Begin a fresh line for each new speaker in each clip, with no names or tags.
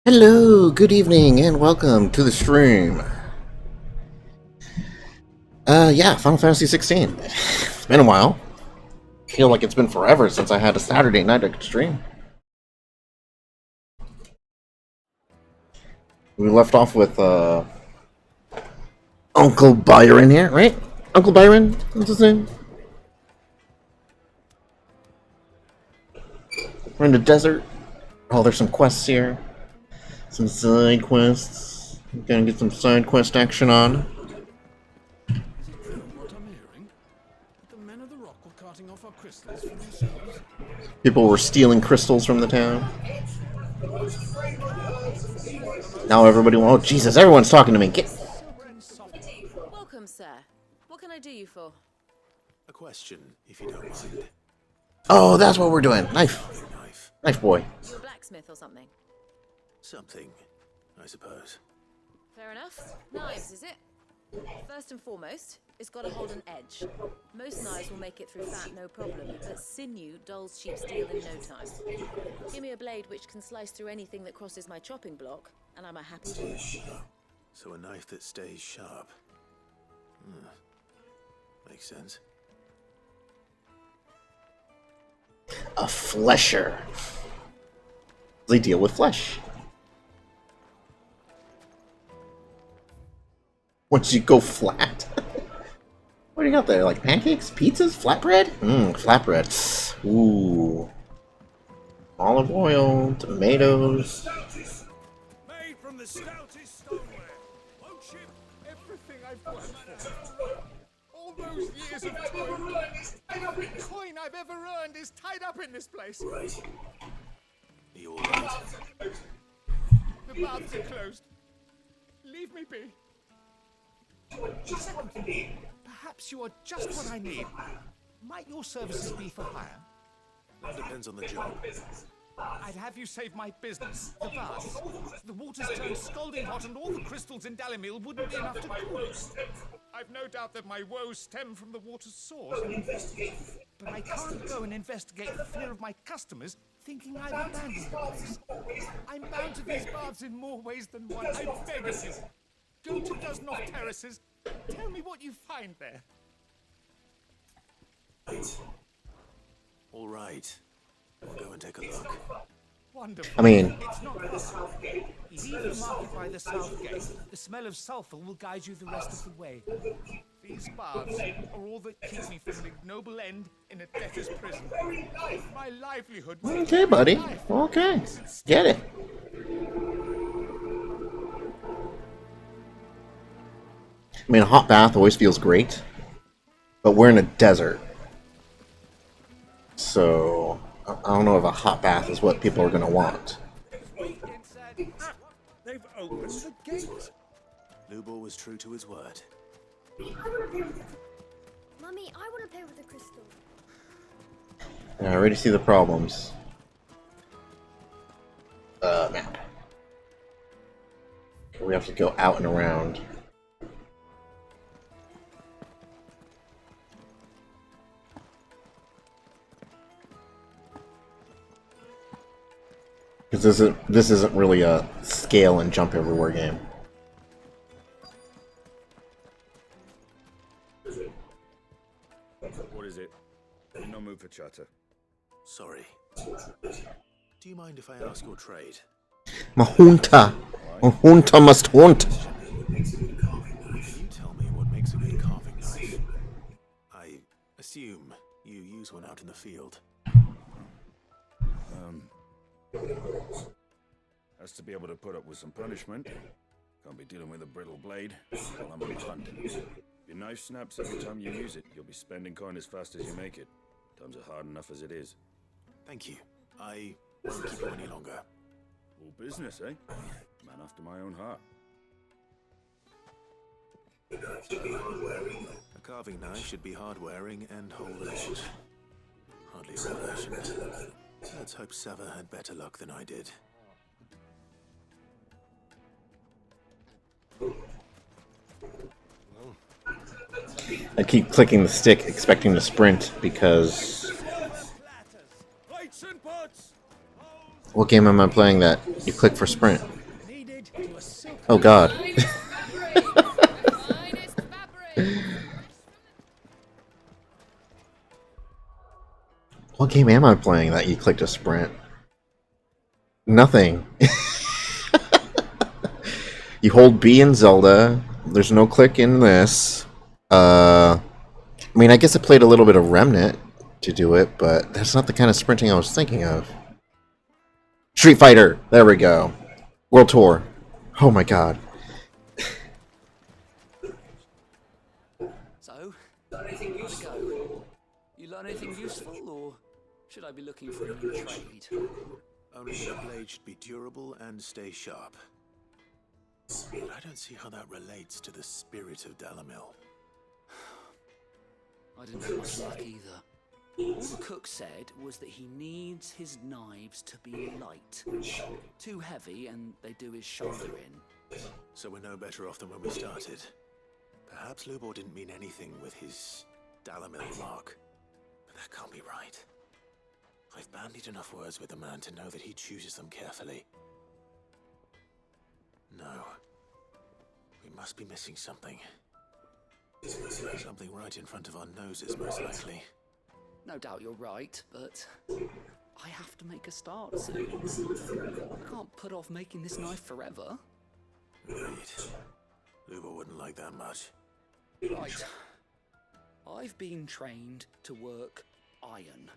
Hello, good evening, and welcome to the stream. Yeah, Final Fantasy XVI. It's been a while. I feel like it's been forever since I had a Saturday night I could stream. We left off with, Uncle Byron here, right? Uncle Byron? What's his name? We're in the desert. Oh, there's some quests here. Some side quests. We're gonna get some side quest action on. People were stealing crystals from the town. Now everybody, oh Jesus, everyone's talking to me.
Welcome, sir. What can I do you for?
A question, if you don't mind.
Oh, that's what we're doing. Knife. Knife boy.
You a blacksmith or something?
Something, I suppose.
Fair enough. Knives, is it? First and foremost, it's got to hold an edge. Most knives will make it through fat, no problem, but sinew dulls cheap steel in no time. Give me a blade which can slice through anything that crosses my chopping block, and I'm a happy man.
So a knife that stays sharp. Makes sense.
A flesher. They deal with flesh. Once you go flat. What do you got there? Like pancakes? Pizzas? Flatbread? Flatbread. Ooh. Olive oil, tomatoes.
Made from the stoutest stoneware. Won't ship everything I've worked for. All those years of toil. Every coin I've ever earned is tied up in this place.
Are you alright?
The baths are closed. Leave me be. Perhaps you are just what I need. Might your services be for hire?
That depends on the job.
I'd have you save my business, the baths. The water's turned scalding hot and all the crystals in Dalimil wouldn't be enough to cool it. I've no doubt that my woes stem from the water's source. But I can't go and investigate for fear of my customers thinking I've abandoned the place. I'm bound to these baths in more ways than one. I beg of you. Go to Dusnoff Terraces. Tell me what you find there.
Alright. I'll go and take a look.
Wonderful.
I mean,
It's not the south gate. Leave the market by the south gate. The smell of sulfur will guide you the rest of the way. These baths are all that keep me from an ignoble end in a debtor's prison. My livelihood.
okay, buddy. Okay. Get it. I mean, a hot bath always feels great, but we're in a desert. So, I don't know if a hot bath is what people are going to want.
They've opened the gate.
Lubor was true to his word.
Mummy, I want to play with the crystal.
And I already see the problems. Map. We have to go out and around. Because this isn't really a scale and jump everywhere game.
What is it? No mood for chatter.
Sorry. Do you mind if I ask your trade?
Mahunta! Mahunta must hunt!
Can you tell me what makes a good carving knife? I assume you use one out in the field.
Has to be able to put up with some punishment. Can't be dealing with a brittle blade while I'm on the hunt. If your knife snaps every time you use it, you'll be spending coin as fast as you make it. Times are hard enough as it is.
Thank you. I won't keep you any longer.
All business, eh? Man after my own heart.
A carving knife should be hard-wearing and hold-edged. Hardly old-fashioned. Let's hope Sava had better luck than I did.
I keep clicking the stick expecting to sprint because...
Plates and pots.
What game am I playing that you click for sprint? Oh god.
Finest fabric.
What game am I playing that you clicked a sprint? Nothing. You hold B in Zelda. There's no click in this. I mean, I guess I played a little bit of Remnant to do it, but that's not the kind of sprinting I was thinking of. Street Fighter! There we go. World Tour. Oh my god.
So, how'd it go? You learn anything useful, or should I be looking for a new trade?
Only the blade should be durable and stay sharp. But I don't see how that relates to the spirit of Dalamil.
I didn't have much luck either. All the cook said was that he needs his knives to be light. Too heavy and they do his shoulder in.
So we're no better off than when we started. Perhaps Lubor didn't mean anything with his Dalamil mark. But that can't be right. I've bandied enough words with the man to know that he chooses them carefully. No. We must be missing something. Something right in front of our noses, most likely.
No doubt you're right, but I have to make a start soon. I can't put off making this knife forever.
Agreed. Lubor wouldn't like that much.
Right. I've been trained to work iron.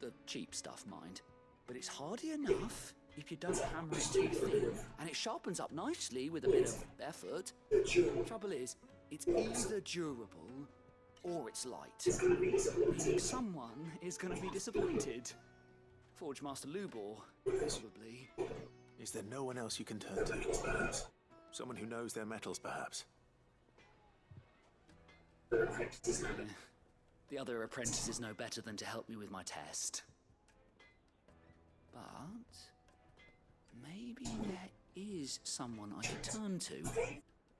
The cheap stuff, mind. But it's hardy enough if you don't hammer it too thin, and it sharpens up nicely with a bit of effort. Trouble is, it's either durable or it's light. Meaning someone is going to be disappointed. Forge Master Lubor, probably.
Is there no one else you can turn to? Someone who knows their metals, perhaps?
The other apprentices know better than to help me with my test. But maybe there is someone I could turn to.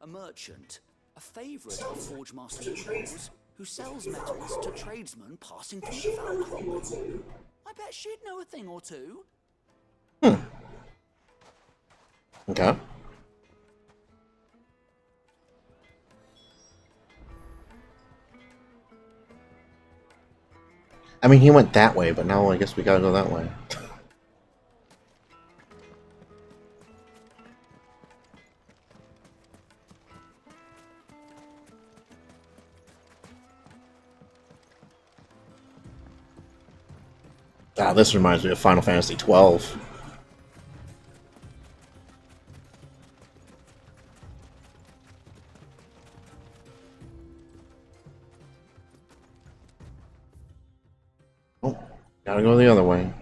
A merchant, a favourite of Forge Master Lubor's, who sells metals to tradesmen passing through the Falcon. I bet she'd know a thing or two.
Okay. I mean, he went that way, but now I guess we gotta go that way. Ah, this reminds me of Final Fantasy XII. Oh, gotta go the other way.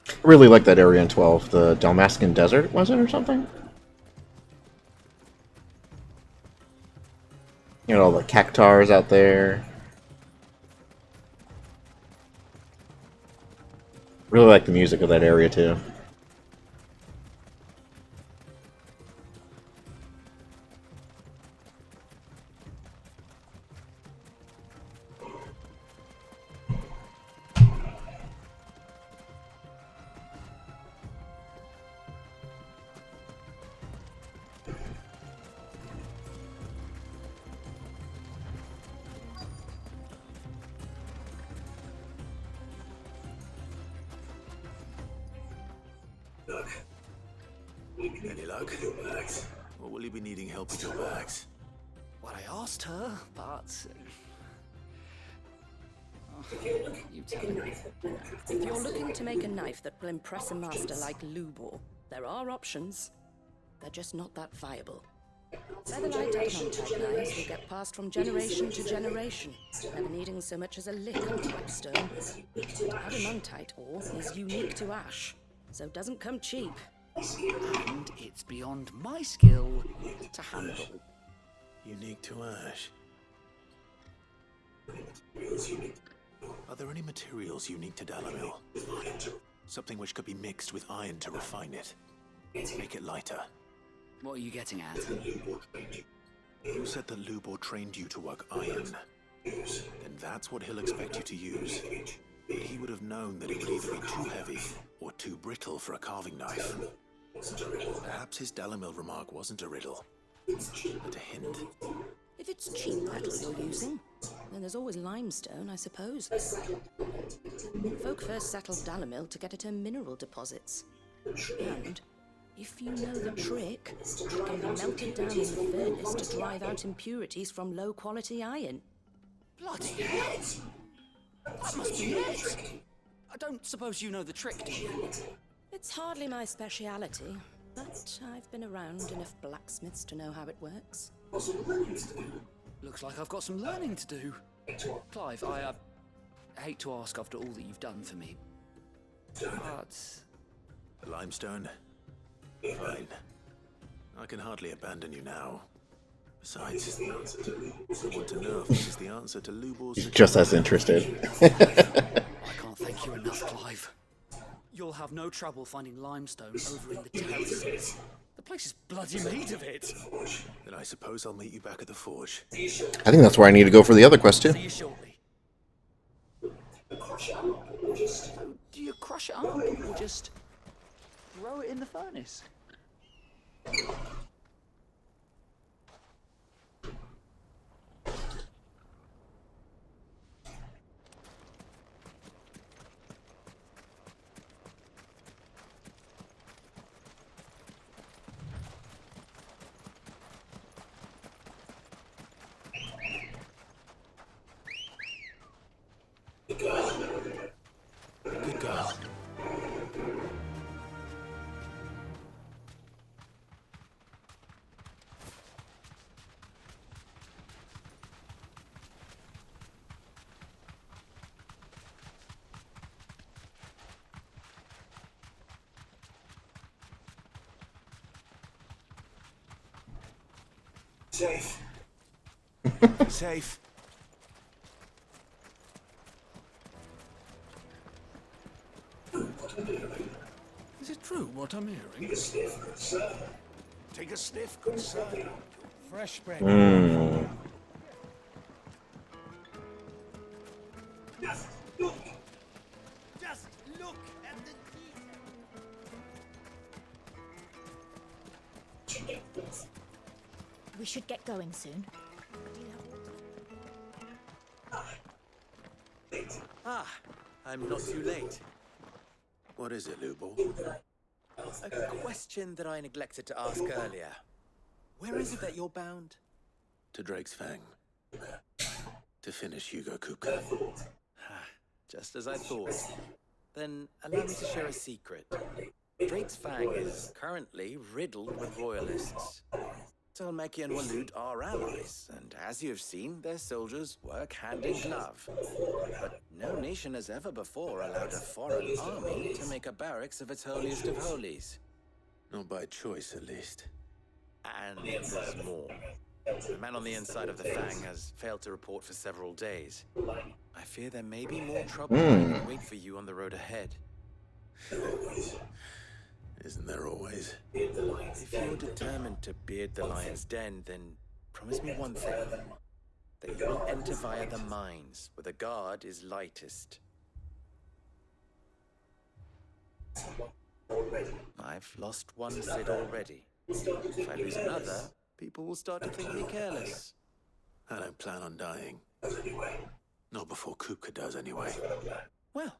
I really like that area in 12, the Dalmascan Desert, was it, or something? You know, all the cactars out there. Really like the music of that area, too.
Any luck? Or will you be needing help with your bags?
Well, I asked her, but... you tell me.
If you're looking to make a knife that will impress a master like Lubor, there are options. They're just not that viable. Featherlight adamantite knives will get passed from generation to generation, never needing so much as a lick of pipestone. But adamantite ore is unique to ash, so doesn't come cheap.
And it's beyond my skill to handle.
Unique to Ash. Are there any materials unique to Dalamil? Something which could be mixed with iron to refine it. Make it lighter.
What are you getting at?
You said that Lubor trained you to work iron. Then that's what he'll expect you to use. But he would have known that it would either be too heavy or too brittle for a carving knife. Perhaps his Dalamil remark wasn't a riddle, but a hint.
If it's cheap metal you're using, then there's always limestone, I suppose. Folk first settled Dalamil to get at her mineral deposits. And if you know the trick, it can be melted down in the furnace to drive out impurities from low-quality iron.
Bloody hell! That must be it! I don't suppose you know the trick, do you?
It's hardly my speciality, but I've been around enough blacksmiths to know how it works.
Looks like I've got some learning to do. Clive, I hate to ask after all that you've done for me, but...
Limestone? Fine. I can hardly abandon you now. Besides, I want to know if this is the answer to Lubor's...
Just as interested.
I can't thank you enough, Clive. You'll have no trouble finding limestone over in the terraces. The place is bloody made of it.
Then I suppose I'll meet you back at the forge.
I think that's where I need to go for the other quest too.
See you shortly. So, do you crush it up or just throw it in the furnace?
Good girl. Safe. Safe.
Is it true what I'm hearing?
Take a sniff, good sir.
Fresh bread.
Just look.
Just look at the detail.
We should get going soon.
Ah, I'm not too late.
What is it, Lubor?
A question that I neglected to ask earlier. Where is it that you're bound?
To Drake's Fang. To finish Hugo Kupka.
Just as I thought. Then allow me to share a secret. Drake's Fang is currently riddled with royalists. Tolmeki and Walud are allies, and as you have seen, their soldiers work hand in glove. But no nation has ever before allowed a foreign army to make a barracks of its holiest of holies.
Not by choice, at least.
And there's more. The man on the inside of the Fang has failed to report for several days. I fear there may be more trouble that wait for you on the road ahead.
Isn't there always?
If you're determined to beard the lion's den, then promise me one thing. That you will enter via the mines, where the guard is lightest. I've lost one Sid already. If I lose another, people will start to think me careless.
I don't plan on dying. Not before Kupka does, anyway.
Well,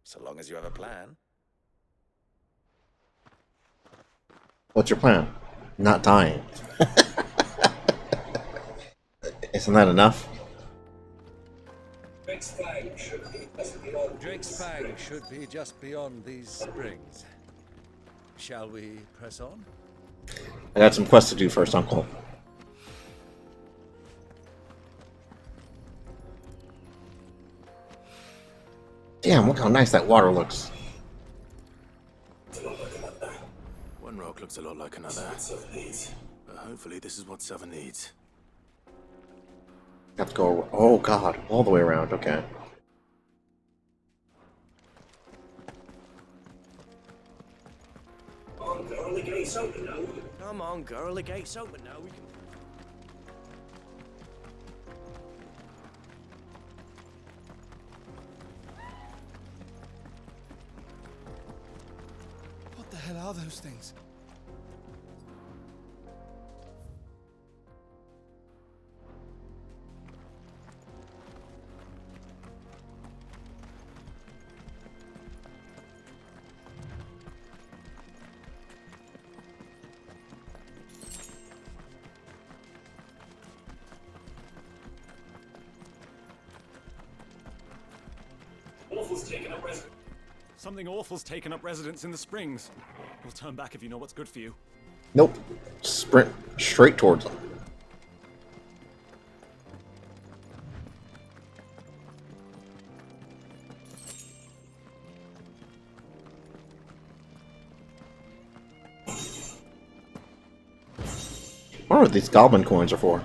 so long as you have a plan.
What's your plan? Not dying. Isn't that enough?
Drake's Fang should be just beyond these springs. Shall we press on?
I got some quests to do first, Uncle. Damn, look how nice that water looks.
One rock looks a lot like another. But hopefully this is what Sava needs.
Have to go. Oh god, all the way around. Okay.
Girl, the gate's open now. Come on, girl, the gate's open now. We can...
What the hell are those things?
Something awful's taken up residence in the springs. We'll turn back if you know what's good for you.
Nope. Sprint straight towards them. I wonder what these goblin coins are for.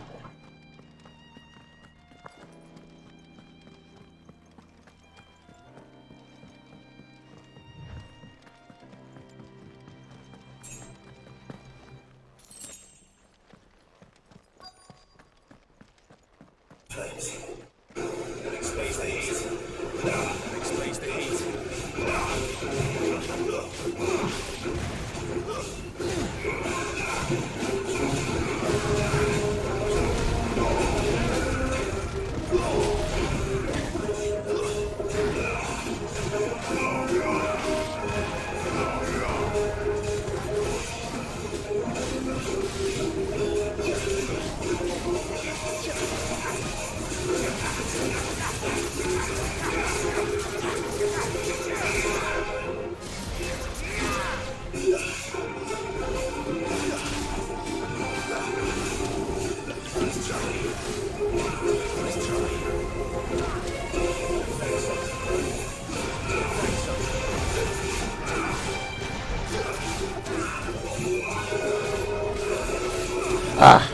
Ah.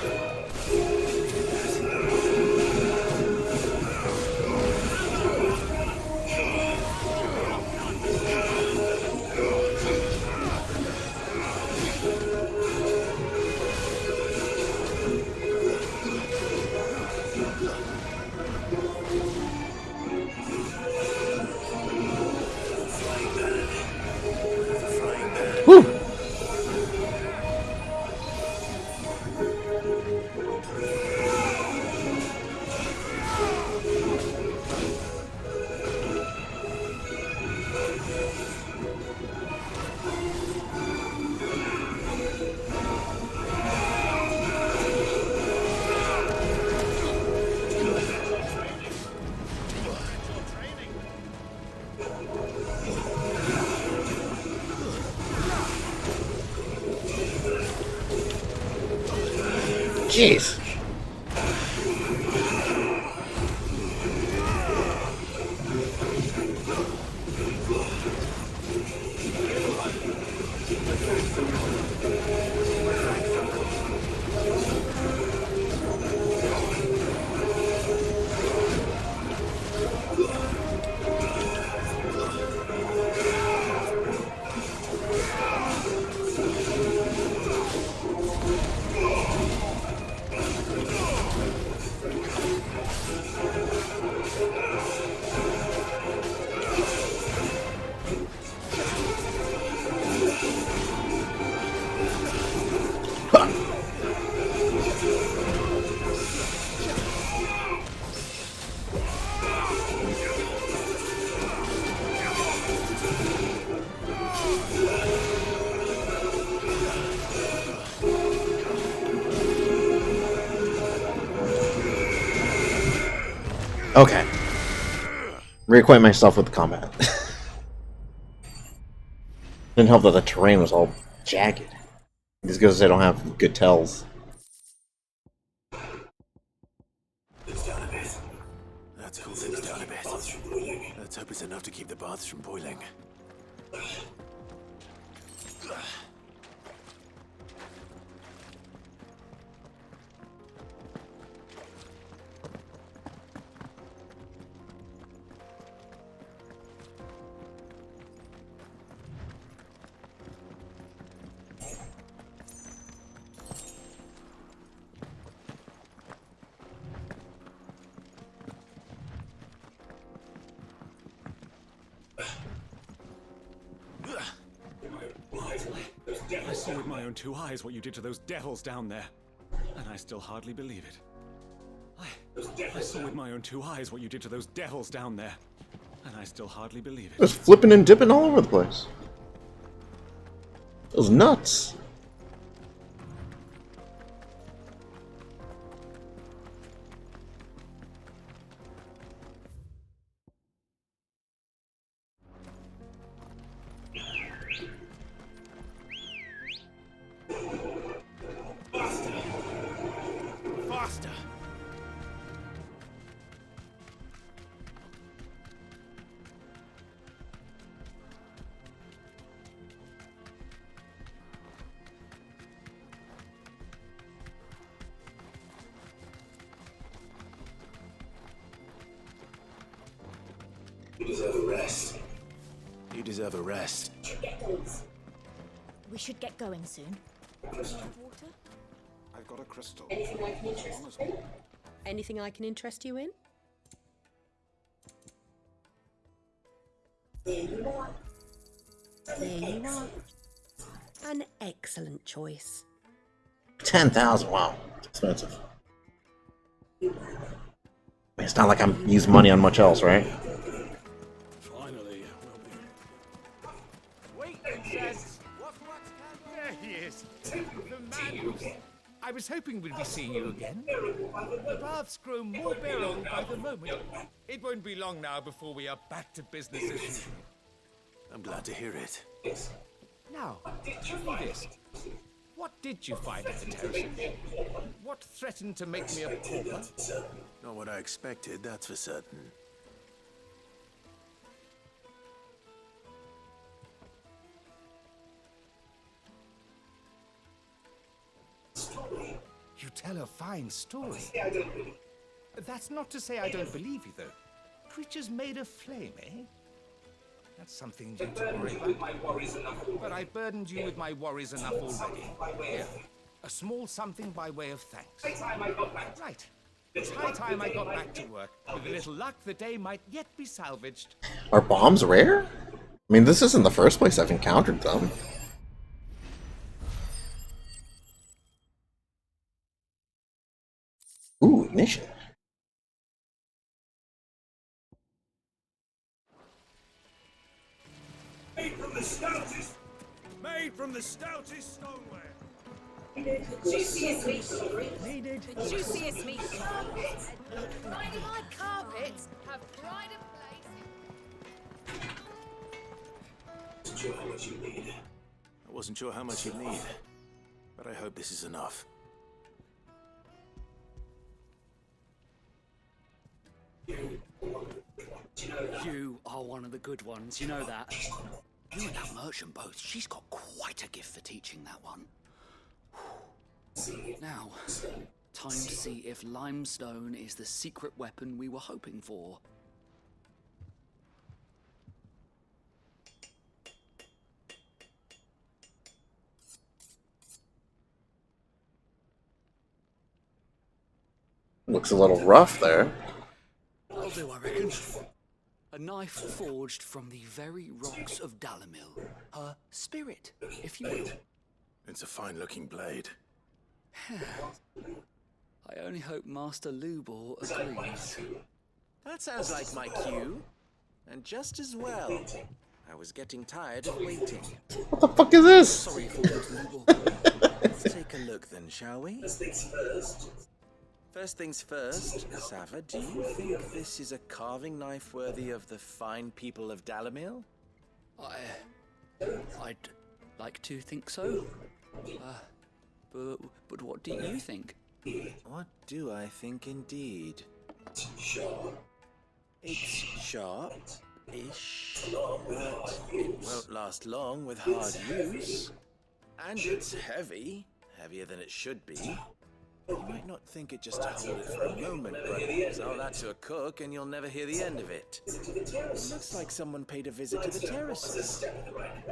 Woo! Jeez. Okay. Reacquaint myself with the combat. Didn't help that the terrain was all jagged. Just because I don't have good tells.
It's down a bit. That's cool. It's down a bit. Let's hope it's enough to keep the baths from boiling.
I saw with my own two eyes what you did to those devils down there, and I still hardly believe it. I saw with my own two eyes what you did to those devils down there, and I still hardly believe it.
Just flipping and dipping all over the place. It was nuts.
Faster!
You deserve a rest. You deserve a rest.
We should get going soon.
Water?
I've got a crystal.
Anything I can interest you in? There you are. An excellent choice.
10,000. Wow, it's expensive. I mean, it's not like I'm using money on much else, right?
Finally,
Wait, Princess! There he is! The man who's... I was hoping we'd be seeing you again. The baths grow more bearable by the moment. It won't be long now before we are back to business as usual.
I'm glad to hear it.
Now, tell me this. What did you find at the terraces? What threatened to make me a pauper?
Not what I expected, that's for certain.
You tell a fine story. That's not to say I don't believe you, though. Creatures made of flame, eh? That's something you to worry about. But I burdened you with my worries enough already. Here, a small something by way of thanks. Right. It's high time I got back to work. With a little luck, the day might yet be salvaged.
Are bombs rare? I mean, this isn't the first place I've encountered them. Ooh, ignition.
Made from the stoutest stoneware.
Juiciest meat. Needed. The juiciest meat. Riding my carpets have pride of place.
Wasn't sure how much you need. I wasn't sure how much you need, but I hope this is enough.
You are one of the good ones, you know that. You and that merchant both, she's got quite a gift for teaching that one. Now, time to see if limestone is the secret weapon we were hoping for.
Looks a little rough there.
That'll do, I reckon. A knife forged from the very rocks of Dalamil. Her spirit, if you will.
It's a fine-looking blade.
I only hope Master Lubor agrees.
That sounds like my cue. And just as well. I was getting tired of waiting.
What the fuck is this?
Sorry for Lubor.
Let's take a look then, shall we? First things first, Sava, do you think this is a carving knife worthy of the fine people of Dalamil?
I'd like to think so. But what do you think?
What do I think indeed? It's sharp-ish, but it won't last long with hard use. And it's heavy, heavier than it should be. You might not think it just to hold it for a moment, but sell that to a cook and you'll never hear the end of it. It looks like someone paid a visit to the terraces.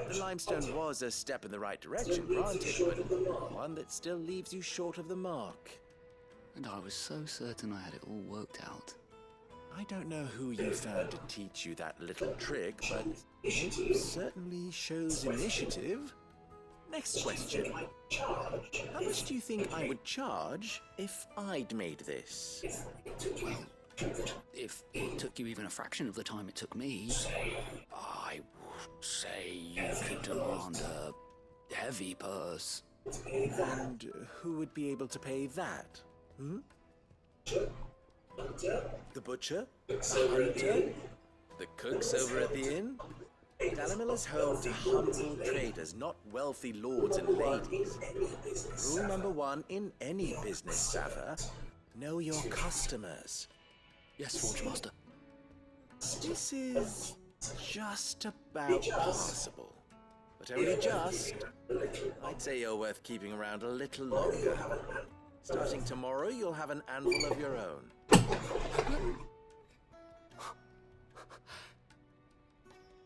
The limestone was a step in the right direction, granted, but one that still leaves you short of the mark.
And I was so certain I had it all worked out.
I don't know who you found to teach you that little trick, but it certainly shows initiative. Next question. How much do you think I would charge if I'd made this?
Well, if it took you even a fraction of the time it took me, I would say you could demand a heavy purse.
And who would be able to pay that? Hmm? The butcher? The hunter? The cooks over at the inn? Dalimil is home to humble traders, not wealthy lords and ladies. Rule number 1 in any business, Sava: know your customers.
Yes, Forge Master.
This is just about passable. But only just. I'd say you're worth keeping around a little longer. Starting tomorrow, you'll have an anvil of your own.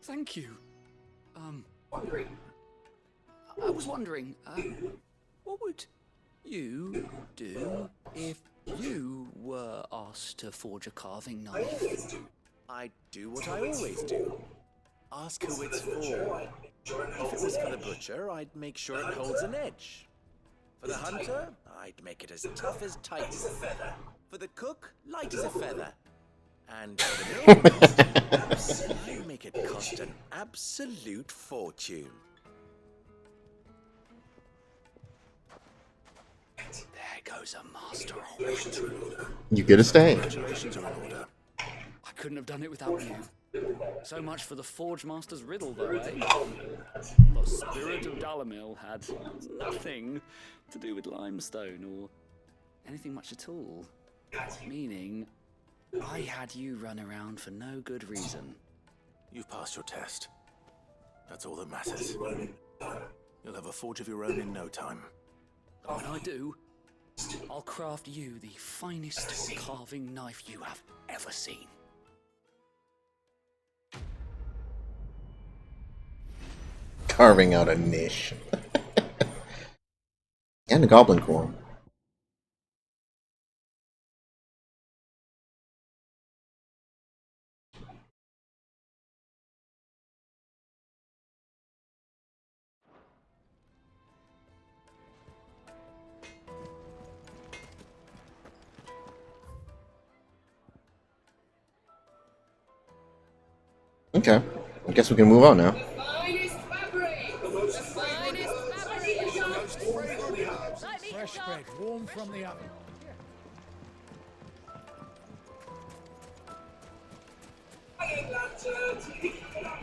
Thank you. I was wondering, what would you do if you were asked to forge a carving knife?
I'd do what I always do. Ask who it's for. If it was for the butcher, I'd make sure it holds an edge. For the hunter, I'd make it as tough as tight as a feather. For the cook, light as a feather. And for the millmaster, I'd make it cost an absolute fortune.
There goes a master horse.
You get a stay.
Congratulations are in order.
I couldn't have done it without you. So much for the Forge Master's riddle, though, eh? The spirit of Dalimil had nothing to do with limestone or anything much at all. Meaning, I had you run around for no good reason.
You've passed your test. That's all that matters. You'll have a forge of your own in no time.
And when I do, I'll craft you the finest carving knife you have ever seen.
Carving out a niche. And a goblin core. Okay, I guess we can move on now.
Fresh bread, warm from the oven.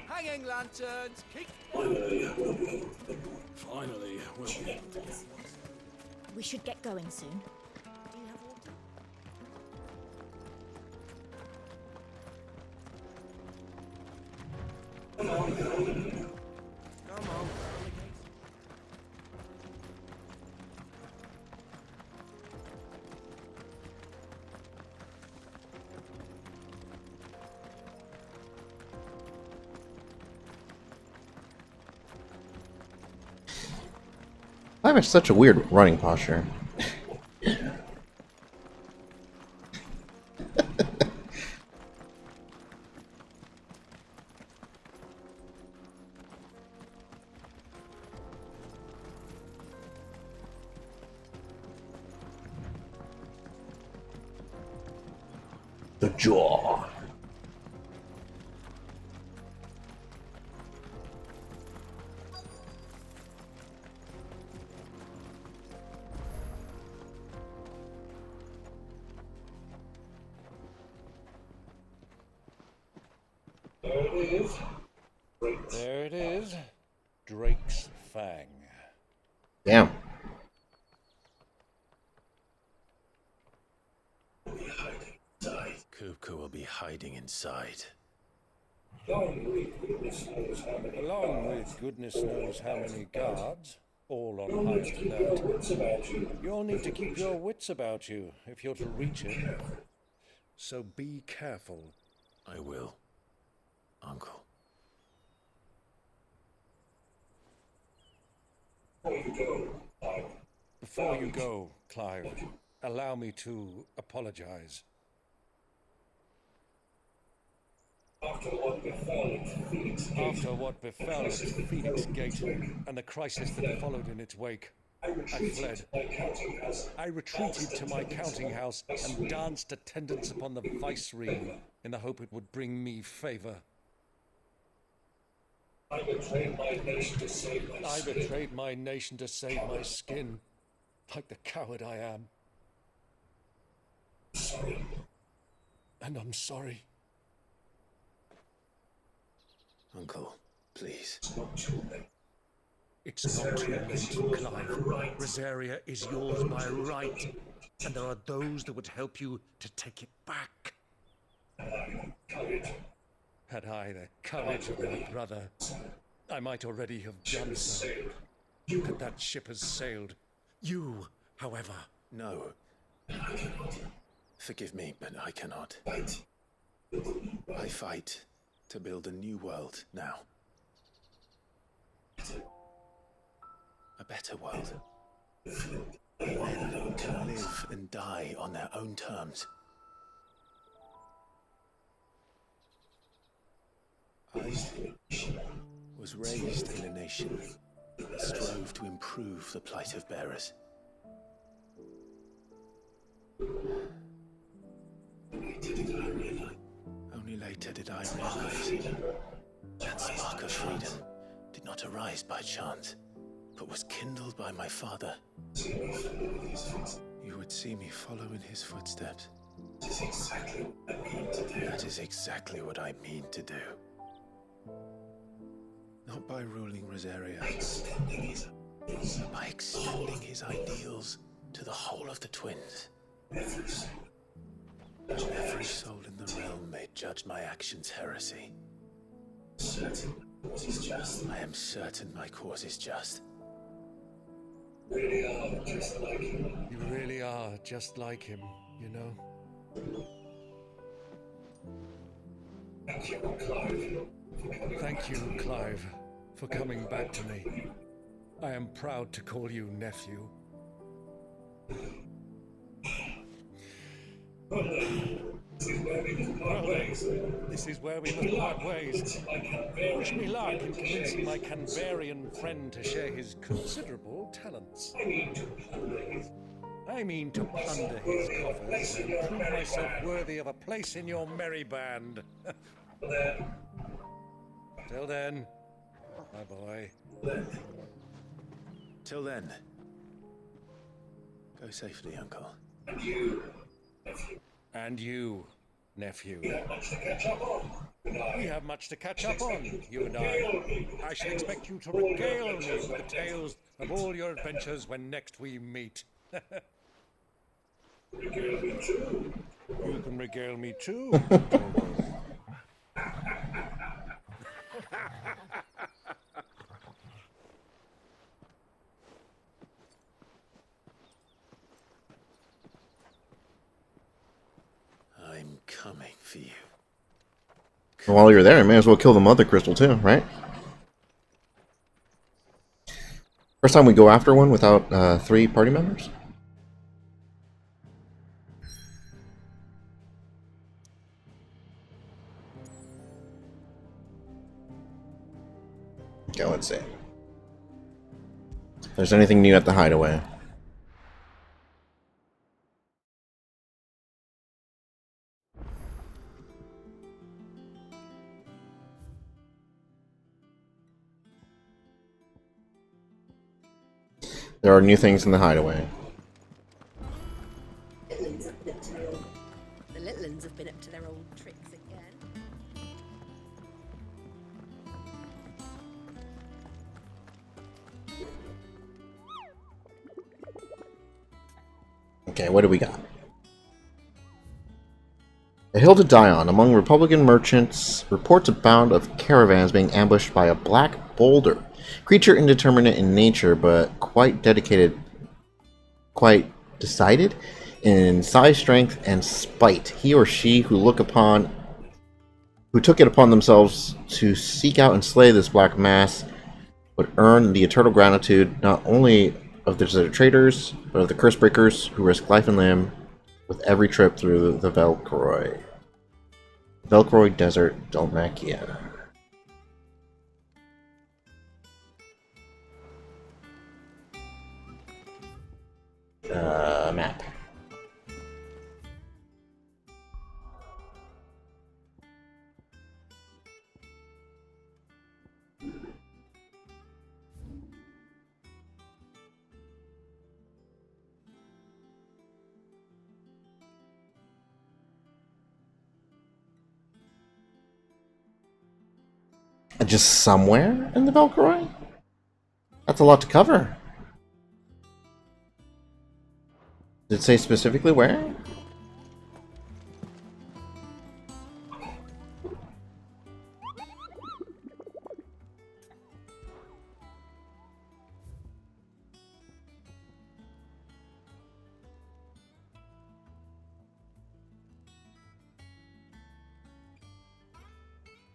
Hanging lanterns, keep...
Finally, we'll be able to get...
We should get going soon. Do you have water?
Come on.
I have such a weird running posture. The jaw.
There it is. Drake's Fang.
Damn.
Kupka will be hiding inside.
Along with goodness knows how many guards, all on high alert. You'll need to keep your wits about you if you're to reach him. So be careful.
I will, Uncle.
Before you go, Clive, allow me to apologize. After what befell at Phoenix Gate and the crisis that followed in its wake, I fled. I retreated to my counting house and danced attendance upon the viceroy in the hope it would bring me favor. I betrayed my nation to save my skin, like the coward I am. Sorry. And I'm sorry.
Uncle, please.
It's not too late, Clive. Rosaria is yours by right, and there are those that would help you to take it back. Had I the courage of my brother, I might already have done so. But that ship has sailed. You, however...
No. Forgive me, but I cannot. I fight to build a new world now. A better world. Men can live and die on their own terms. I was raised in a nation that strove to improve the plight of bearers. Only later did I realize that spark of freedom did not arise by chance, but was kindled by my father. You would see me follow in his footsteps. That is exactly what I mean to do. Not by ruling Rosaria, but by extending his ideals to the whole of the twins. Every soul in the realm may judge my actions heresy. I am certain my cause is just.
You really are just like him, you know? Thank you, Clive, for coming back to me. I am proud to call you nephew. Well then, this is where we must part ways. Wish me luck in convincing my Canvarian friend to share his considerable talents. I mean to plunder his coffers and prove myself worthy of a place in your merry band. Till then, my boy.
Till then. Go safely, Uncle.
And you, nephew. We have much to catch up on, you and I. I shall expect you to regale me with the tales of all your adventures when next we meet. Regale me too. You can regale me too.
I'm coming for you.
While you're there, you may as well kill the mother crystal too, right? First time we go after one without 3 party members? Okay, let's see. If there's anything new at the hideaway. There are new things in the hideaway.
The little uns have been up to their old tricks again.
Okay, what do we got? A hill to die on. Among Republican merchants, reports abound of caravans being ambushed by a black boulder. Creature indeterminate in nature, but quite decided in size, strength, and spite. He or she who took it upon themselves to seek out and slay this black mass would earn the eternal gratitude not only of the deserted traders, but of the curse breakers who risk life and limb with every trip through the Velcroy. Velcroy Desert, Dalmacia. Map. Just somewhere in the Velcroy? That's a lot to cover. Did it say specifically where?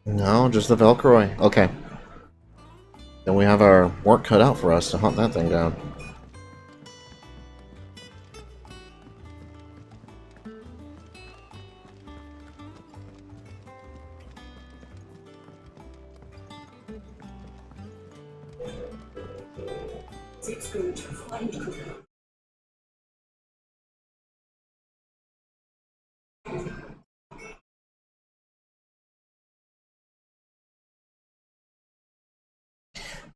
No, just the Velcroy. Okay. Then we have our work cut out for us to hunt that thing down.
It's going to find Kupka.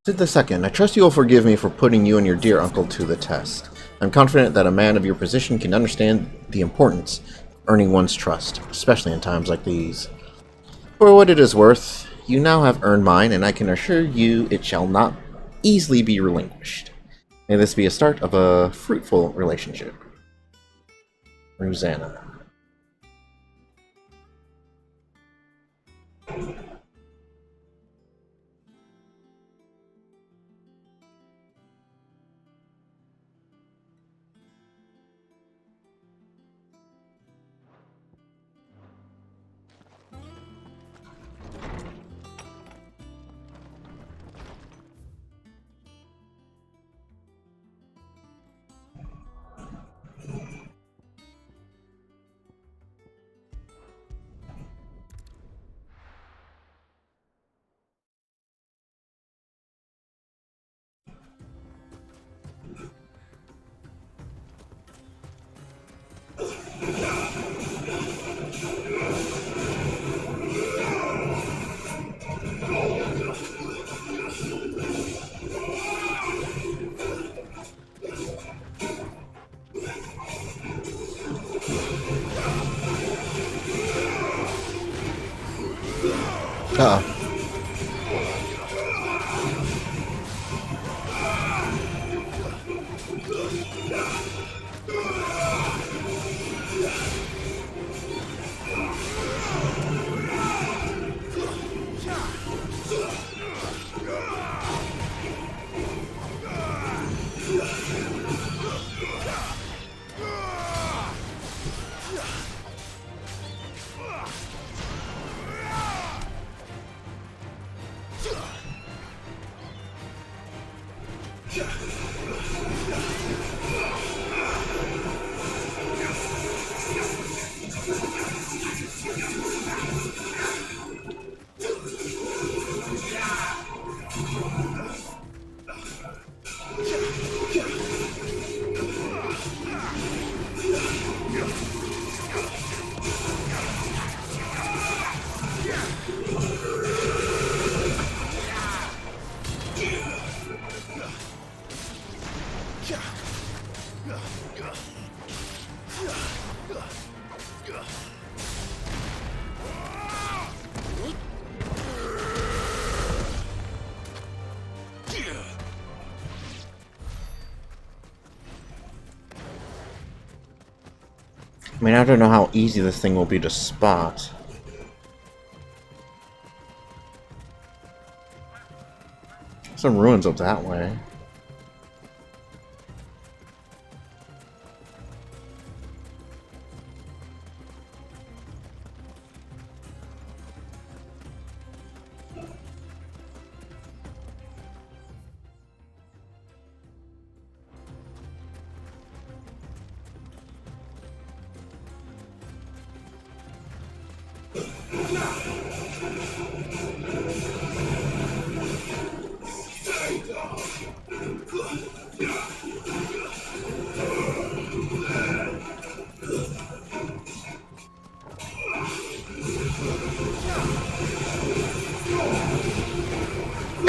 Sid the Second, I trust you will forgive me for putting you and your dear uncle to the test. I'm confident that a man of your position can understand the importance of earning one's trust, especially in times like these. For what it is worth, you now have earned mine, and I can assure you it shall not easily be relinquished. May this be a start of a fruitful relationship. Rosanna. Uh-oh. I mean, I don't know how easy this thing will be to spot. Some ruins up that way.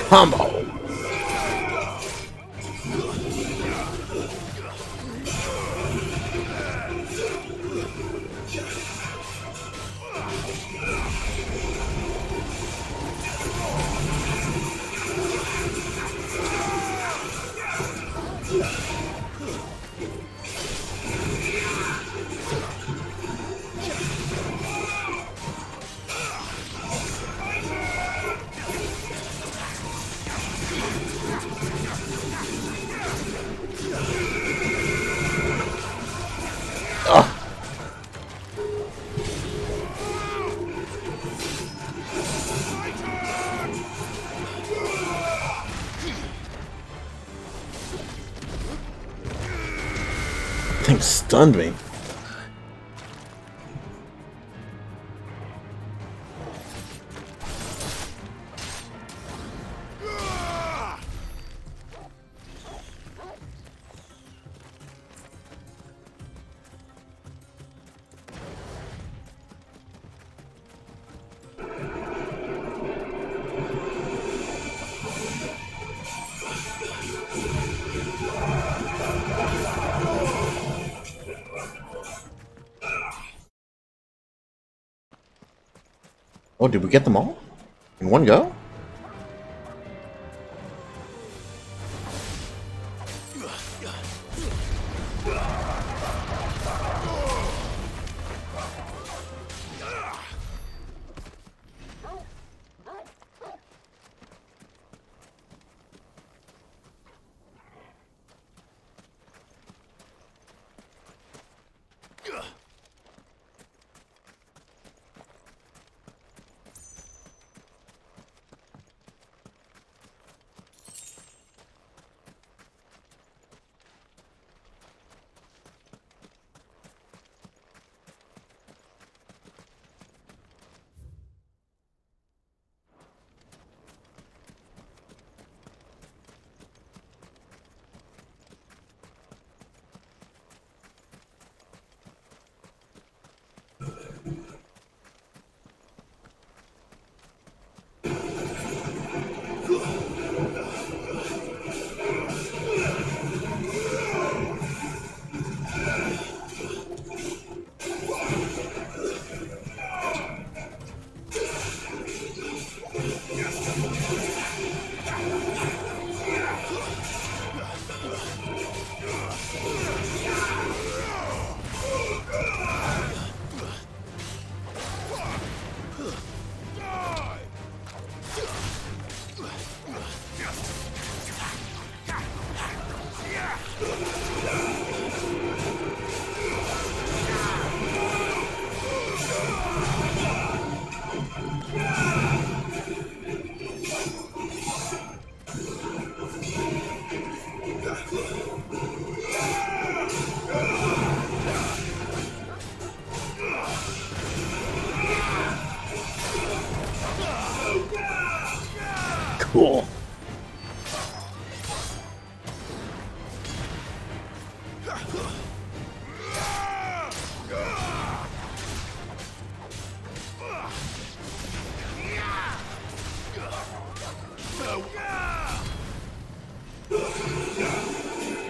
Combo. Thing stunned me. Oh, did we get them all? In one go? Cool.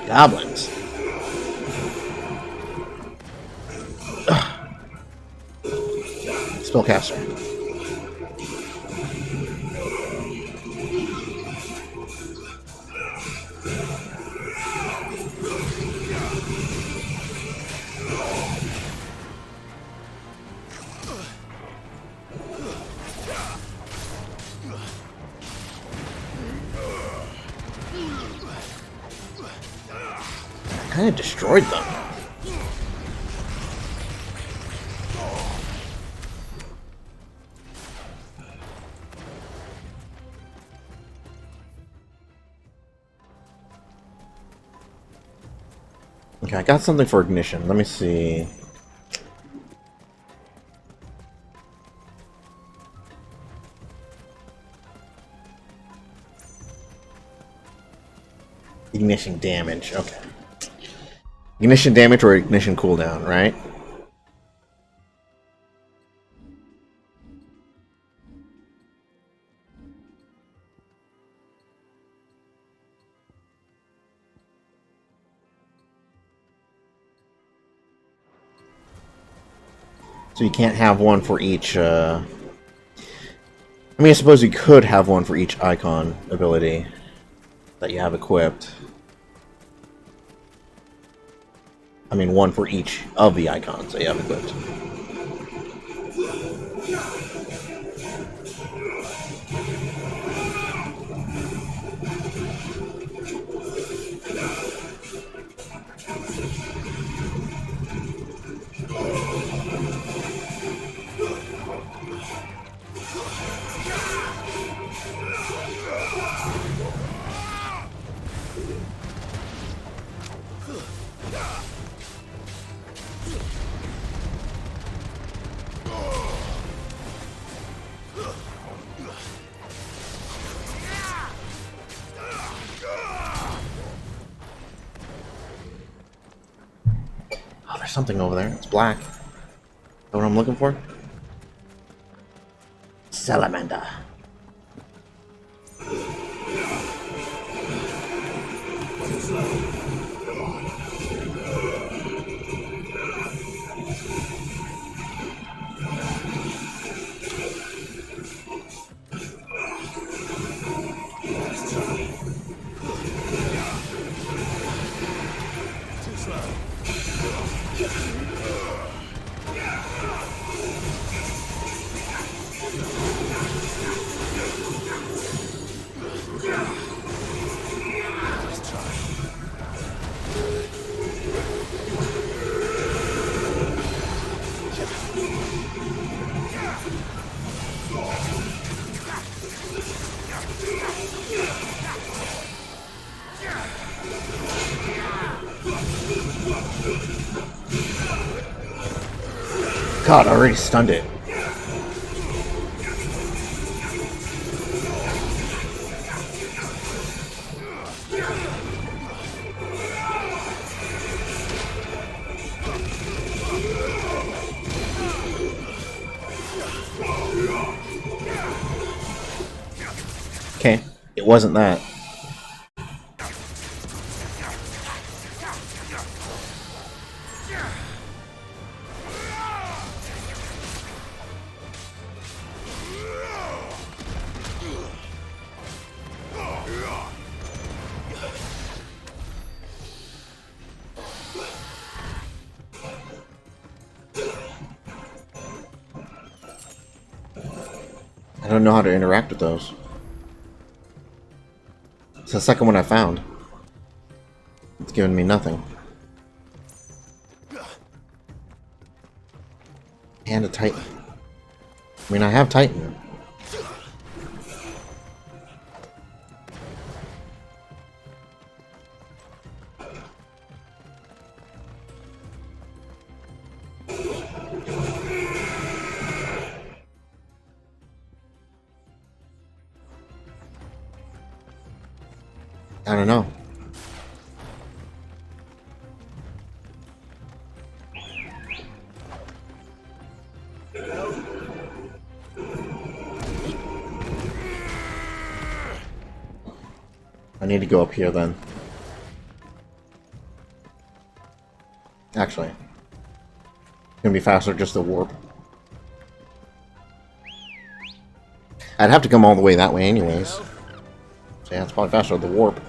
Goblins. Spellcaster. Kind of destroyed them. Okay, I got something for ignition. Let me see. Ignition damage. Okay. Ignition damage or ignition cooldown, right? So you can't have one for each, I mean, I suppose you could have one for each icon ability that you have equipped. I mean, one for each of the icons that you have equipped. Oh, there's something over there. It's black. Is that what I'm looking for? Salamander. God, I already stunned it. Okay, it wasn't that. I don't know how to interact with those. It's the second one I found. It's giving me nothing. And a Titan. I mean, I have Titan. I don't know. I need to go up here then. Actually, it's gonna be faster just to warp. I'd have to come all the way that way anyways. So yeah, it's probably faster to warp.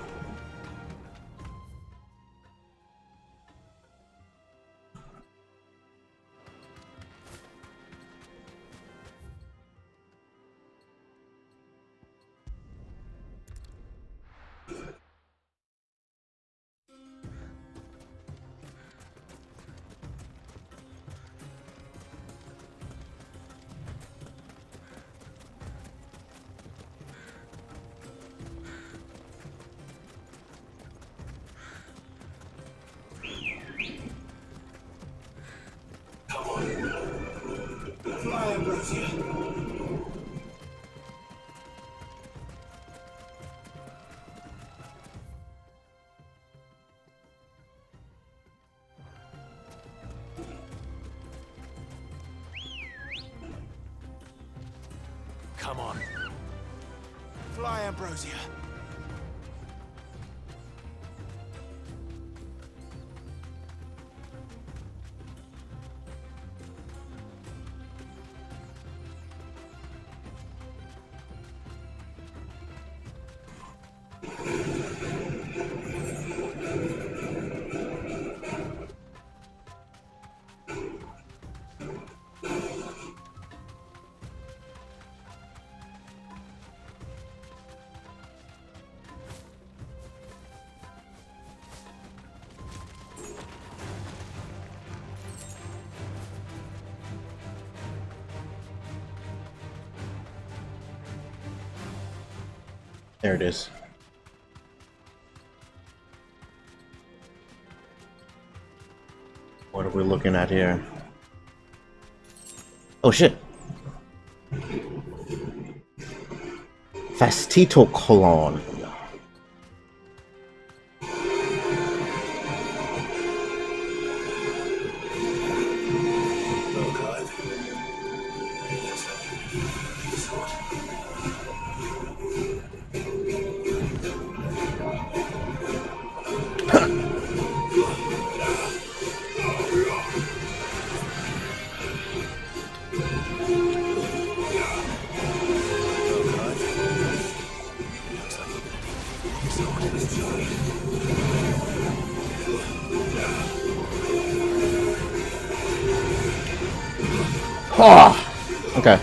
Come on. Fly, Ambrosia.
There it is. What are we looking at here? Oh shit! Fastito Colon. Oh, okay.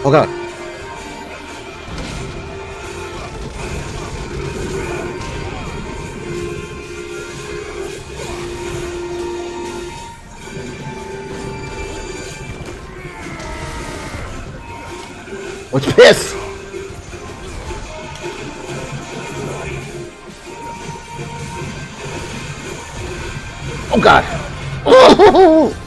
Oh god. What's pissed? Oh god. Oh!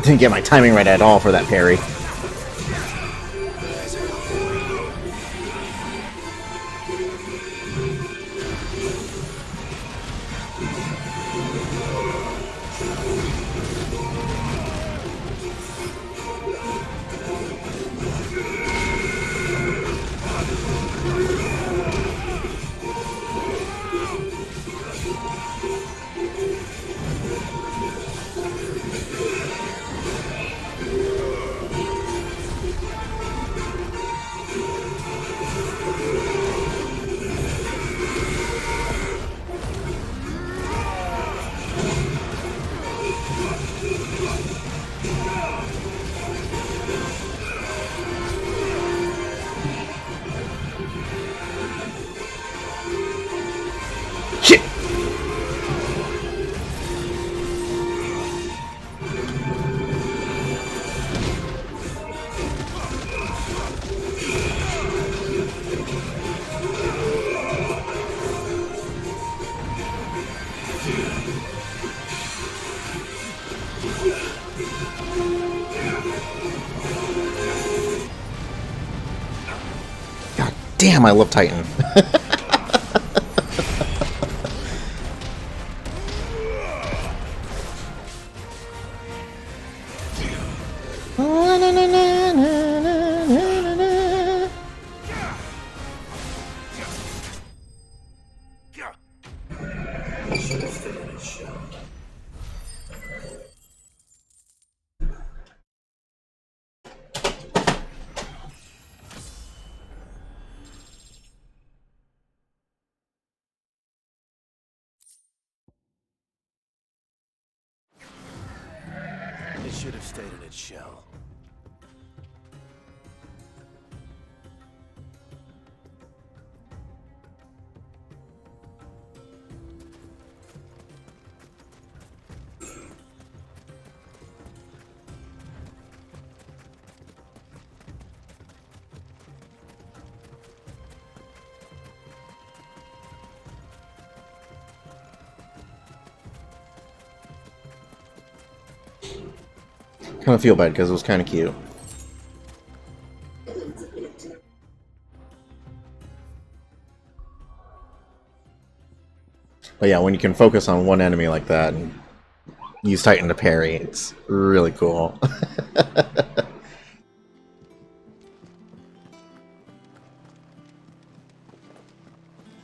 Didn't get my timing right at all for that parry. Shit! God damn, I love Titan.
It should have stayed in its shell.
Kind of feel bad because it was kind of cute. But yeah, when you can focus on one enemy like that and use Titan to parry, it's really cool.
The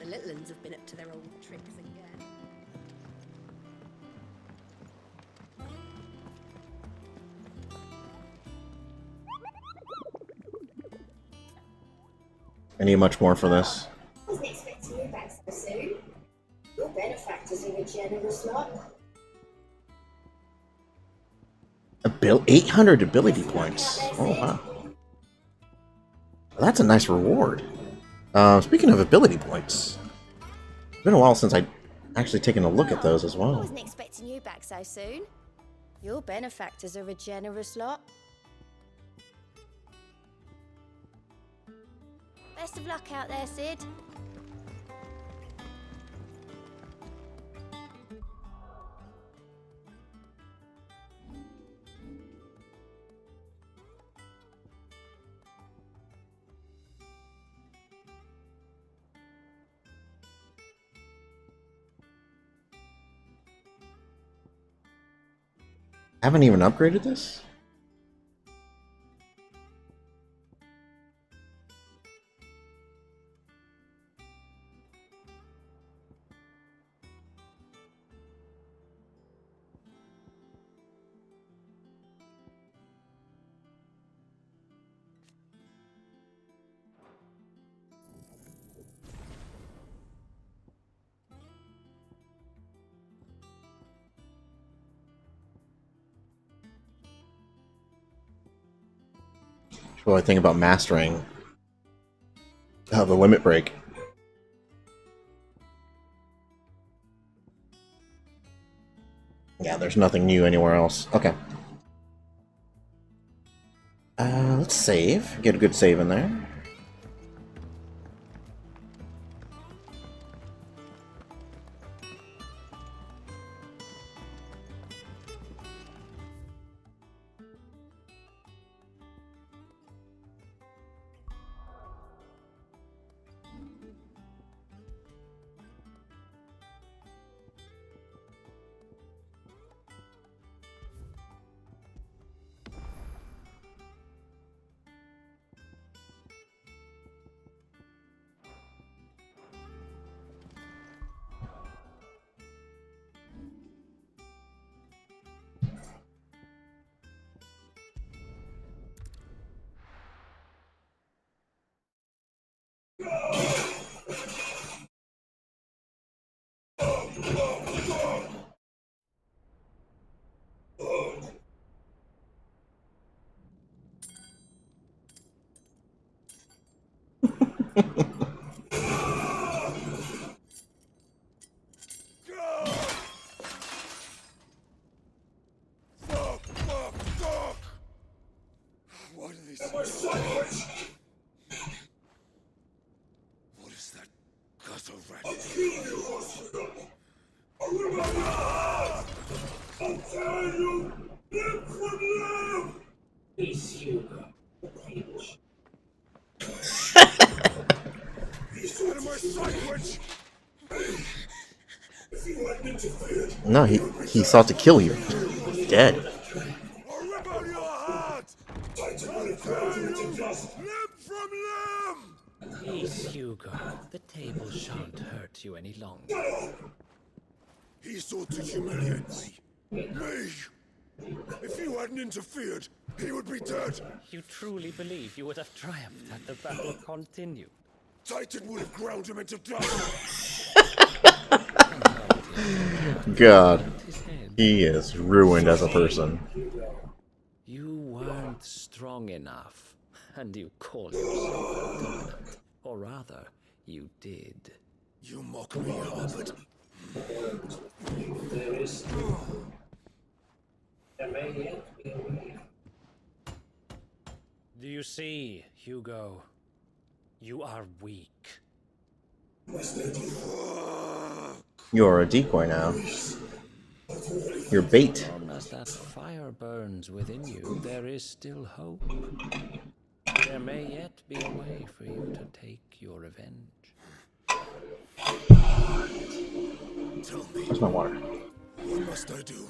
little uns have been up to their old tricks again.
I need much more for this.
I wasn't expecting you back so soon. Your benefactors are a generous lot.
800 ability points. Oh, wow. Well, that's a nice reward. Speaking of ability points, it's been a while since I actually taken a look at those as
I
well.
wasn't expecting you back so soon. Your benefactors are a generous lot. Best of luck out there, Sid.
Haven't even upgraded this? What do I think about mastering the limit break? Yeah, there's nothing new anywhere else. Okay. Let's save. Get a good save in there.
What a rat. He's out of my sight, witch!
No, he sought to kill you. Dead.
I'll rip out your heart! I'll tear you limb from limb!
Peace, Hugo. The table shan't hurt you any longer.
He sought to humiliate me. Me! If you hadn't interfered, he would be dead.
You truly believe you would have triumphed had the battle continued?
Titan would have ground him into dust.
God. He is ruined as a person.
You weren't strong enough, and you call yourself dominant. Or rather, you did.
You mock me, Albert.
Do you see, Hugo? You are weak.
You are a decoy now. You're bait.
As long as that fire burns within you, there is still hope. There may yet be a way for you to take your revenge.
Tell me.
Where's my water?
What must I do?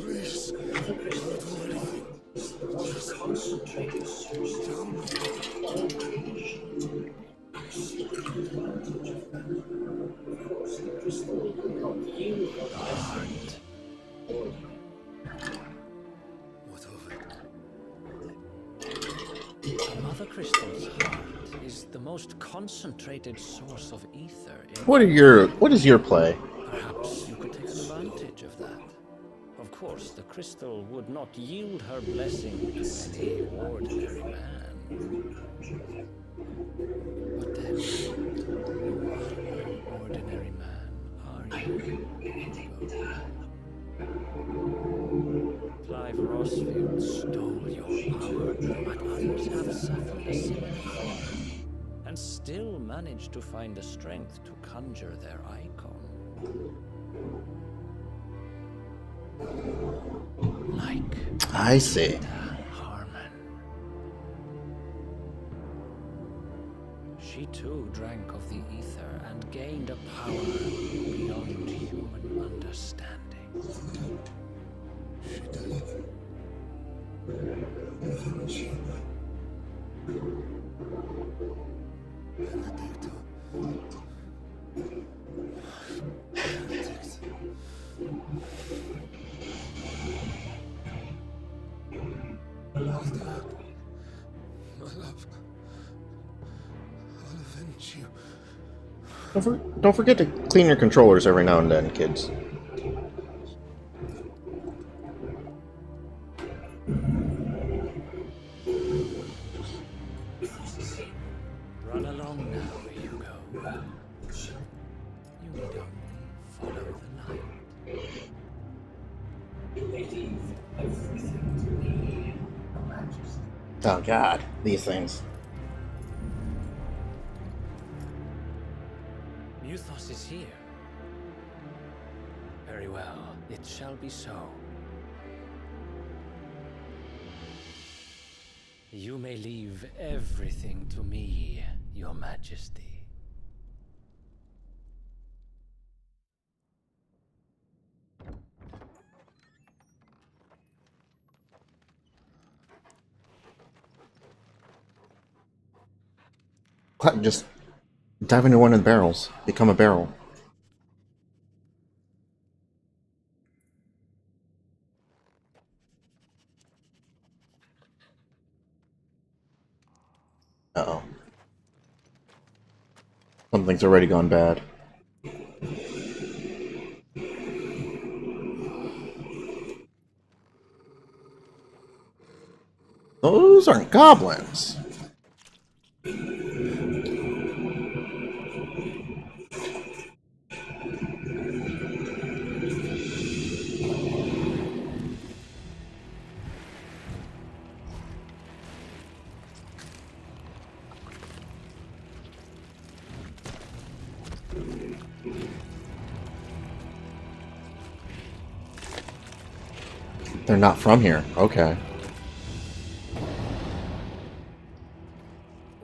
Please, I'll do anything. Just tell me. What of it?
The Mother Crystal's heart is the most concentrated source of ether in...
What is your play?
Perhaps you could take advantage of that. Of course, the crystal would not yield her blessing to any ordinary man. But then, you are an ordinary man, are you, Hugo? Clive Rossfield stole your power, but others have suffered a similar fate, and still managed to find the strength to conjure their icon. Like
I see.
Harmon. She too drank of the ether and gained a power beyond human understanding.
She did. Benedicto. Benedict. My dad. My love. I'll avenge you.
Don't forget to clean your controllers every now and then, kids.
Run along now, Hugo. You need only follow the light.
Oh God, these things.
Muthos is here. Very well, it shall be so. You may leave everything to me, Your Majesty.
Just dive into one of the barrels. Become a barrel. Uh-oh. Something's already gone bad. Those aren't goblins. They're not from here. Okay.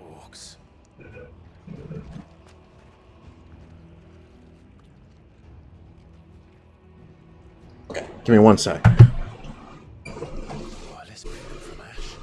Orcs.
Okay. Give me 1 sec.
Oh, let's bring them from ash.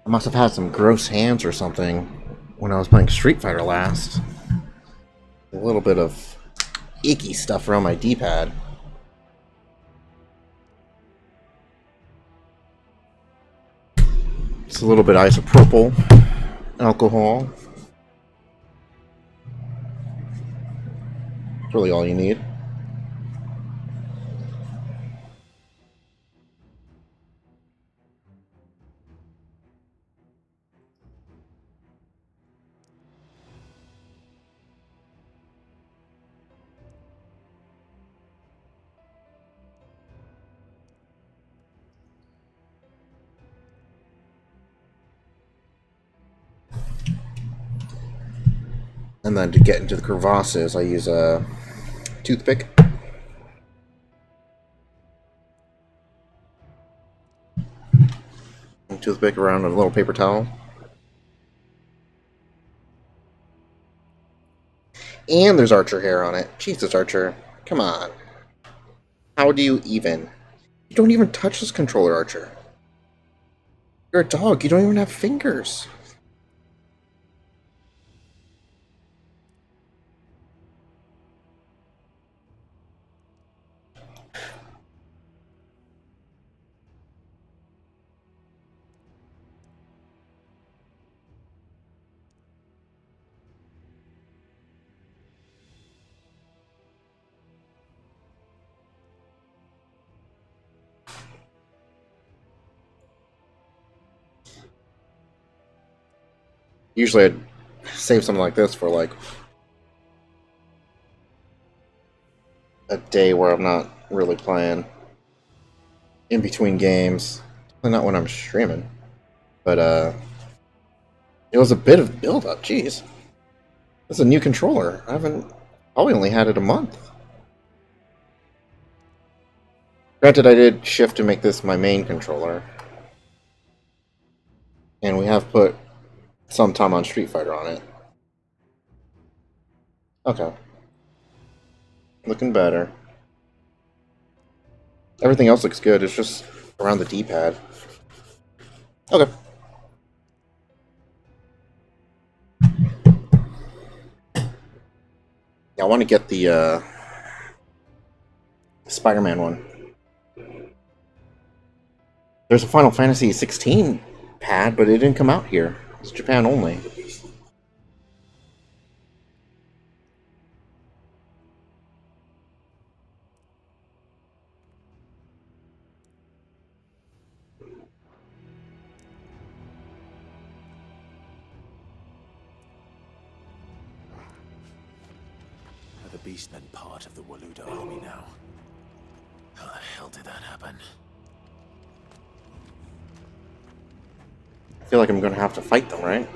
I must have had some gross hands or something when I was playing Street Fighter last. A little bit of icky stuff around my D-pad. It's a little bit isopropyl alcohol. That's really all you need. And then to get into the crevasses, I use a toothpick. And toothpick around a little paper towel. And there's Archer hair on it. Jesus, Archer. Come on. How do you even? You don't even touch this controller, Archer. You're a dog. You don't even have fingers. Usually I'd save something like this for like a day where I'm not really playing in between games. Definitely not when I'm streaming. But it was a bit of build up, jeez. This is a new controller. I haven't probably only had it a month. Granted, I did shift to make this my main controller. And we have put some time on Street Fighter on it. Okay. Looking better. Everything else looks good, it's just around the D-pad. Okay. Yeah, I want to get the Spider-Man one. There's a Final Fantasy 16 pad, but it didn't come out here. It's Japan only.
Are the beastmen part of the Waluda army now? How the hell did that happen?
I feel like I'm going to have to fight them, right?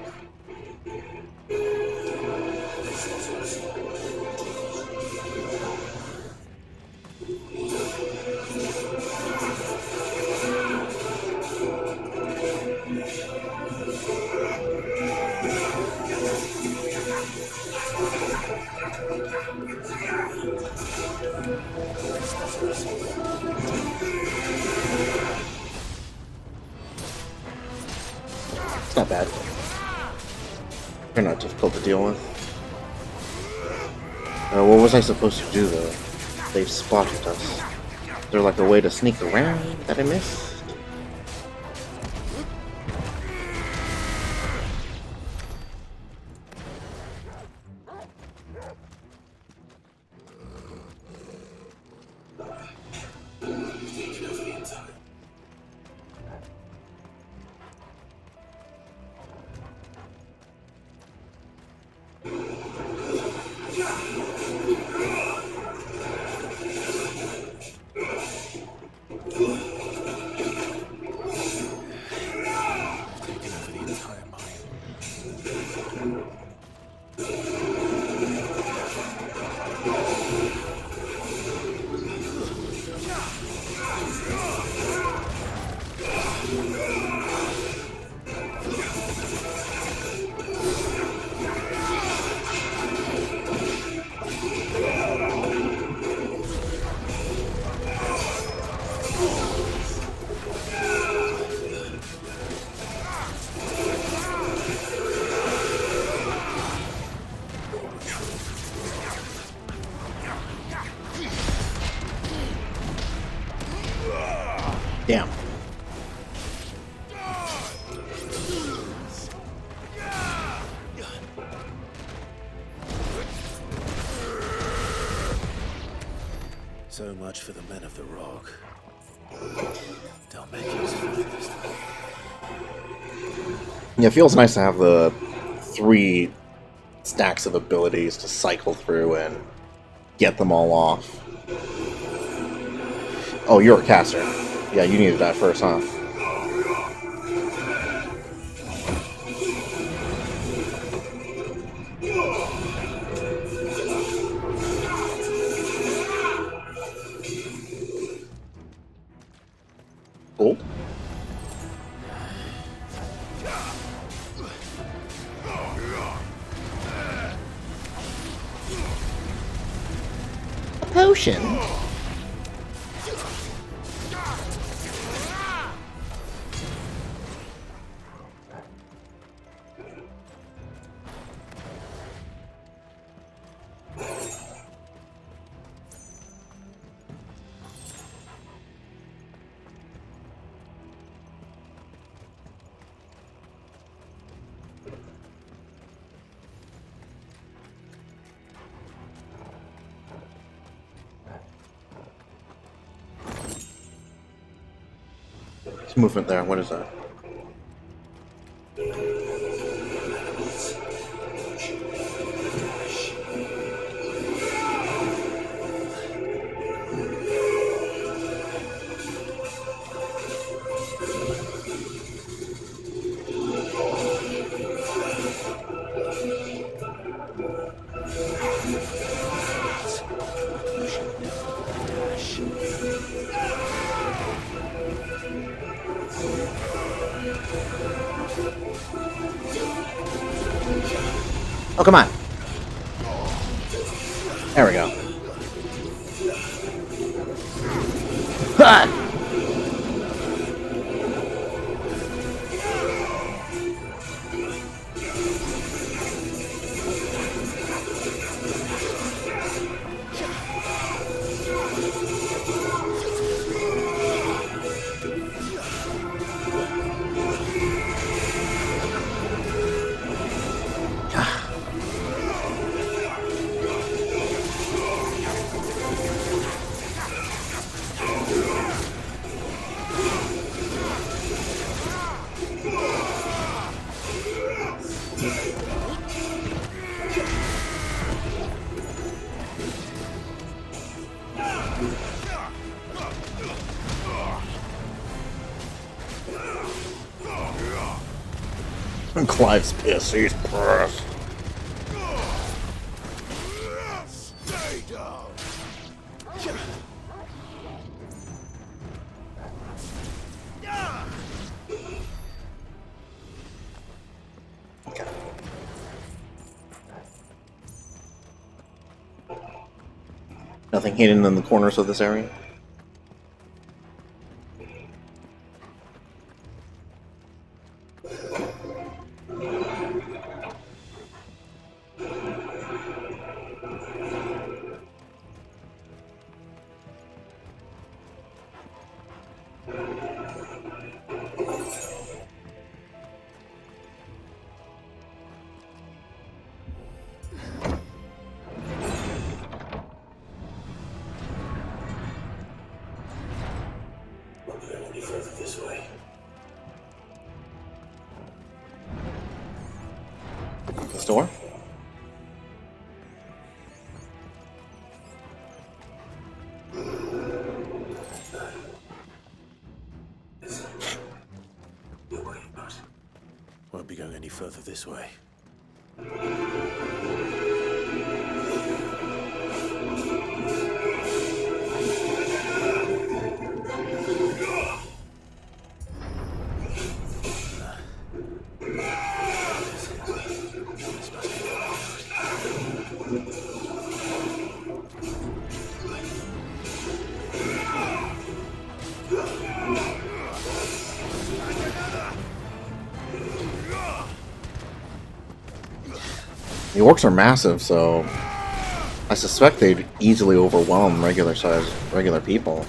It's not bad. They're not difficult to deal with. What was I supposed to do, though? They've spotted us. Is there like a way to sneak around that I missed?
Taken over the entire
Damn.
So much for the men of the rock. Dalmekia's finest.
Yeah, it feels nice to have the 3 stacks of abilities to cycle through and get them all off. Oh, you're a caster. Yeah, you needed that first, huh? Cool. A potion. There's movement there. What is that? Oh, come on. There we go. Ha! Clive's pissed. He's pissed.
Stay down.
Okay. Nothing hidden in the corners of this area?
Any further this way.
This door?
further this way.
The orcs are massive, so I suspect they'd easily overwhelm regular people.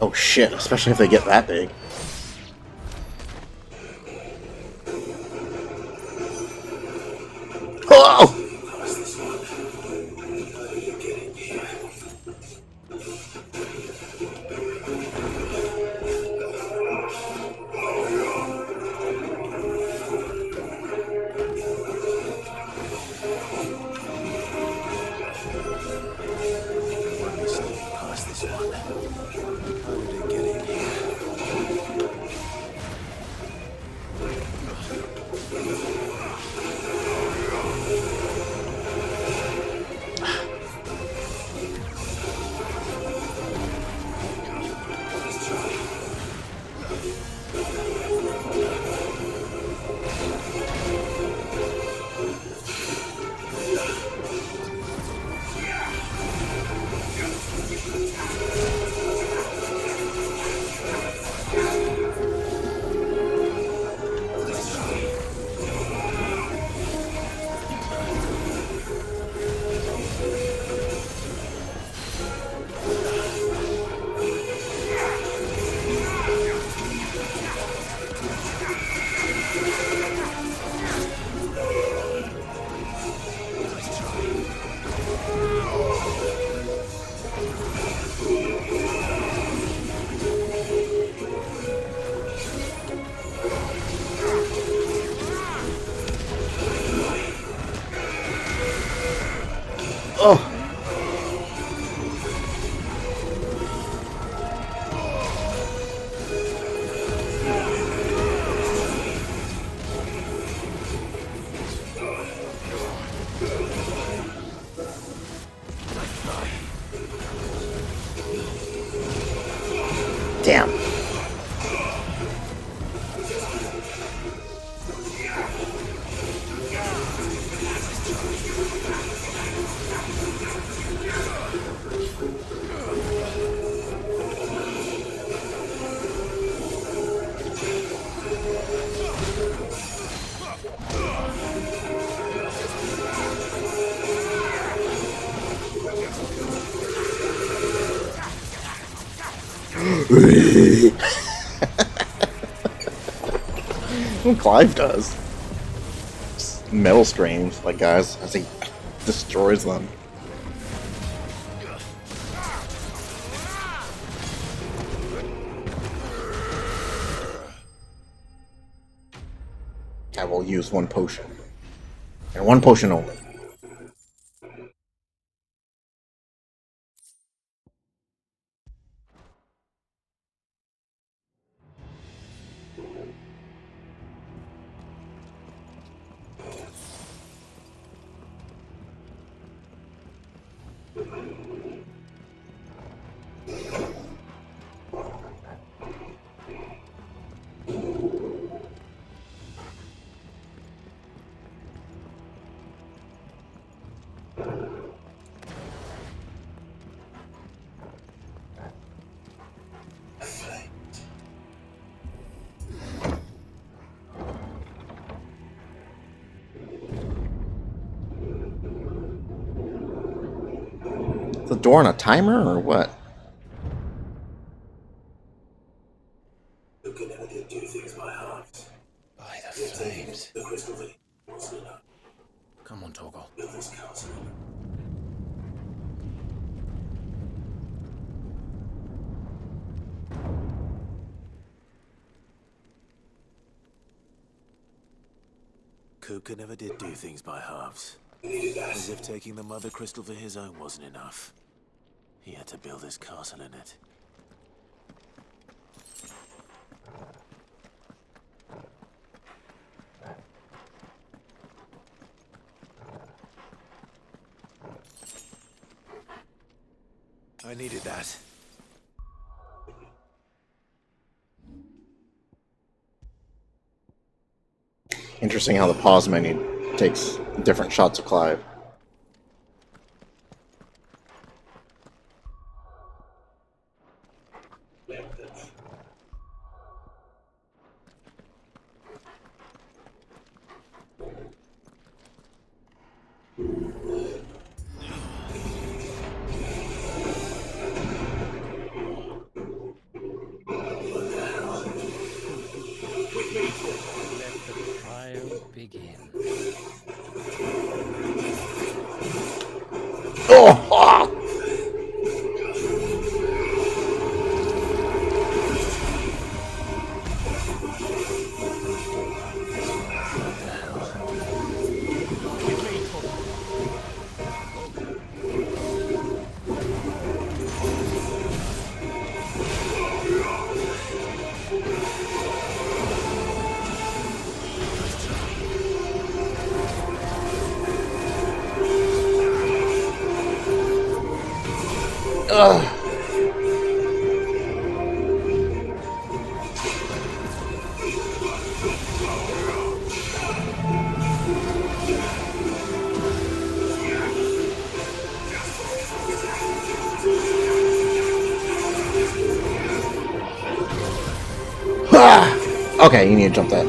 Oh shit, especially if they get that big. Oh! Oh! Damn. What Clive does. Just metal screams like guys as he destroys them. I will use one potion. And one potion only. The door on a timer or what?
You can never do things by halves. By the flames. The crystal vein wasn't enough. Come on, Torgal. Build this castle. Kupka never did do things by halves. As if taking the mother crystal for his own wasn't enough. He had to build his castle in it. I needed that.
Interesting how the pause menu takes different shots of Clive.
Let the trial begin.
Oh! Ugh. Ah! Okay, you need to jump that.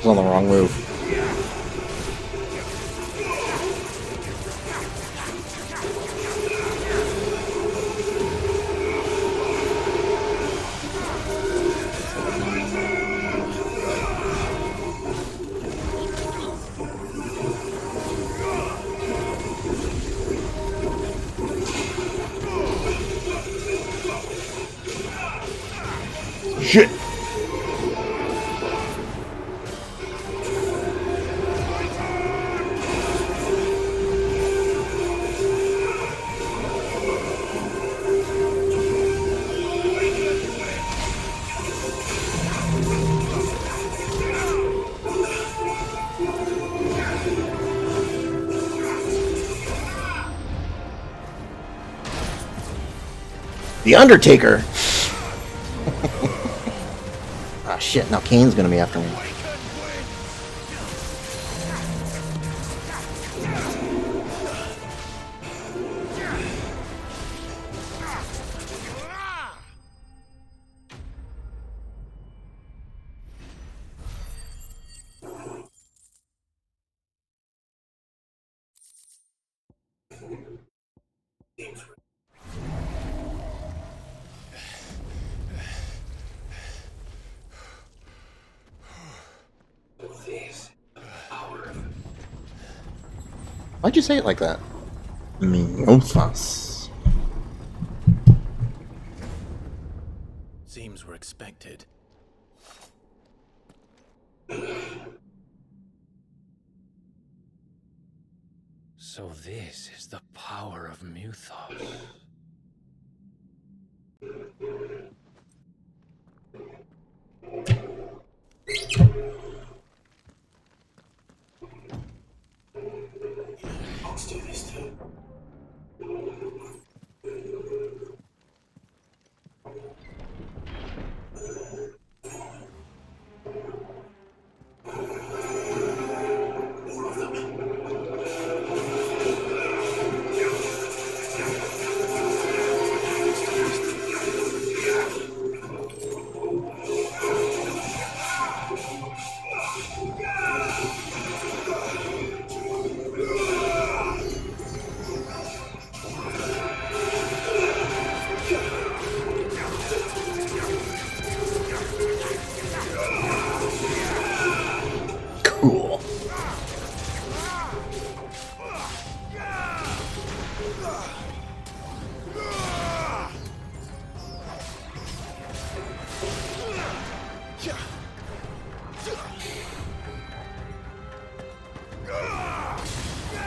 I was on the wrong move. Shit! The Undertaker! Ah, shit, now Kane's gonna be after me. Why'd you say it like that? Miofas.
Seems we're expected.
So this is the power of Muthos.
Let's do this too.
Cool.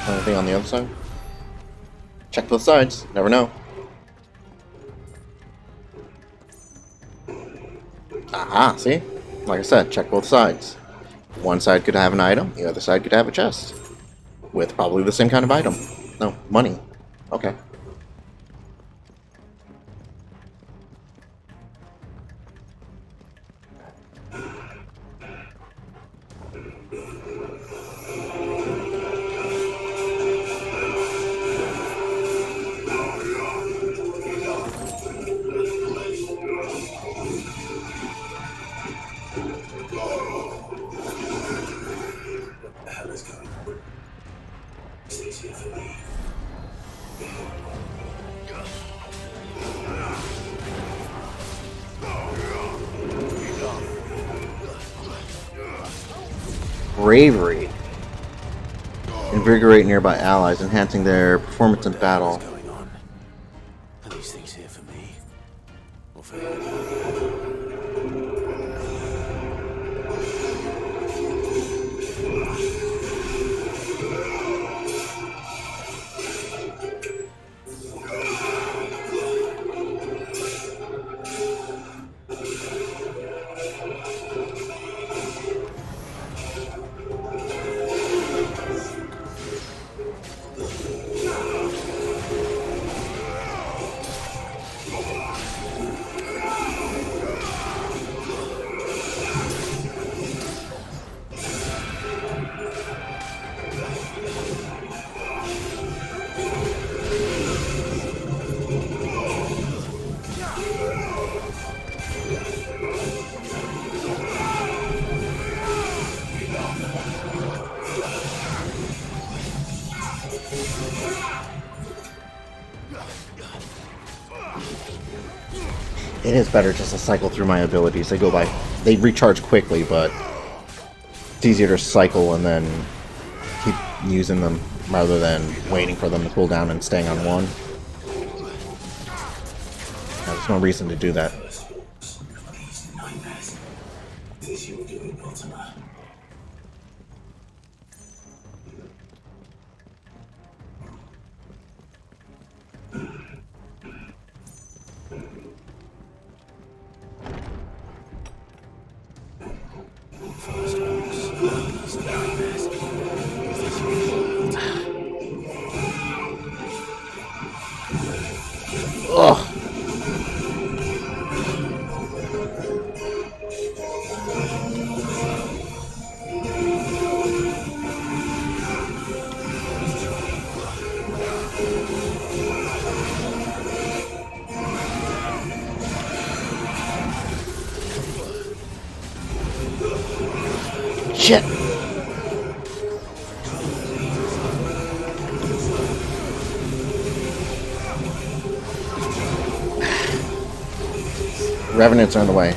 Anything on the other side? Check both sides. Never know. Aha, see? Like I said, check both sides. One side could have an item, the other side could have a chest. With probably the same kind of item. No, money. Okay.
What the hell is going on? It's easier for me.
Bravery. Invigorate nearby allies, enhancing their performance in battle.
What's going on? Are these things here for me? Or for you?
It is better just to cycle through my abilities. They recharge quickly, but it's easier to cycle and then keep using them rather than waiting for them to cool down and staying on one. There's no reason to do that.
This you're doing, Ultima.
Ugh. Shit. Revenants are on the way.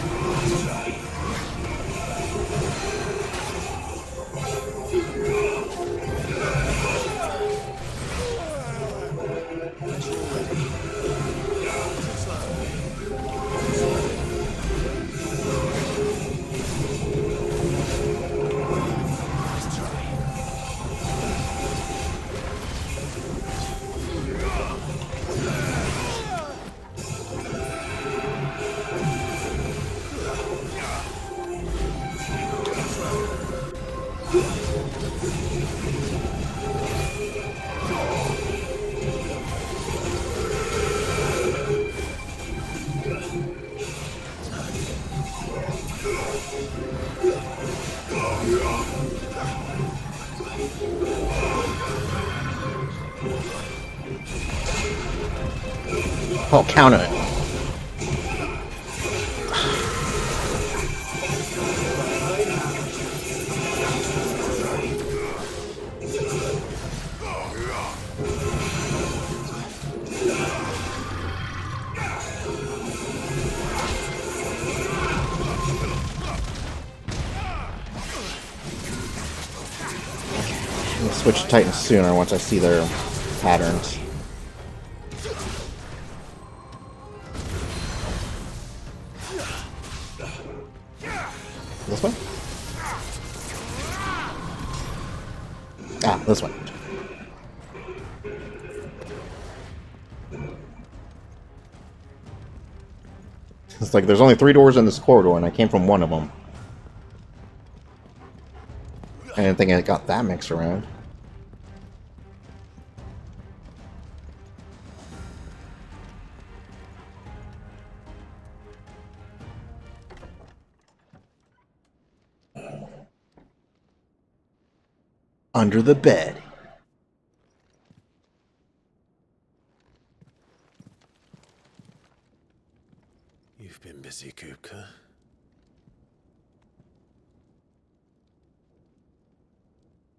Oh, count it. I'll switch to Titans sooner once I see their patterns. This one? Ah, this one. It's like there's only 3 doors in this corridor, and I came from one of them. I didn't think I got that mixed around. Under the bed.
You've been busy, Kupka.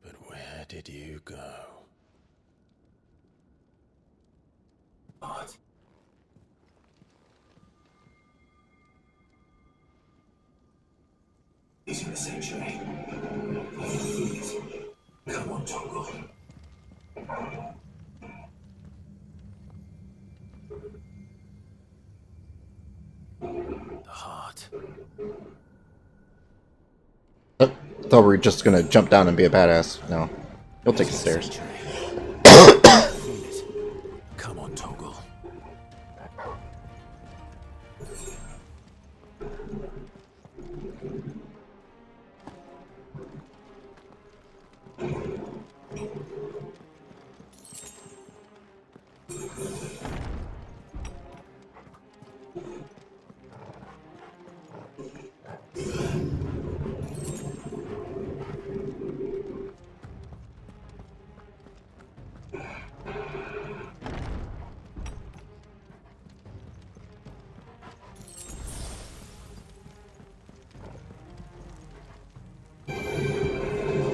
But where did you go? What?
It's been a century. Come on, Toggle.
The heart.
I thought we were just gonna jump down and be a badass. No. You'll take the stairs.
Come on, Toggle.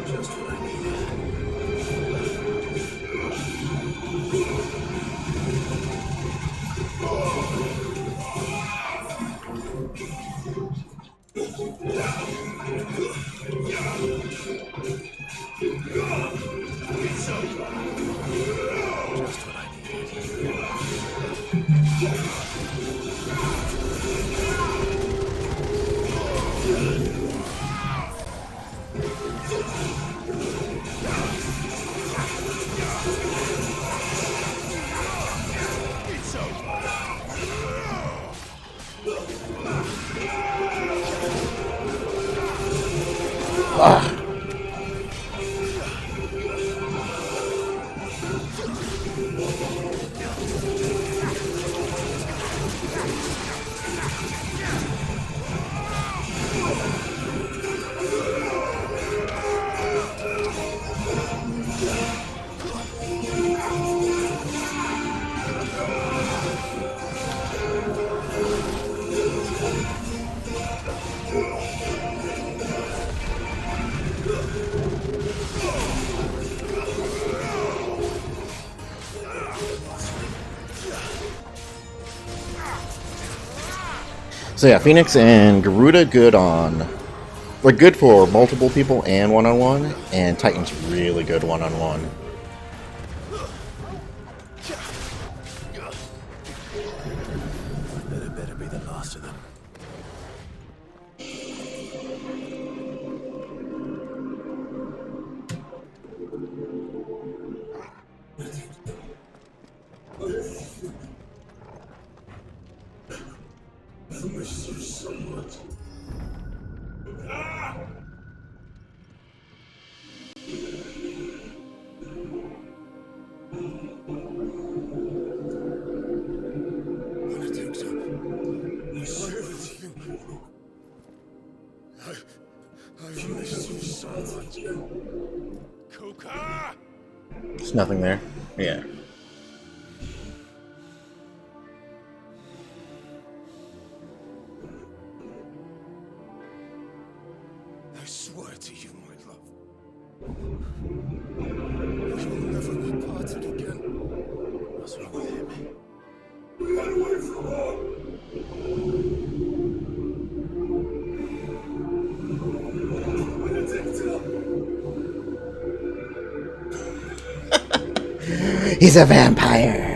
Just what I needed. Just what I
So yeah, Phoenix and Garuda good on... Like, good for multiple people and one-on-one, and Titan's really good one-on-one.
That better be the last of them.
I miss you so much. I've missed you so much.
Kupka!
There's nothing there. Yeah. He's a vampire.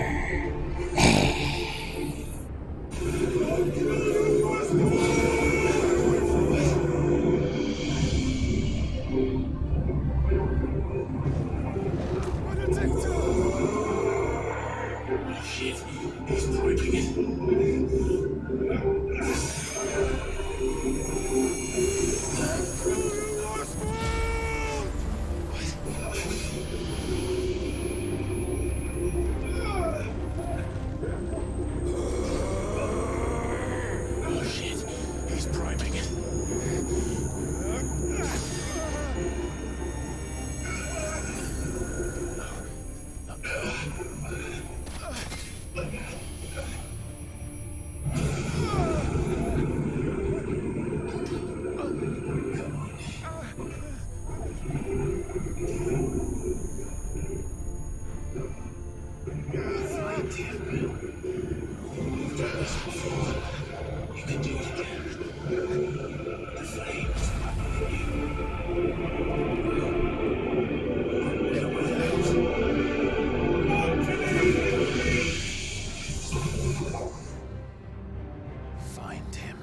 Find him.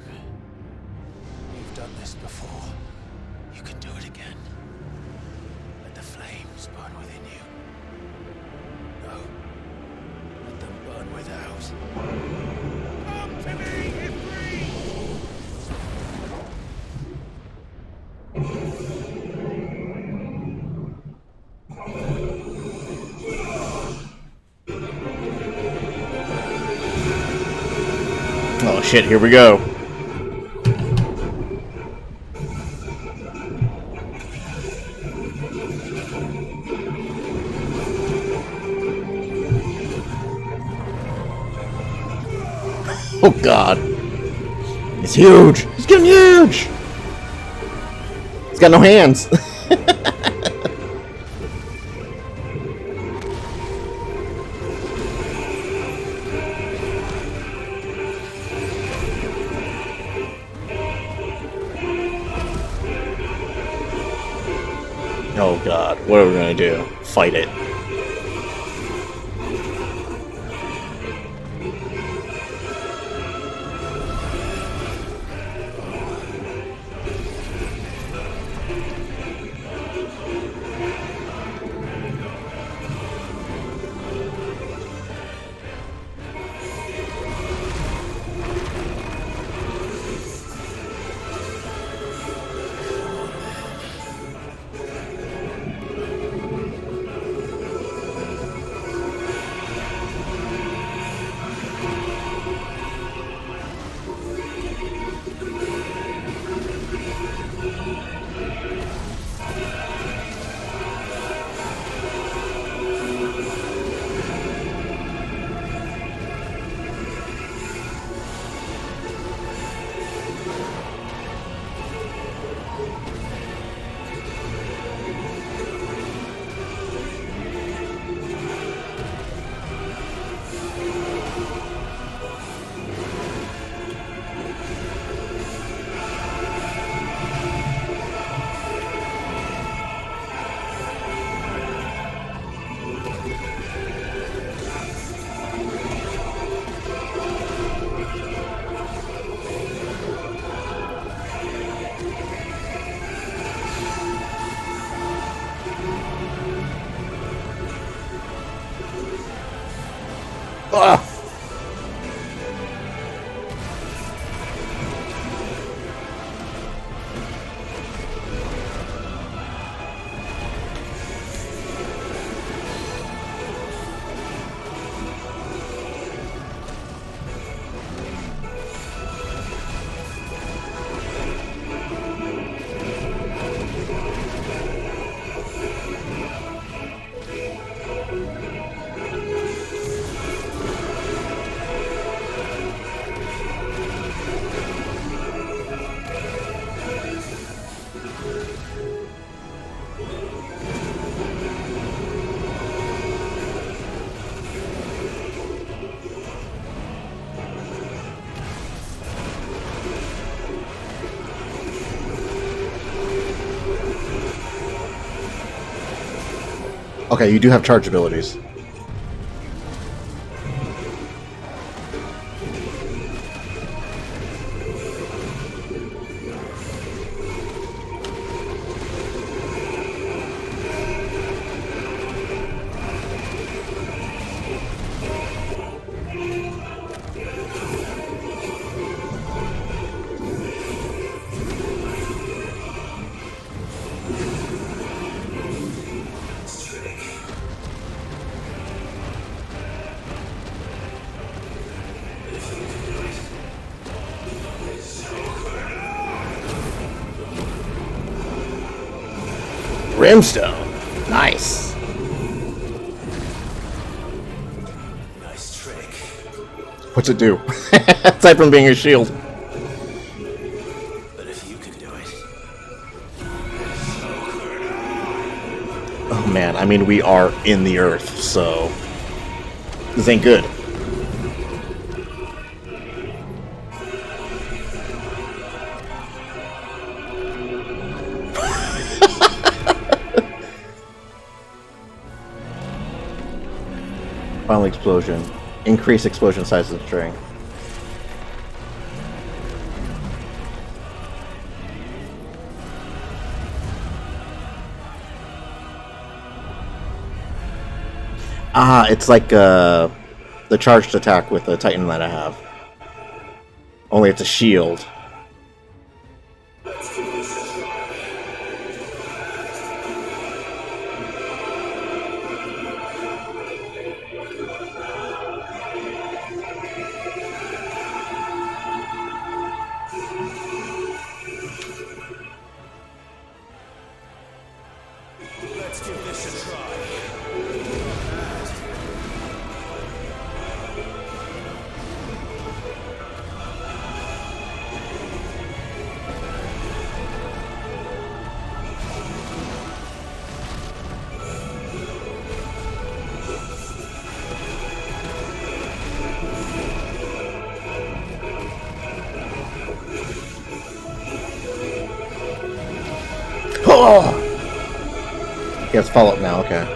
You've done this before. You can do it again. Let the flames burn within you. No. Let them burn without. Come to me,
Oh shit, here we go. Oh god. It's huge. He's getting huge. He's got no hands. Oh god, what are we gonna do? Fight it. Ah! Okay, you do have charge abilities. Brimstone. Nice.
Nice trick.
What's it do? Aside from being a shield.
But if you can do it,
Oh man, I mean, we are in the earth, so this ain't good. Final explosion. Increase explosion size of the string. Ah, it's like the charged attack with the Titan that I have. Only it's a shield.
let's give this a try.
Oh! He has follow-up now, okay.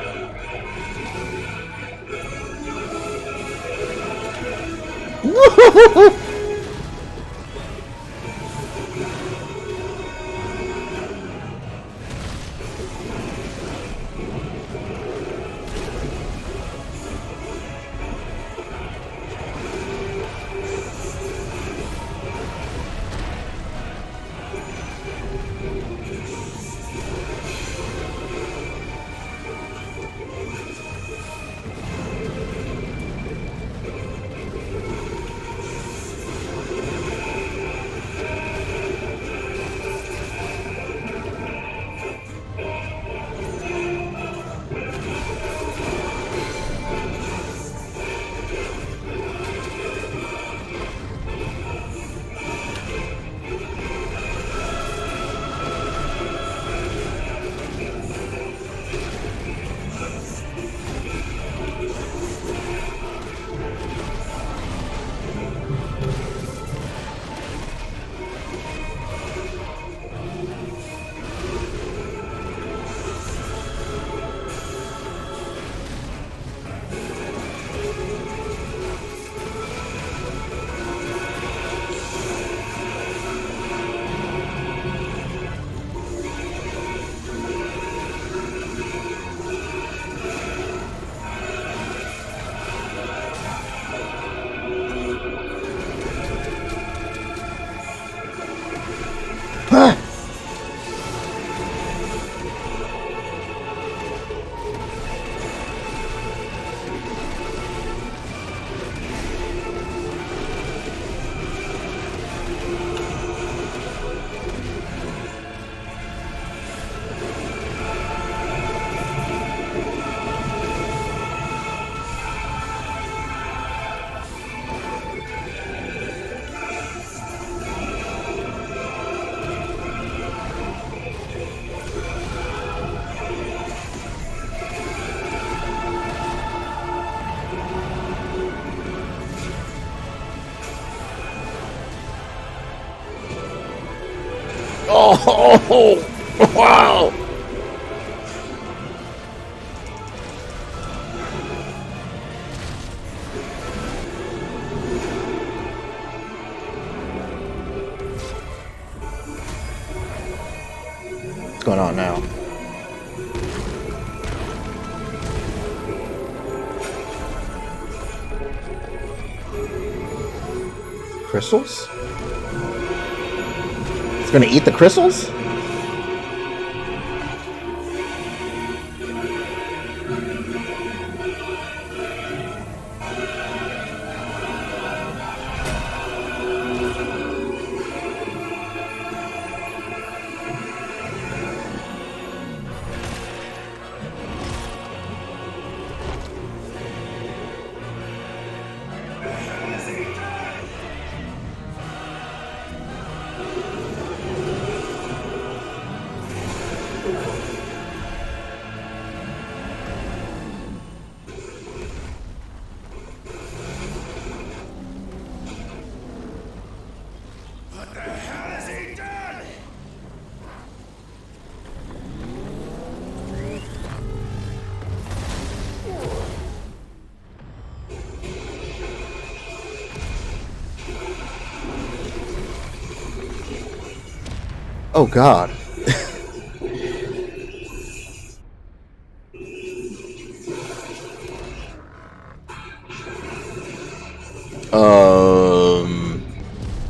Oh, wow! What's going on now? Crystals? It's gonna eat the crystals? Oh God.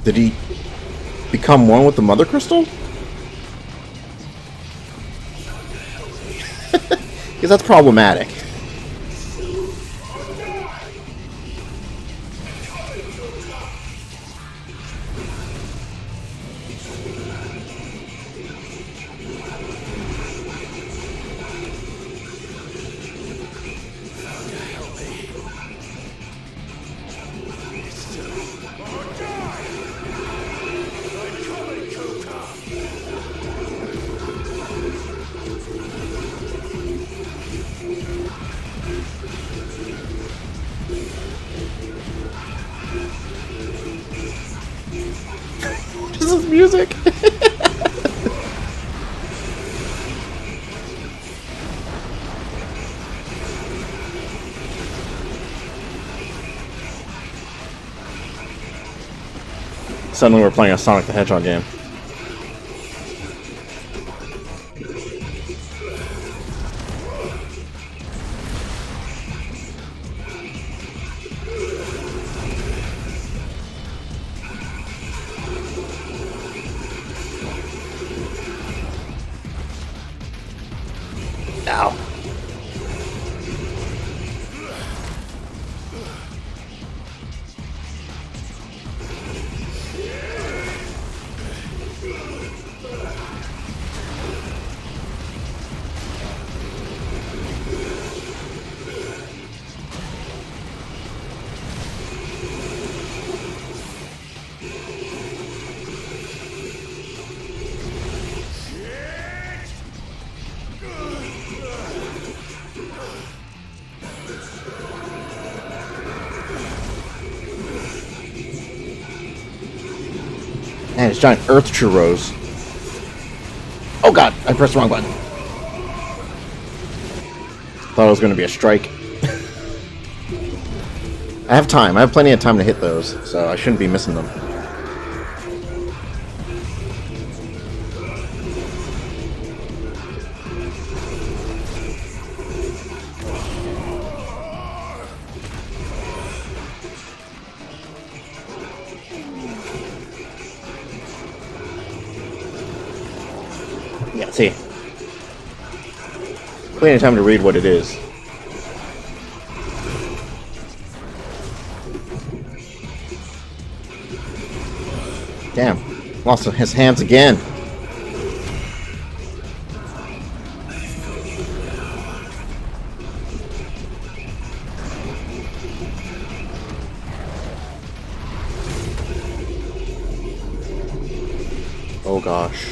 Did he become one with the mother crystal? Because that's problematic. This is music. Suddenly we're playing a Sonic the Hedgehog game. Ow. Man, it's giant earth churros. Oh God, I pressed the wrong button. Thought it was going to be a strike. I have time. I have plenty of time to hit those, so I shouldn't be missing them. Yeah, see. Plenty of time to read what it is. Damn. Lost his hands again. Oh gosh.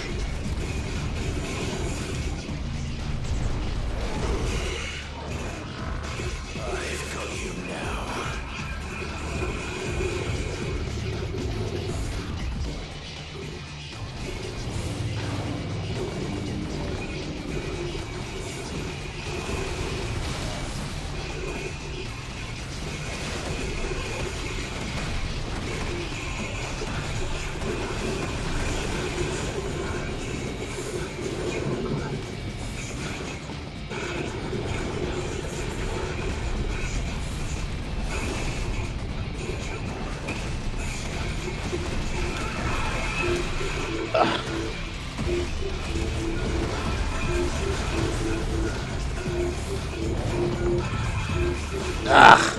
Ah.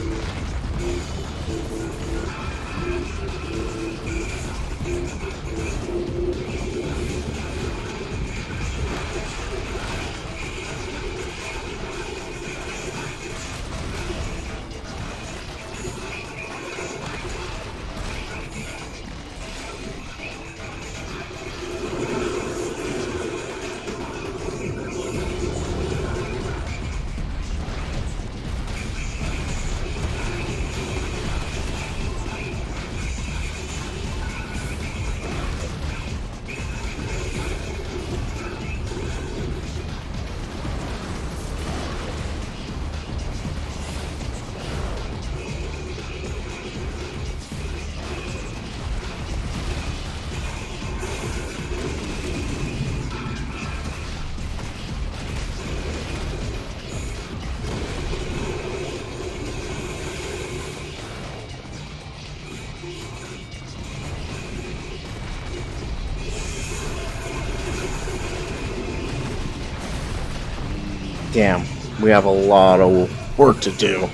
Damn, we have a lot of work to do.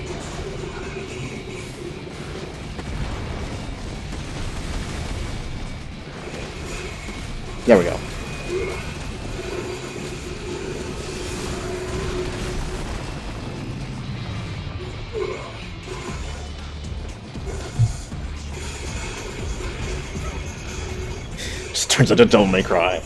There we go. Just turns into Don't Make Cry.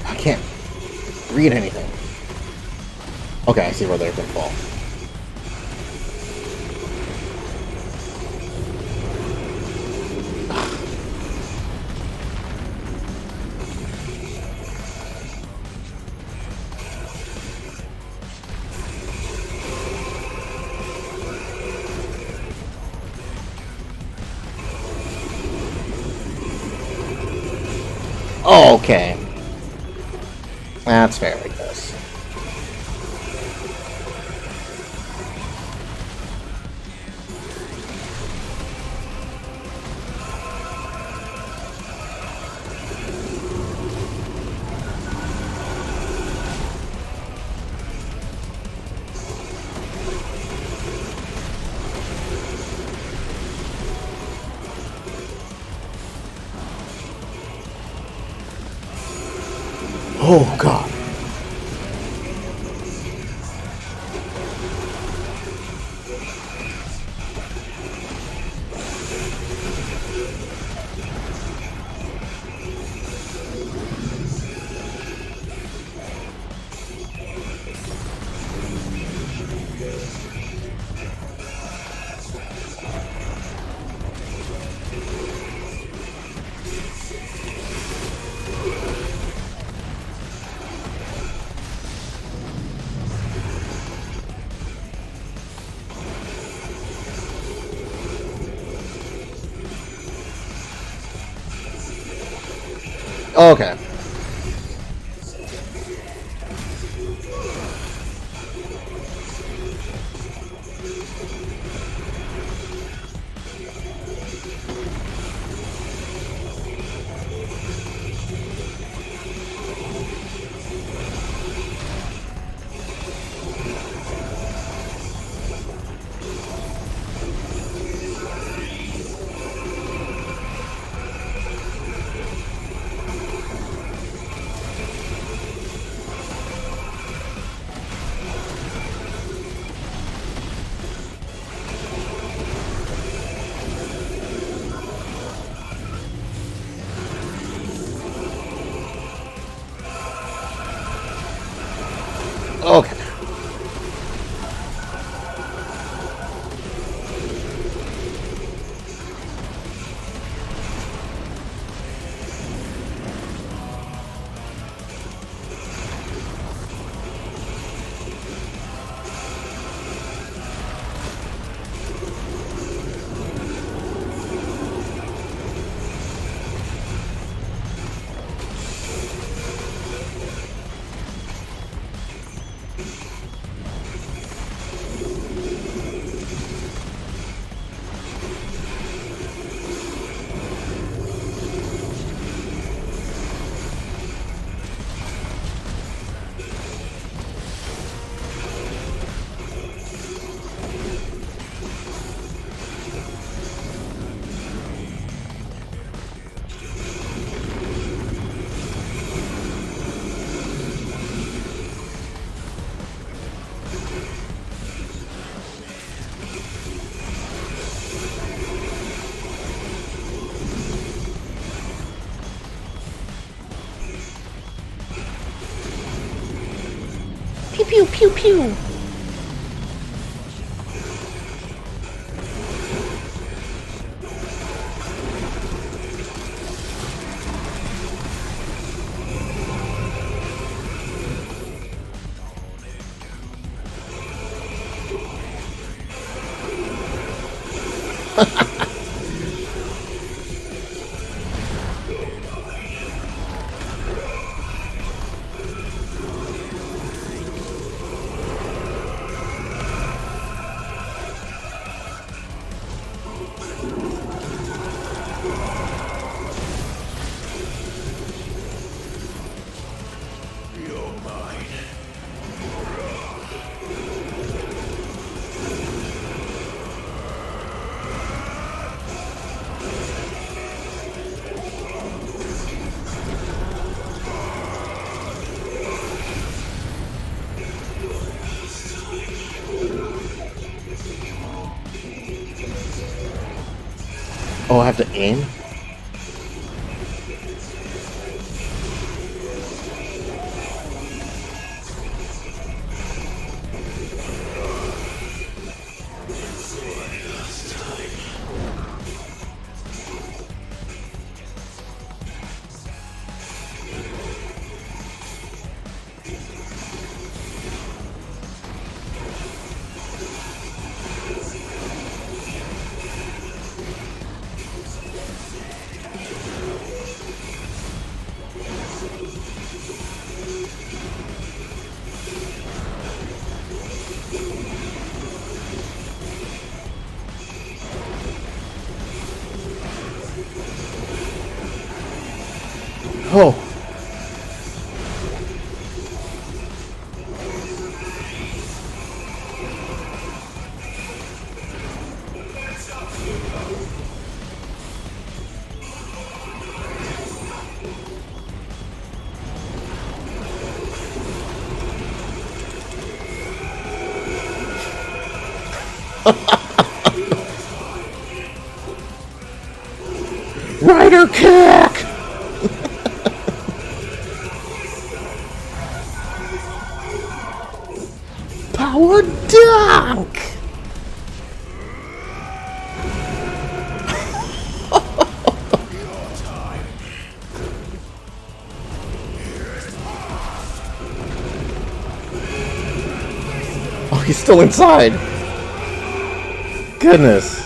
I can't read anything. Okay, I see where they're gonna fall. Oh, okay. That's fair, I guess. Oh, God. Okay. pew, pew, pew. Oh, I have to aim? Oh. Rider kick! Power dunk! Oh, he's still inside. Goodness.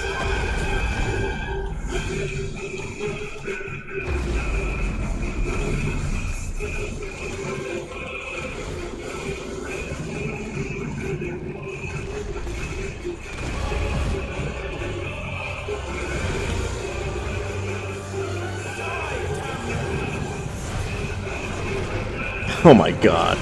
Oh my god.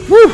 Woo!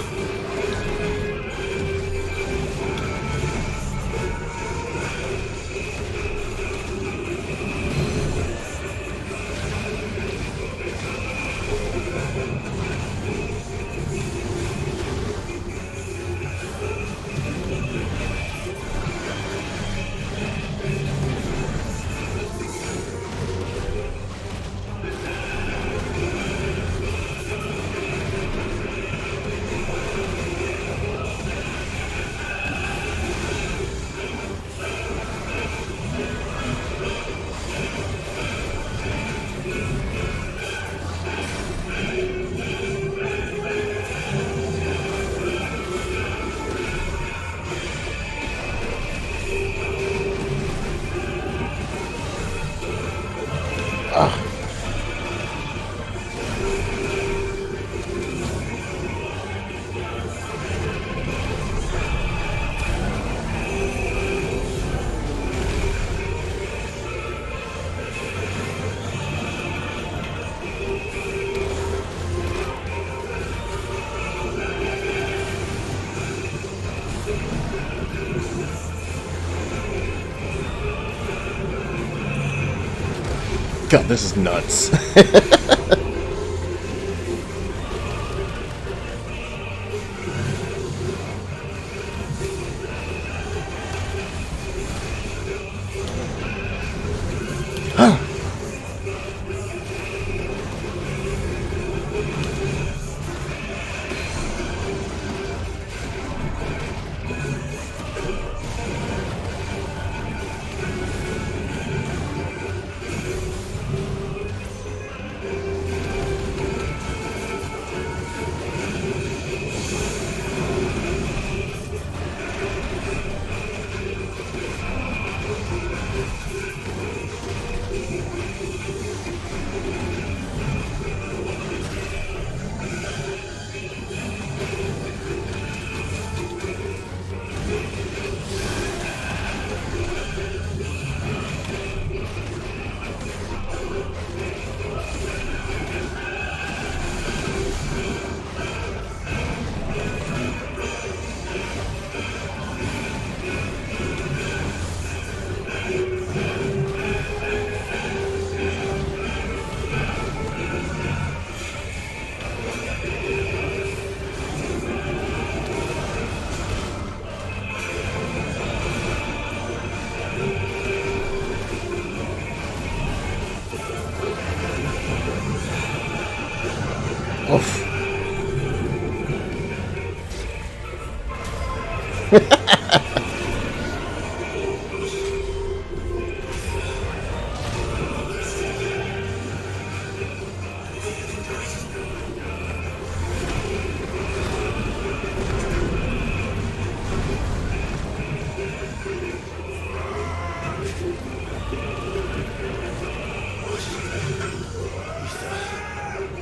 God, this is nuts.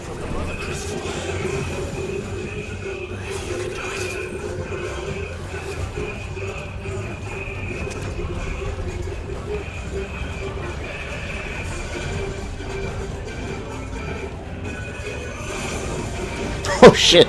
From the mother crystal. If you can do it.
Oh shit!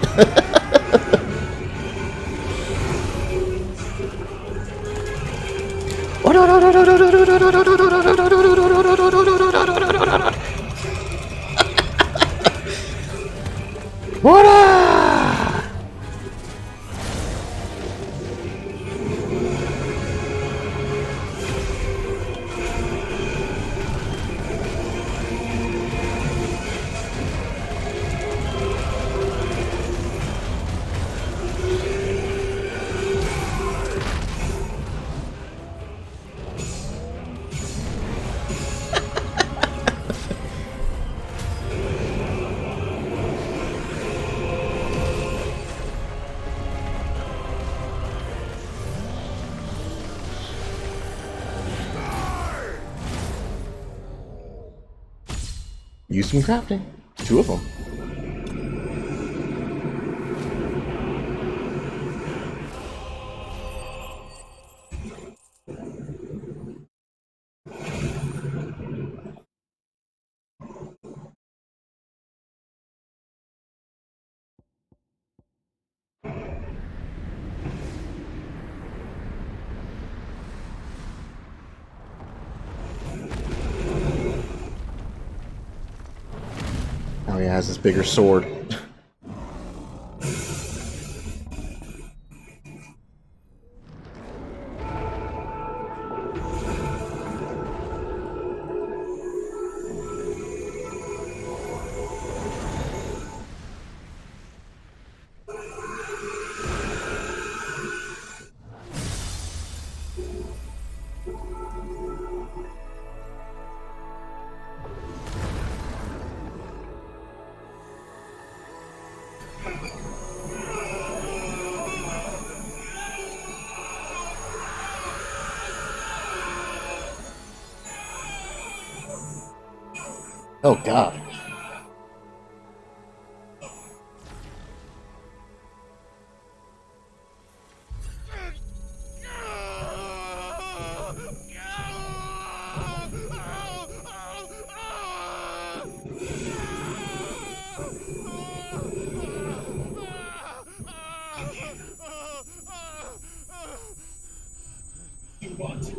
Use some crafting. 2 of them. Oh, he has this bigger sword. Oh god.
You want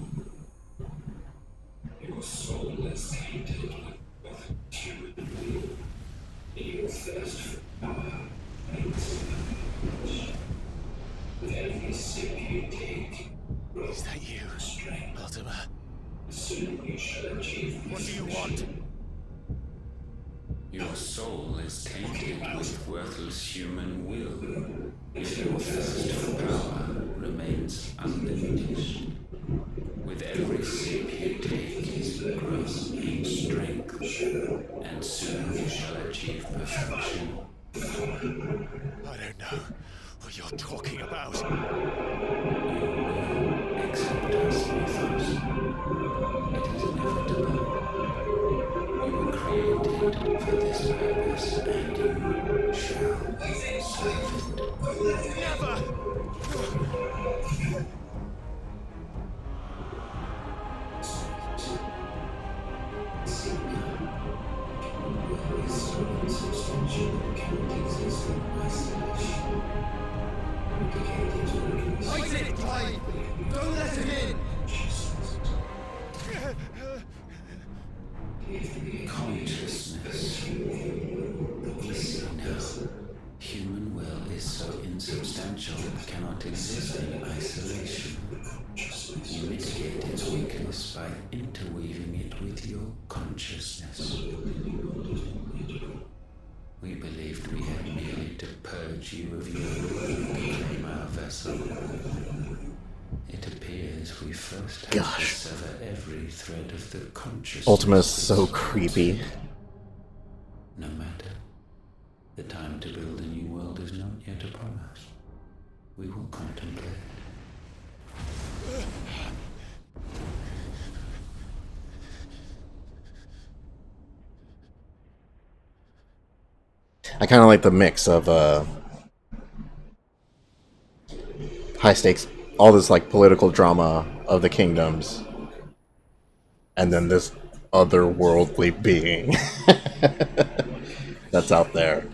your soul is tainted with tyranny. You thirst for power and knowledge. With every sip you take,
Is that you, Ultima?
soon you shall achieve.
What do you want?
Your soul is tainted with worthless human will. Yet your thirst for power remains undiminished. With every sip you take, you grow in strength, and soon you shall achieve perfection.
I don't know what you're talking about.
You will accept us with us. It is inevitable. You were created for this purpose, and you shall serve it.
Never!
Fight it, Clive! Don't let him in!
Consciousness. We see now. Human will is so insubstantial it cannot exist in isolation. You mitigate its weakness by interweaving it with your consciousness. We believed we had purge you of your will and became our vessel. It appears we first had to sever every thread of the consciousness.
Ultima's so creepy.
No matter. The time to build a new world is not yet upon us. We will contemplate.
I kind of like the mix of high stakes, all this like political drama of the kingdoms, and then this otherworldly being that's out there.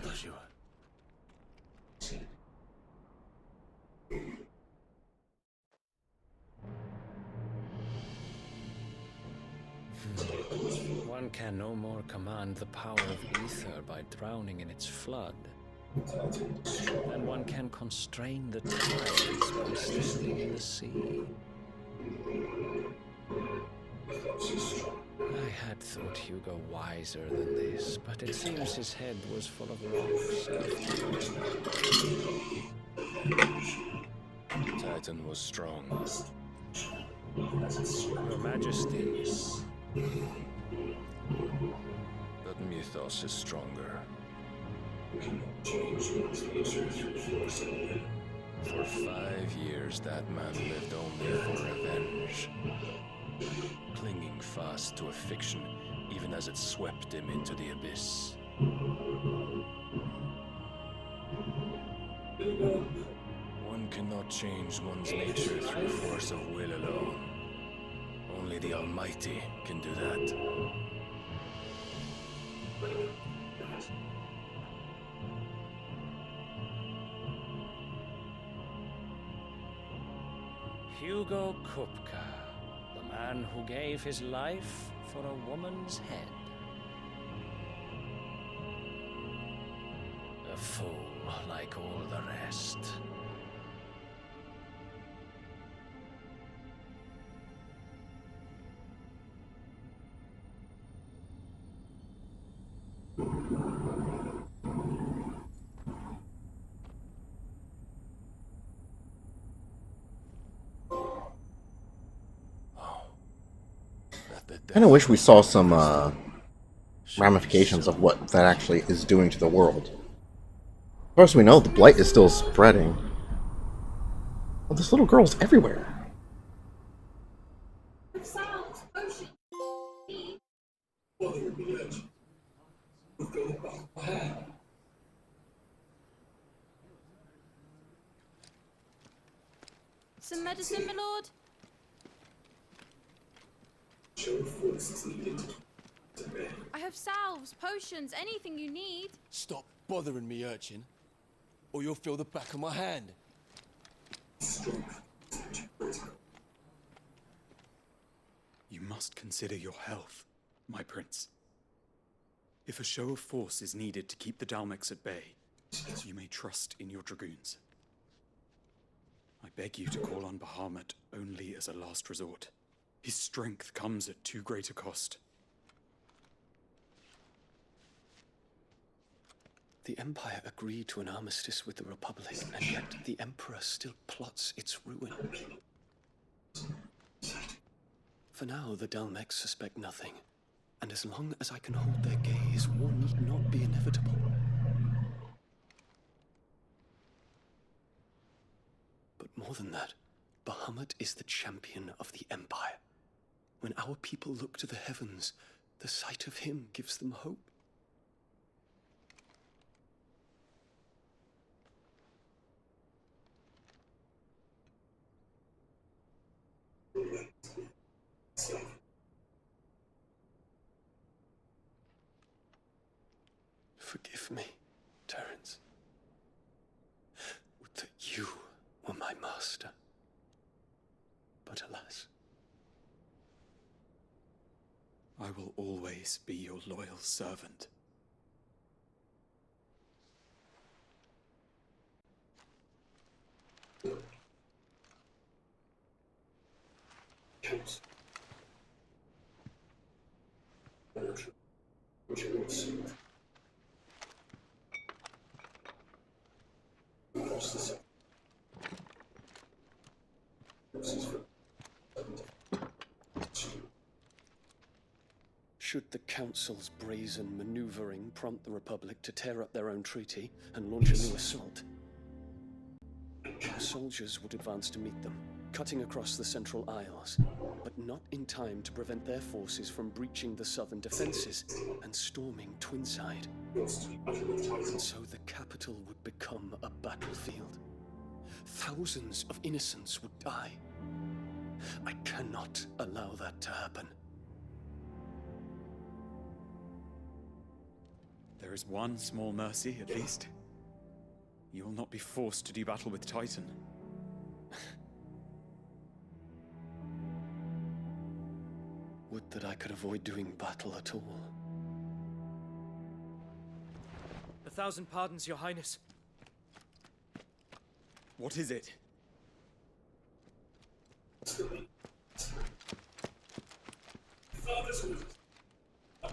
One can no more command the power of ether by drowning in its flood, than one can constrain the tides by standing in the sea. I had thought Hugo wiser than this, but it seems his head was full of rocks after.
Titan was strong.
Your Majesty.
But mythos is stronger. For 5 years, that man lived only for revenge, clinging fast to a fiction, even as it swept him into the abyss. One cannot change one's nature through force of will alone. Only the Almighty can do that.
Hugo Kupka, the man who gave his life for a woman's head. A fool like all the rest.
I kind of wish we saw some ramifications of what that actually is doing to the world. Of course, we know the blight is still spreading. Well, this little girl's everywhere.
Some medicine, my lord? I have salves, potions, anything you need.
Stop bothering me, urchin, or you'll feel the back of my hand.
You must consider your health, my prince. If a show of force is needed to keep the Dalmex at bay, you may trust in your dragoons. I beg you to call on Bahamut only as a last resort. His strength comes at too great a cost.
The Empire agreed to an armistice with the Republic, and yet the Emperor still plots its ruin. For now, the Dalmex suspect nothing, and as long as I can hold their gaze, war need not be inevitable. But more than that, Bahamut is the champion of the Empire. When our people look to the heavens, the sight of him gives them hope. Forgive me, Terence. Would that you were my master. But alas.
I will always be your loyal servant.
Count.
Should the Council's brazen maneuvering prompt the Republic to tear up their own treaty and launch a new assault, our soldiers would advance to meet them, cutting across the Central Isles, but not in time to prevent their forces from breaching the southern defenses and storming Twinside. And so the capital would become a battlefield. Thousands of innocents would die. I cannot allow that to happen.
There is one small mercy, at least. You will not be forced to do battle with Titan.
Would that I could avoid doing battle at all.
1,000 pardons, Your Highness.
What is it?
Father's orders.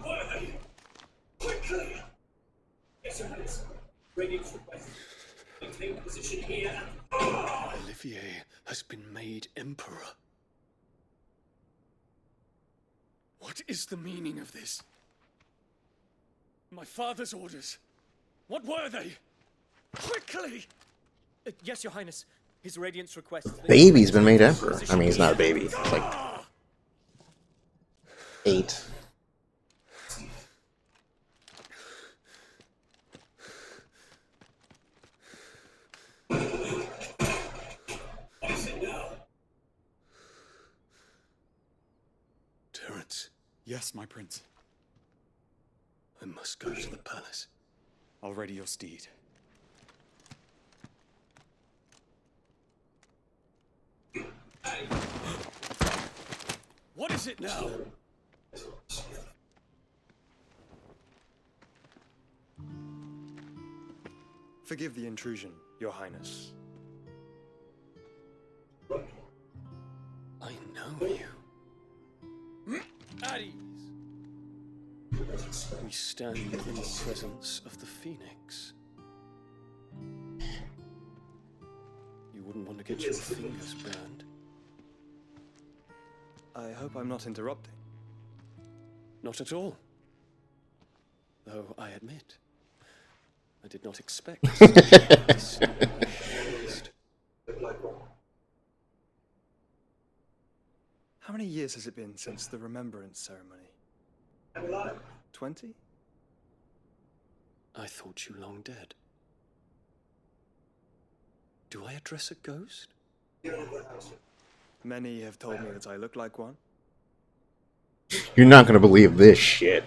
Where are they? Quickly! Yes, Your Highness. Radiant's request. Maintain position here.
Olivier has been made Emperor. What is the meaning of this? My father's orders. What were they? Quickly!
Yes, Your Highness. His Radiant's request.
Baby's been made emperor. I mean, he's not a baby. He's like 8.
Terence,
Yes, my prince.
I must go to the palace.
I'll ready your steed.
What is it now?
Forgive the intrusion, Your Highness.
I know you.
At ease.
We stand in the presence of the Phoenix. You wouldn't want to get your fingers burned.
I hope I'm not interrupting.
Not at all. Though I admit, I did not expect this.
How many years has it been since the Remembrance Ceremony? 20?
I thought you long dead. Do I address a ghost?
Many have told me that I look like one.
You're not going to believe this shit.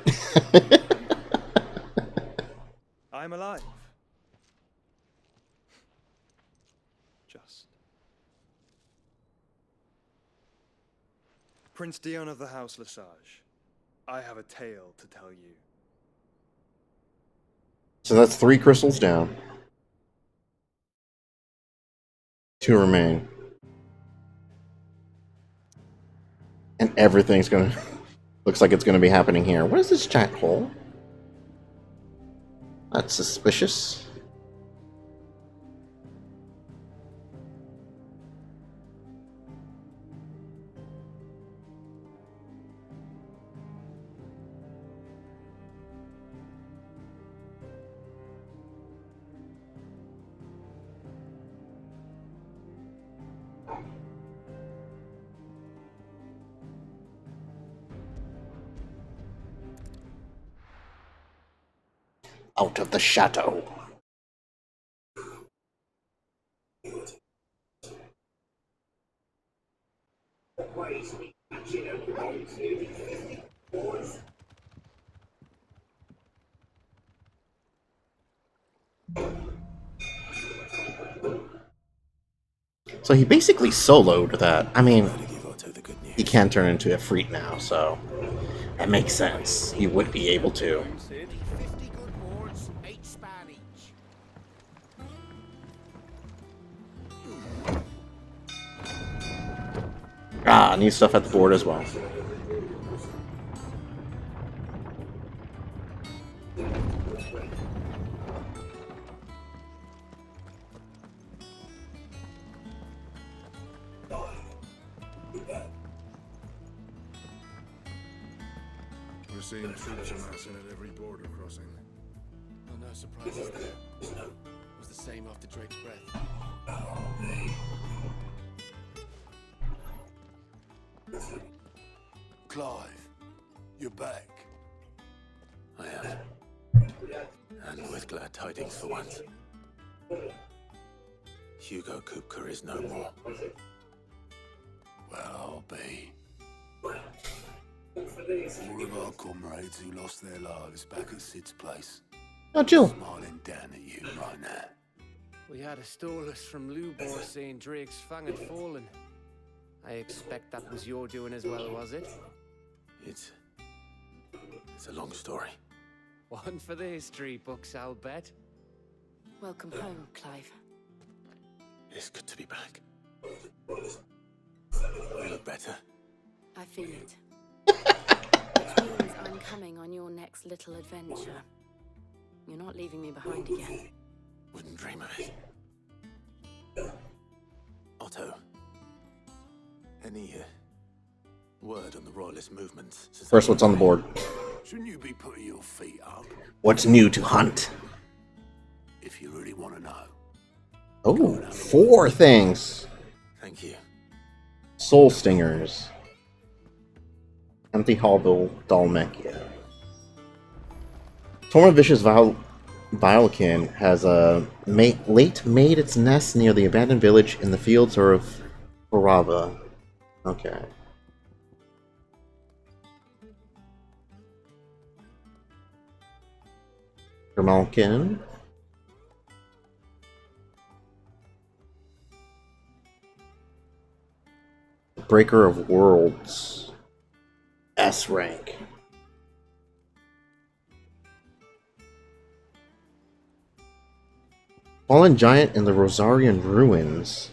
I'm alive. Just. Prince Dion of the House Lesage, I have a tale to tell you.
So that's 3 crystals down. 2 remain. And everything's gonna... looks like it's gonna be happening here. What is this chat hole? That's suspicious. Out of the shadow. So he basically soloed that. I mean, he can turn into a freak now, so that makes sense. He would be able to. Ah, new stuff at the board as well.
Same troops amassing at every border crossing.
Oh, no surprises there. It was the same after Drake's breath.
Clive, you're back. I am. And with glad tidings for once. Hugo Kupka is no more. Well, I'll be. All of our comrades who lost their lives back at Sid's place.
Oh, Jill.
Smiling down at you right now.
We had a stolus from Lubor saying Drake's fang had fallen. I expect that was your doing as well, was it?
It's a long story.
One for the history books, I'll bet.
Welcome home, Clive.
It's good to be back. You look better.
I feel it. Which means I'm coming on your next little adventure. You're not leaving me behind again.
Wouldn't dream of it. Otto, any word on the Royalist movements?
First, what's on the board?
Shouldn't you be putting your feet up?
What's new to hunt?
If you really want to know.
Oh, 4 things.
Thank you.
Soul Stingers. Empty Hollow Dalmekia. Torma Vicious Vilekin has late made its nest near the abandoned village in the fields of Barava. Okay. Grimalkin. Breaker of Worlds. S rank. Fallen Giant in the Rosarian Ruins.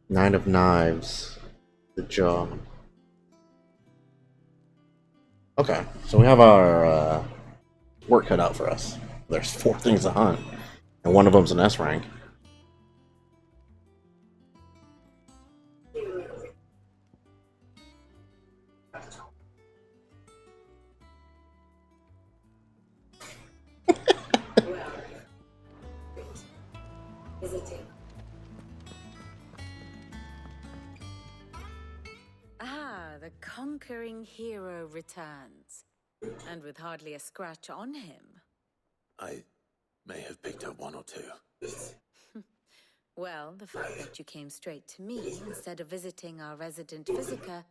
Nine of Knives. The Jaw. Okay, so we have our work cut out for us. There's 4 things to hunt, and one of them's an S rank.
The conquering hero returns, and with hardly a scratch on him.
I may have picked up 1 or 2.
Well, the fact that you came straight to me instead of visiting our resident physiker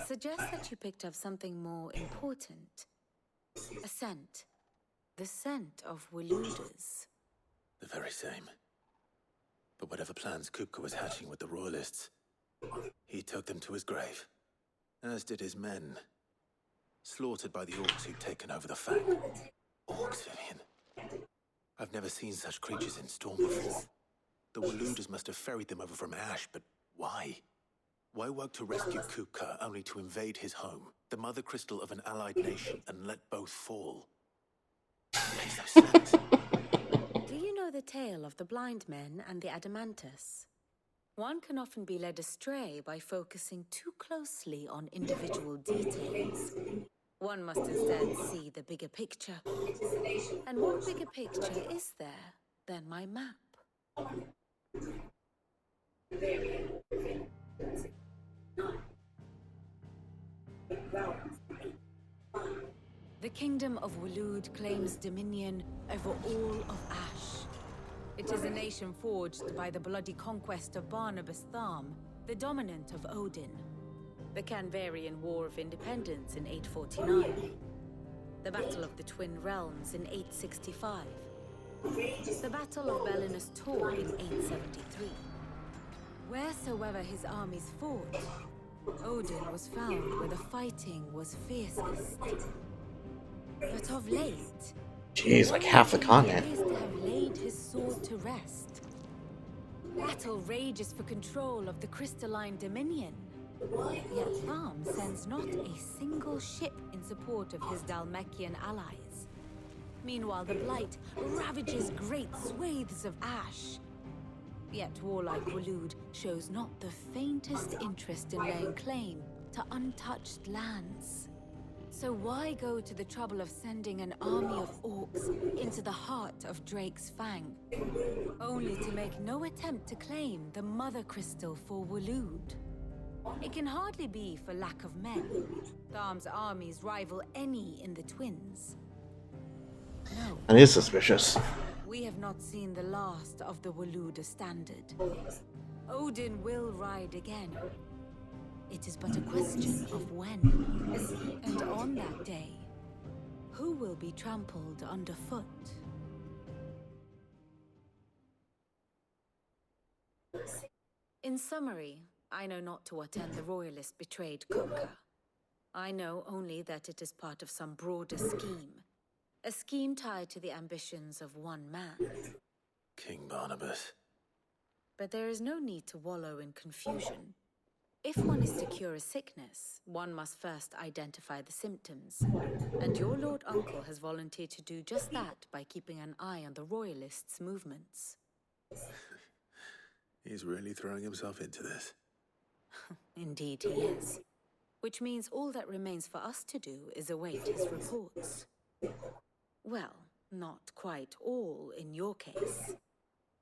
suggests that you picked up something more important. A scent. The scent of Waludas.
The very same. But whatever plans Kupka was hatching with the Royalists, he took them to his grave. As did his men. Slaughtered by the orcs who'd taken over the Fang. Orcs, Vivian. I've never seen such creatures in Storm before. The Waludas must have ferried them over from Ash, but why? Why work to rescue Kupka only to invade his home, the mother crystal of an allied nation, and let both fall? Makes no sense.
Do you know the tale of the blind men and the Adamantus? One can often be led astray by focusing too closely on individual details. One must instead see the bigger picture. And what bigger picture is there than my map? The kingdom of Walud claims dominion over all of Ash. It is a nation forged by the bloody conquest of Barnabas Tharm, the dominant of Odin. The Canvarian War of Independence in 849. The Battle of the Twin Realms in 865. The Battle of Belinus Tor in 873. Wheresoever his armies fought, Odin was found where the fighting was fiercest. But of late,
Jeez, like half the continent.
appears to have laid his sword to rest. Battle rages for control of the crystalline dominion. Yet Tharm sends not a single ship in support of his Dalmekian allies. Meanwhile, the Blight ravages great swathes of ash. Yet warlike Waloed shows not the faintest interest in laying claim to untouched lands. So why go to the trouble of sending an army of orcs into the heart of Drake's Fang, only to make no attempt to claim the Mother Crystal for Waloed? It can hardly be for lack of men. Tharm's armies rival any in the Twins. No.
That is suspicious.
We have not seen the last of the Waloed standard. Odin will ride again. It is but a question of when. And on that day, who will be trampled underfoot? In summary, I know not to what end the royalist betrayed Kupka. I know only that it is part of some broader scheme. A scheme tied to the ambitions of one man.
King Barnabas.
But there is no need to wallow in confusion. If one is to cure a sickness, one must first identify the symptoms. And your Lord Uncle has volunteered to do just that by keeping an eye on the royalists' movements.
He's really throwing himself into this.
Indeed he is. Which means all that remains for us to do is await his reports. Well, not quite all in your case.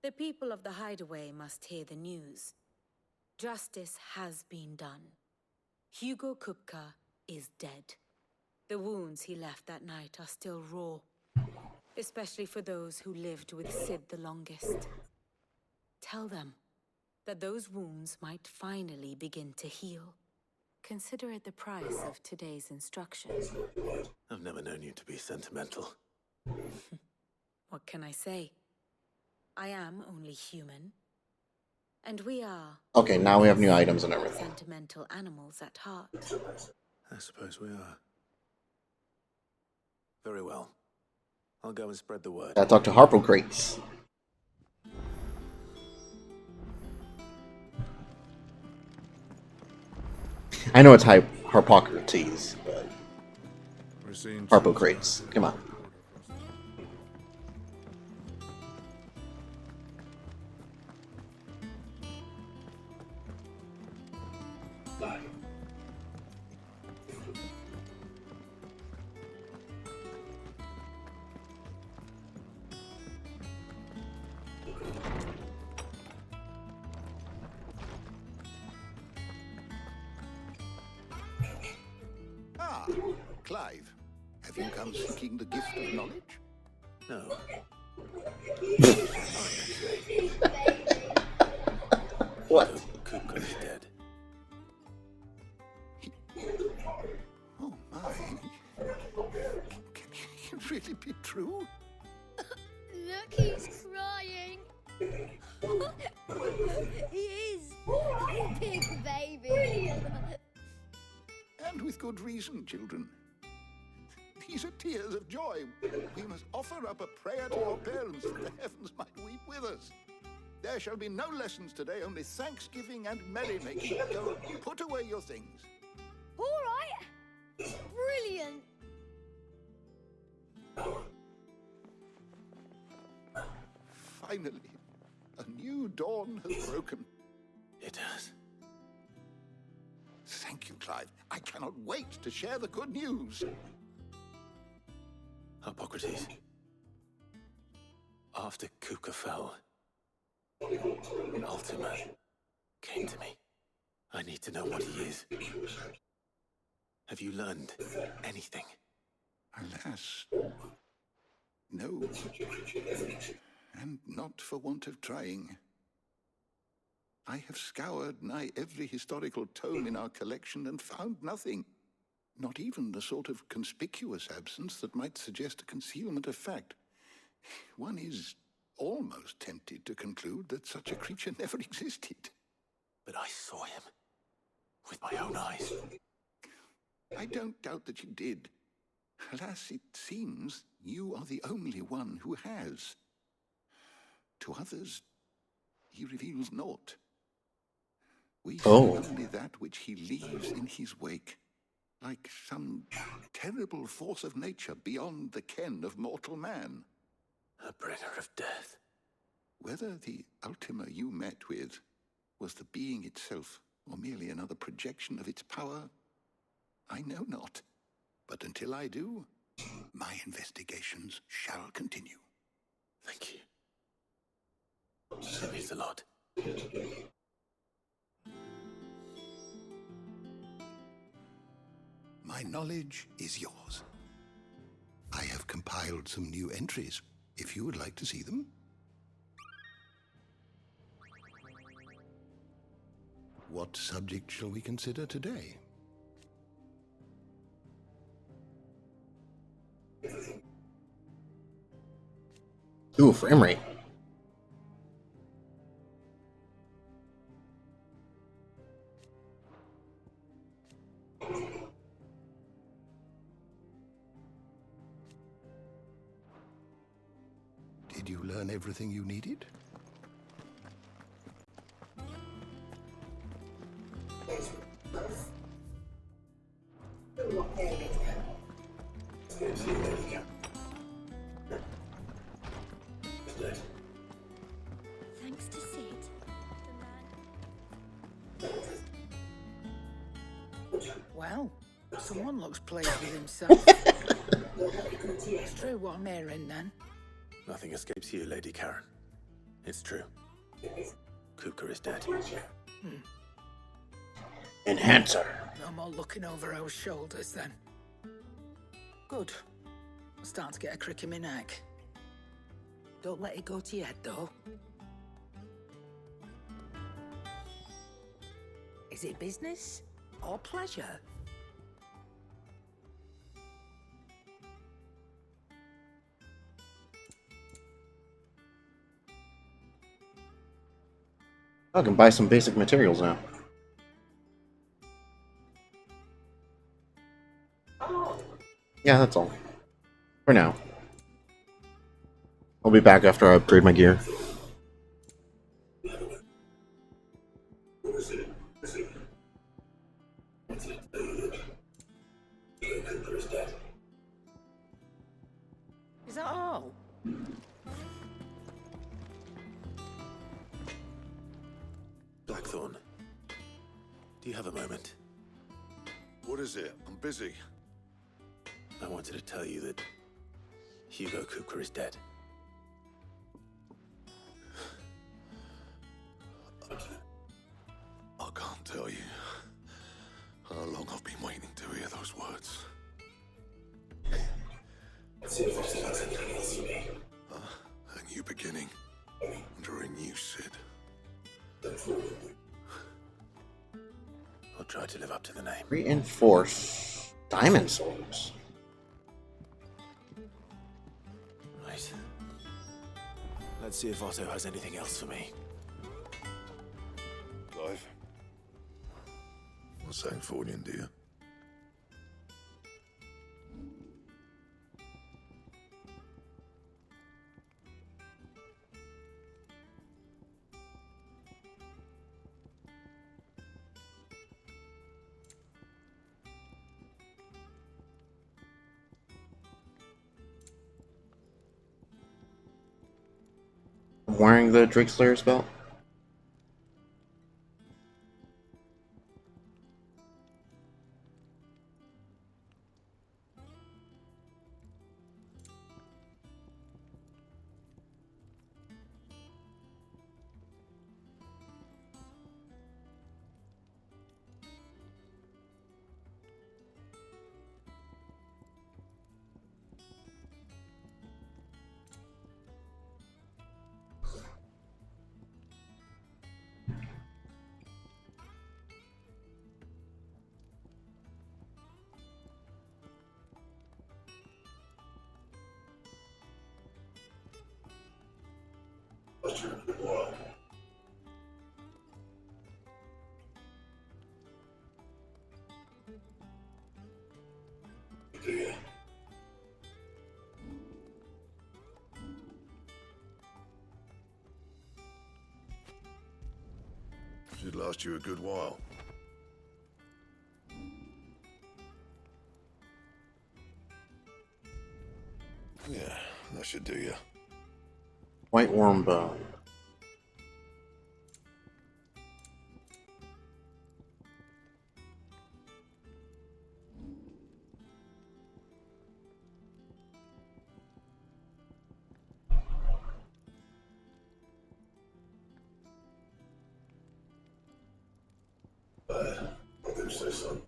The people of the Hideaway must hear the news. Justice has been done. Hugo Kupka is dead. The wounds he left that night are still raw, especially for those who lived with Sid the longest. Tell them that those wounds might finally begin to heal. Consider it the price of today's instruction.
I've never known you to be sentimental.
What can I say? I am only human. And we are...
Okay, now we have new items and everything.
Sentimental animals at heart.
I suppose we are. Very well. I'll go and spread the word.
I talked to Harpocrates. I know it's Harpocrates, but Harpocrates. Come on.
Ah, Clive. Have you come seeking the gift of knowledge?
No.
What?
Kupka's dead.
Oh my. Can it really be true?
Look, he's crying. He is. Big baby.
And with good reason, children. These are tears of joy. We must offer up a prayer to your parents that the heavens might weep with us. There shall be no lessons today, only thanksgiving and merrymaking. Go, put away your things.
All right. Brilliant.
Finally, a new dawn has broken.
It has.
Thank you, Clive. I cannot wait to share the good news.
Hippocrates. After Kupka fell, Ultima came to me. I need to know what he is. Have you learned anything?
Alas, no. And not for want of trying. I have scoured nigh every historical tome in our collection and found nothing. Not even the sort of conspicuous absence that might suggest a concealment of fact. One is almost tempted to conclude that such a creature never existed.
But I saw him with my own eyes.
I don't doubt that you did. Alas, it seems you are the only one who has. To others, he reveals naught. We see only that which he leaves in his wake. like some terrible force of nature beyond the ken of mortal man.
A bringer of death.
Whether the Ultima you met with was the being itself, or merely another projection of its power, I know not. But until I do, my investigations shall continue.
Thank you. It means a lot.
My knowledge is yours. I have compiled some new entries, if you would like to see them. What subject shall we consider today?
Ooh, frame rate.
Did you learn everything you needed?
Thanks to Sid.
Well, someone looks pleased with himself. It's true what I'm hearing, then.
Nothing escapes you, Lady Karen. It's true. Kupka is dead.
Enhancer.
No more looking over our shoulders, then. Good. I'm starting to get a crick in my neck. Don't let it go to your head, though. Is it business or pleasure?
I can buy some basic materials now. Yeah, that's all. For now. I'll be back after I upgrade my gear.
Is that all?
Blackthorn, do you have a moment?
What is it? I'm busy.
I wanted to tell you that Hugo Kupka is dead.
I can't tell you how long I've been waiting to hear those words. A new beginning under a new Sid.
I'll try to live up to the name.
Reinforce diamond swords.
Right. Let's see if Otto has anything else for me.
Clive? What's that for you, dear?
I'm wearing the Drake Slayer's belt.
Should last you a good while. That should do you.
White worm bone.
I do say so.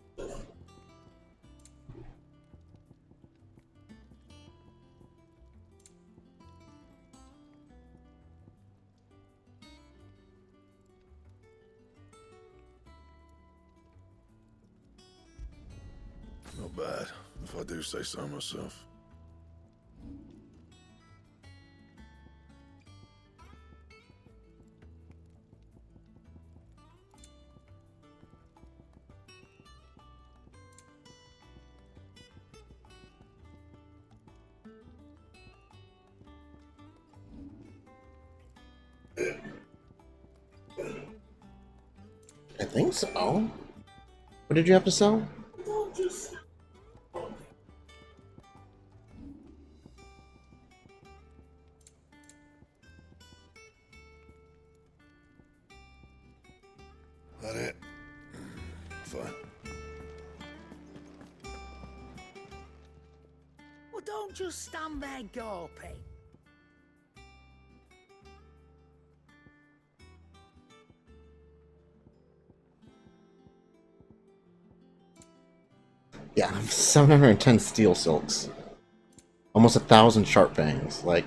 Not bad, if I do say so myself.
I think so. What did you have to sell?
That it? Fine.
Well, don't just stand there gawping.
Yeah, 710 steel silks. Almost 1,000 sharp fangs. Like,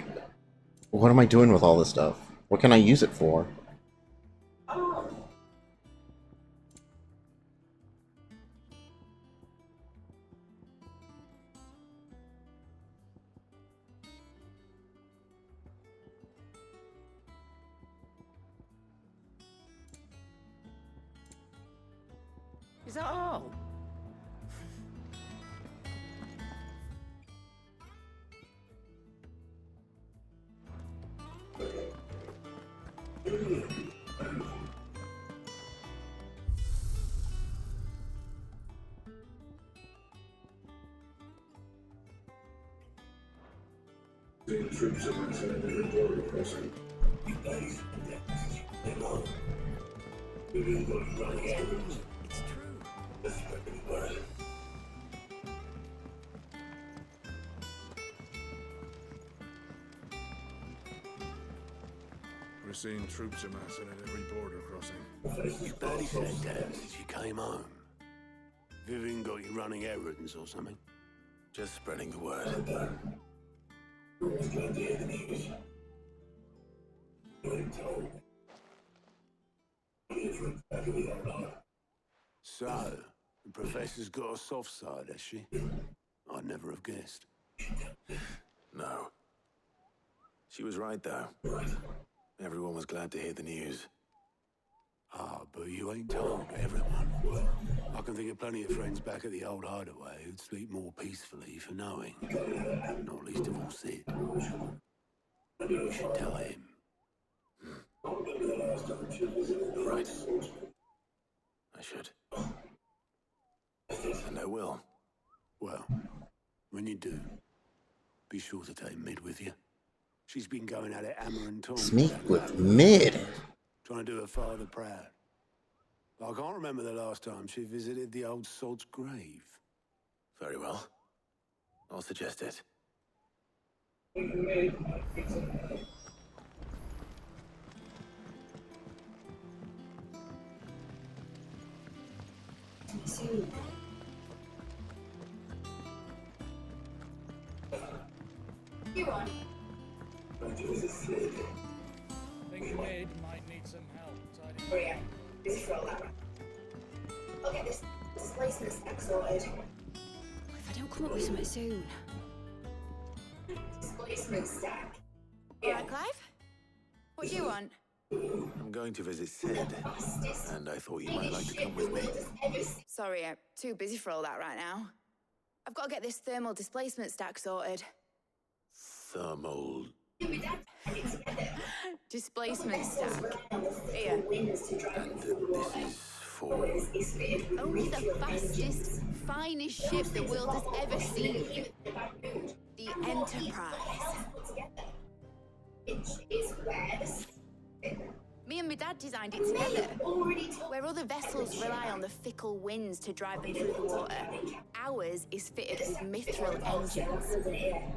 what am I doing with all this stuff? What can I use it for?
Is that all?
We're seeing troops amassing at every border crossing.
You barely sat down since you came home. Vivian got you running errands or something? Just spreading the word. So, the professor's got a soft side, has she? I'd never have guessed. No. She was right, though. Everyone was glad to hear the news. Ah, but you ain't told everyone. I can think of plenty of friends back at the old hideaway who'd sleep more peacefully for knowing. Not least of all Sid. You should tell him. Right. I should. And I will. Well, when you do, be sure to take Mid with you. She's been going at it hammer and tongs.
Sneak with Mid.
Trying to do her father proud. I can't remember the last time she visited the old sod's grave. Very well. I'll suggest it.
You on?
Think Mid might need some help tidying.
Oh yeah, busy for all that. I'll get this displacement stack sorted.
If I don't come up with something soon.
Displacement stack.
Alright, Clive? What do you want?
I'm going to visit Sid, and I thought you might like to come with me.
Sorry, I'm too busy for all that right now. I've got to get this thermal displacement stack sorted.
Thermal...
Displacement stack. Here.
And this is for...
Only the fastest, finest ship the world has ever seen. The Enterprise.
Which is where
Me and my dad designed it together. Where other vessels rely on the fickle winds to drive them through the water, ours is fitted with mithril engines.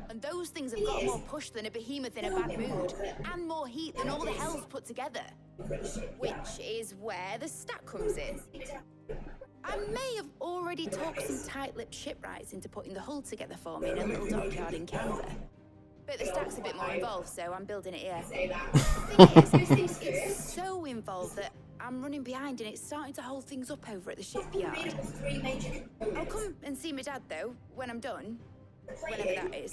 And those things have got more push than a behemoth in a bad mood, and more heat than all the hells put together. Which is where the stack comes in. I may have already talked some tight-lipped shipwrights into putting the hull together for me in a little dockyard in Canada. But the stack's a bit more involved, so I'm building it here. The thing is, it's so involved that I'm running behind and it's starting to hold things up over at the shipyard. I'll come and see my dad, though, when I'm done. Whenever that is.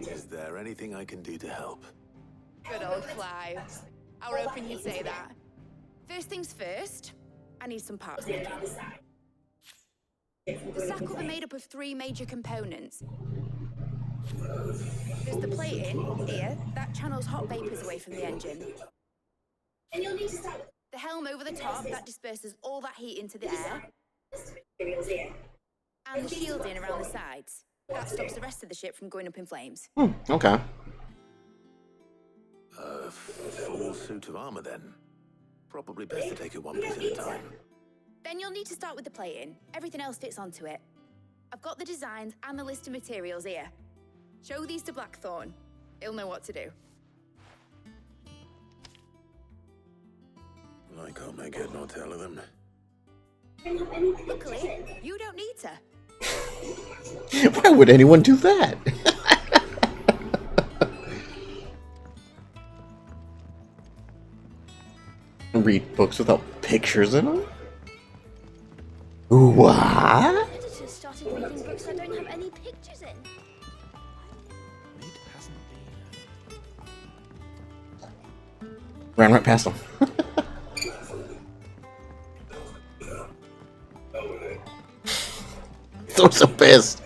Is there anything I can do to help?
Good old Clive. I were hoping you'd say that. First things first, I need some parts making. The stack will be made up of 3 major components. There's the plating, here, that channels hot vapours away from the engine.
And you'll need to start with
The helm over the top, that disperses all that heat into the air.
materials here.
And the shielding around the sides. That stops the rest of the ship from going up in flames.
Okay.
A full suit of armor, then. Probably best to take it one piece at a time.
Then you'll need to start with the plating. Everything else fits onto it. I've got the designs and the list of materials here. Show these to Blackthorn. He'll know what to do.
I can't make head nor tail of them.
Luckily, you don't need to.
Why would anyone do that? Read books without pictures in them? What?
Editors started reading books I don't have any pictures in.
Ran right past them. So pissed.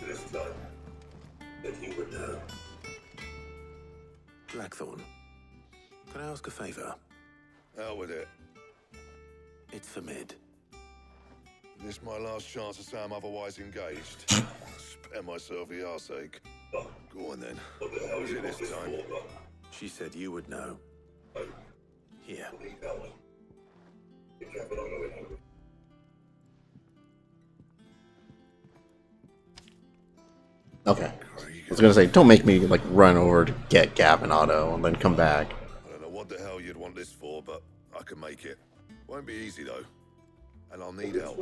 This time, that you would know.
Blackthorn, can I ask a favor?
Out with it.
It's for Mid.
This my last chance to say I'm otherwise engaged. Spare myself the arseache. Go on then. What is it this time?
She said you would know. Here.
Okay. I was gonna say, don't make me like run over to get Gavin Otto and then come back.
I don't know what the hell you'd want this for, but I can make it. Won't be easy though. And I'll need help.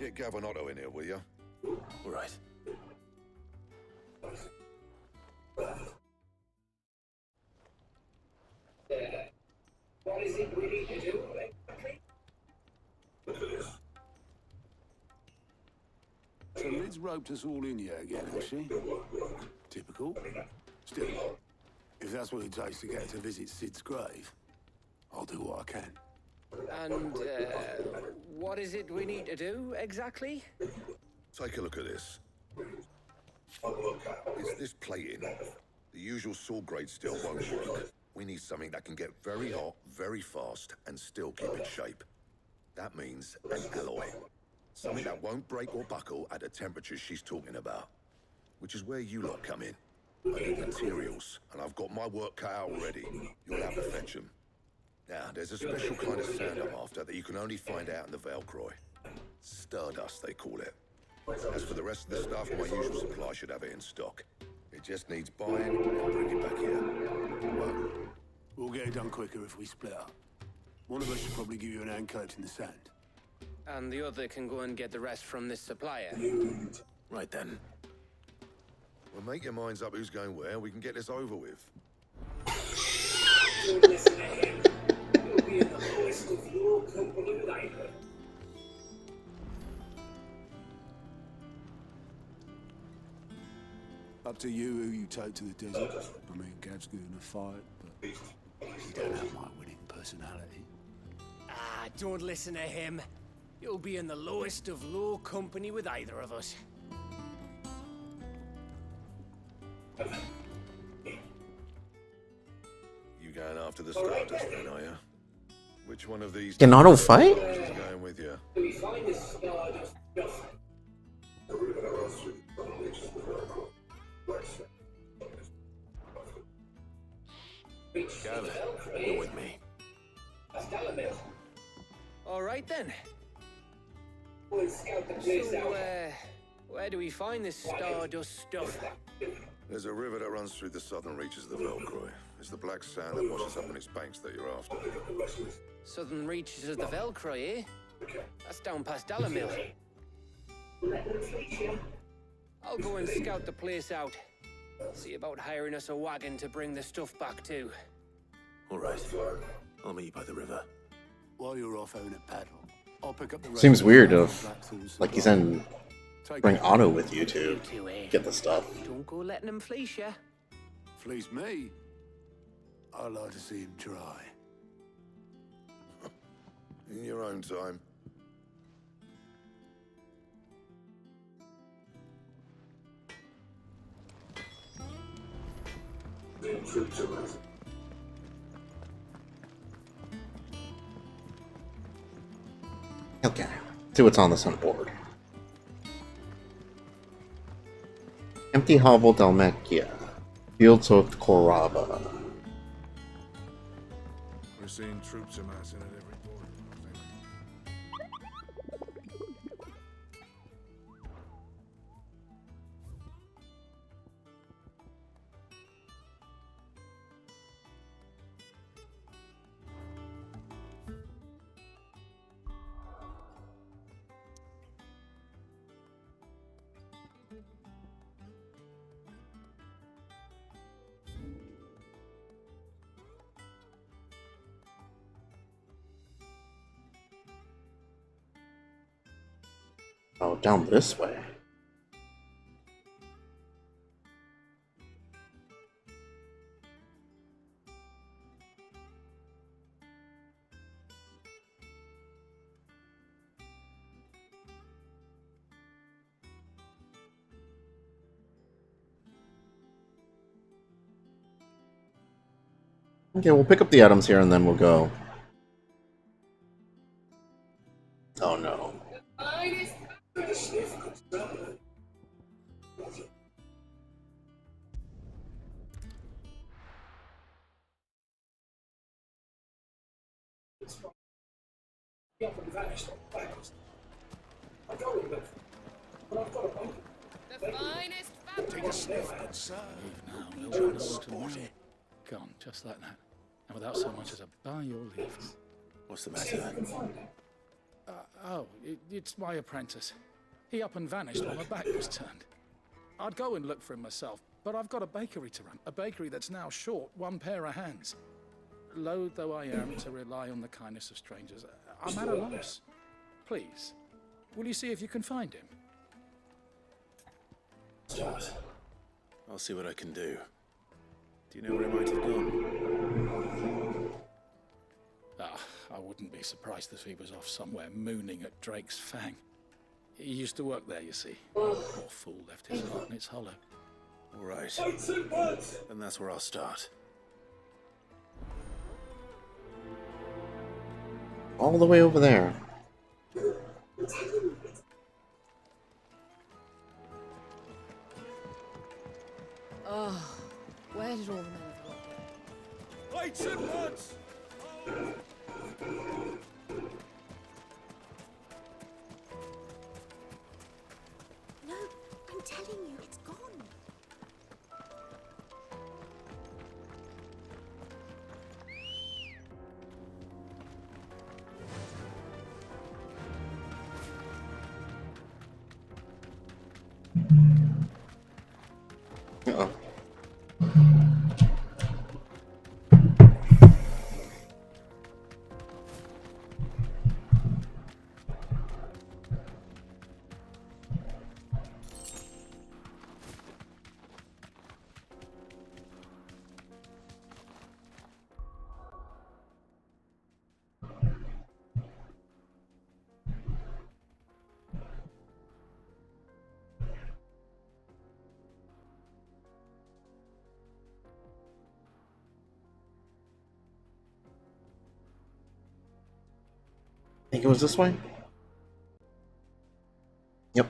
Get Gavin Otto in here, will you?
All right.
What is it we need to do? Look at this.
So Lid's roped us all in here again, has she? Typical. Still, if that's what it takes to get her to visit Sid's grave, I'll do what I can.
And, what is it we need to do, exactly?
Take a look at this. It's this plating. The usual sword grade steel won't work. We need something that can get very hot, very fast, and still keep its shape. That means an alloy. Something that won't break or buckle at the temperatures she's talking about. Which is where you lot come in. I need materials, and I've got my work cut out already. You'll have to fetch them. Now, there's a special kind of sand I'm after that you can only find out in the Valcroy. Stardust, they call it. As for the rest of the stuff, my usual supply should have it in stock. It just needs buying and bringing back here.
Well, we'll get it done quicker if we split up. One of us should probably give you an hand coat in the sand.
And the other can go and get the rest from this supplier.
Right then.
Well, make your minds up who's going where, we can get this over with.
You'll be in the lowest of your company with either.
Up to you who you take to the desert. I mean, Gav's good in a fight, but he don't have my winning personality.
Ah, don't listen to him. You'll be in the lowest of low company with either of us.
You going after the Stardust then, are you? Which one of these
Can auto fight?
is going with you?
We find this stardust stuff.
Gather, you're with me.
All right then.
We'll scout the place
So,
out.
where do we find this stardust stuff?
There's a river that runs through the southern reaches of the Velcroy. It's the black sand that washes up on its banks that you're after.
Southern reaches of the Velcroy, eh? That's down past Dalamil. I'll go and scout the place out. See about hiring us a wagon to bring the stuff back to.
All right. I'll meet you by the river.
While you're off owning a paddle, I'll pick up the
Seems
rest
weird
of
of, like, he's in bring Otto with you to get the stuff.
Don't go letting him fleece ya.
Fleece me? I'd like to see him try.
In your own time.
Okay. See what's on this on board. Empty hovel Dalmatia. Fields of Koraba.
We're seeing troops amassing at every port.
Oh, down this way. Okay, we'll pick up the items here and then we'll go. Oh no.
The finest
Take a sniff, good sir.
Now, no one's tomorrow. Gone, just like that. And without so much as a by your leave.
What's the matter then?
It's my apprentice. He up and vanished while my back was turned. I'd go and look for him myself, but I've got a bakery to run. A bakery that's now short one pair of hands. Loath though I am to rely on the kindness of strangers, I'm at a loss. Please, will you see if you can find him?
Start. I'll see what I can do. Do you know where he might have gone?
I wouldn't be surprised if he was off somewhere mooning at Drake's Fang. He used to work there, you see. Poor fool left his heart in its hollow.
All right. And that's where I'll start.
All the way over there.
Oh, where did all the men of the world go?
Lights at once!
No, I'm telling you, it's gone.
Uh-oh. think it was this way? Yep.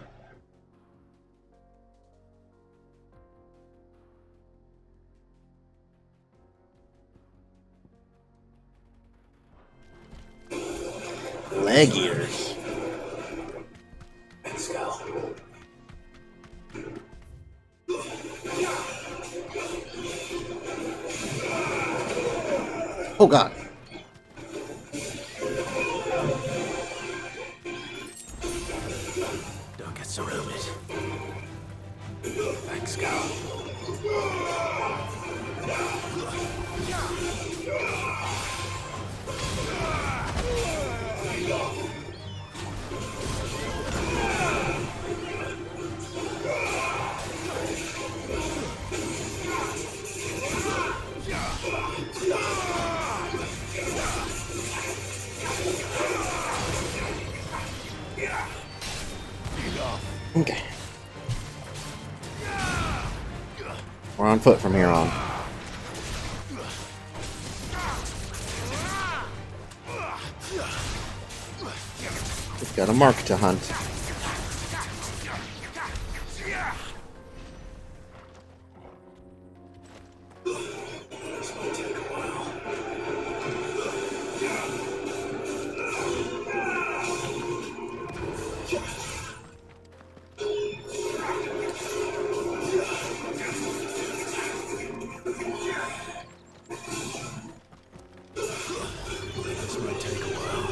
Leg ears.
Let's go.
Oh god.
Don't get surrounded. Thanks, Gal.
Okay. We're on foot from here on. We've got a mark to hunt.
This might take a while.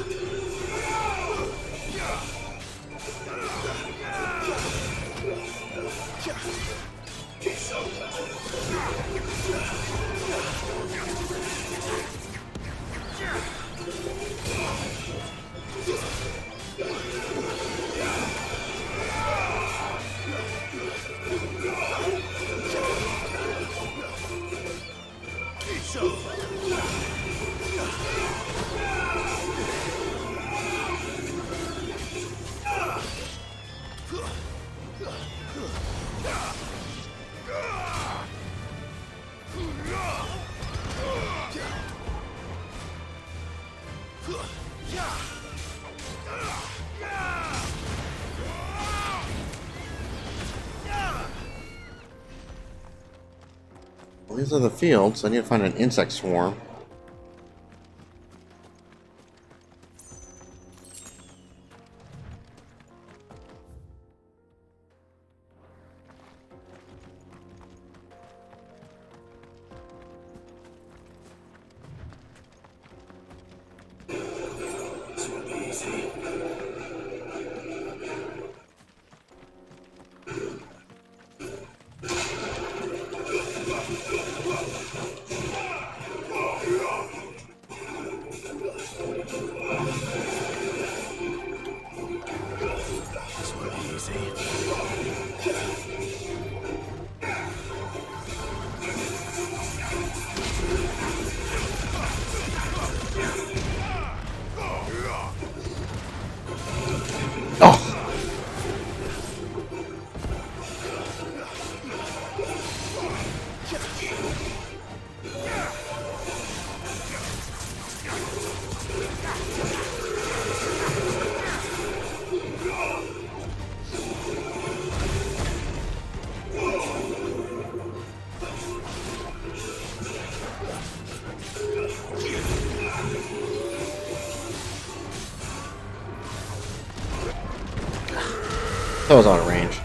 Well, these are the fields. I need to find an insect swarm. That was out of range.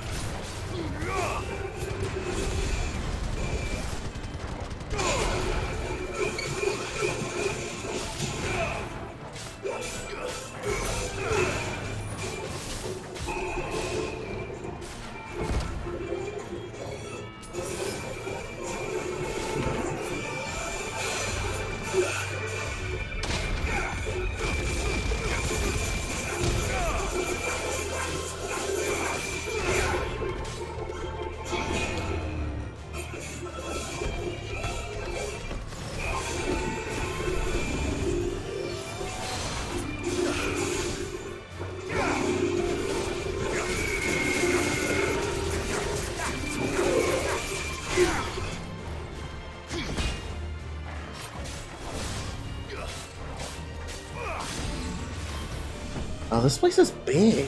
Oh, this place is big.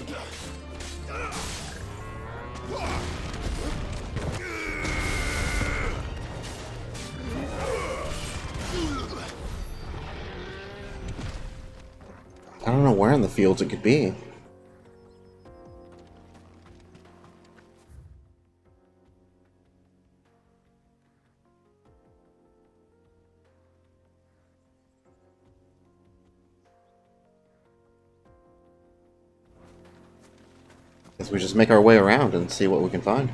I don't know where in the fields it could be. Guess we just make our way around and see what we can find.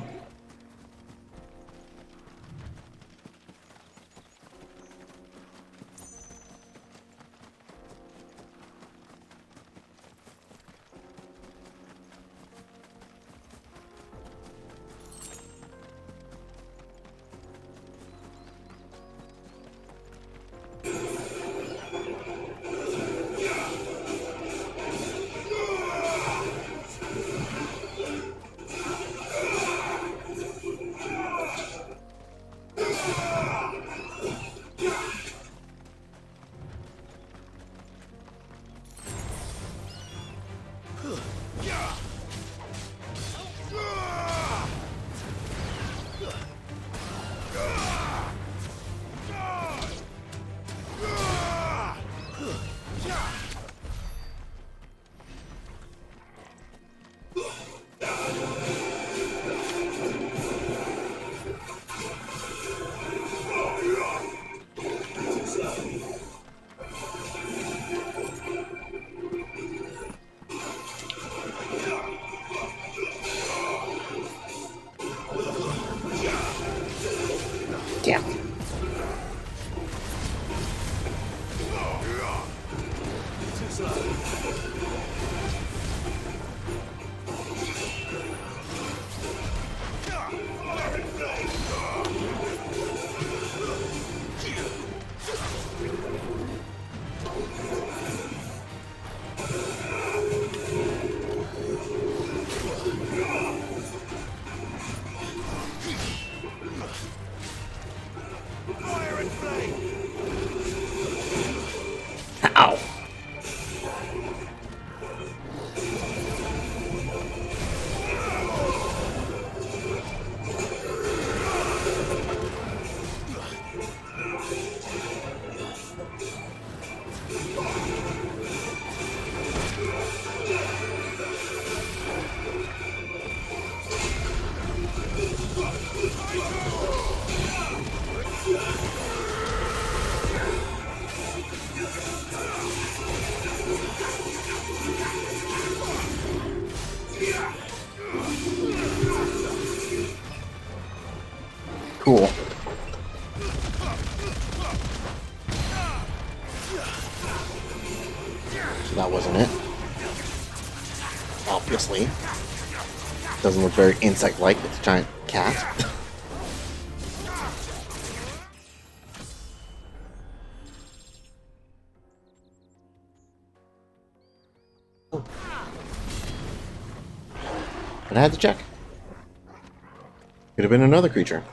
Damn. Ow. Cool. So that wasn't it. Obviously. Doesn't look very insect-like. It's a giant cat. Oh. But I had to check. Could have been another creature.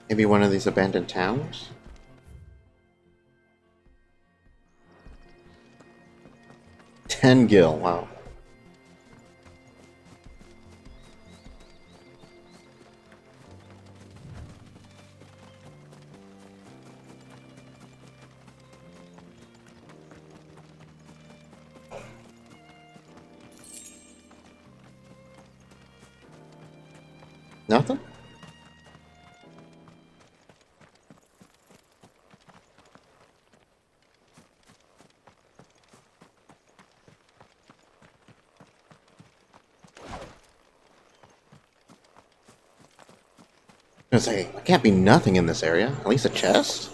Maybe one of these abandoned towns? Ten gil, wow. Nothing? I was gonna say, there can't be nothing in this area. At least a chest?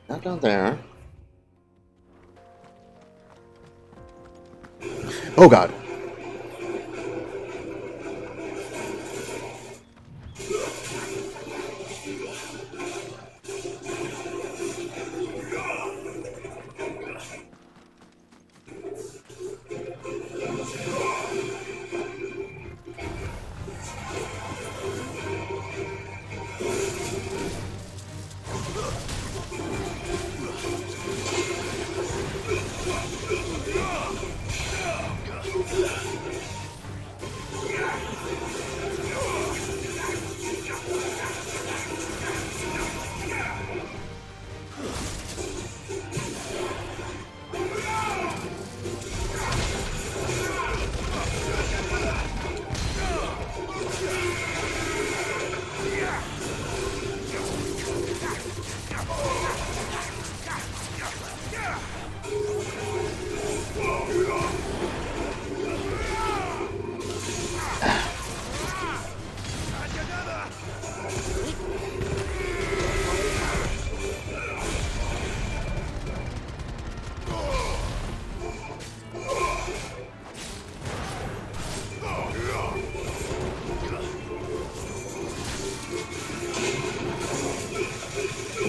Not down there. Oh god.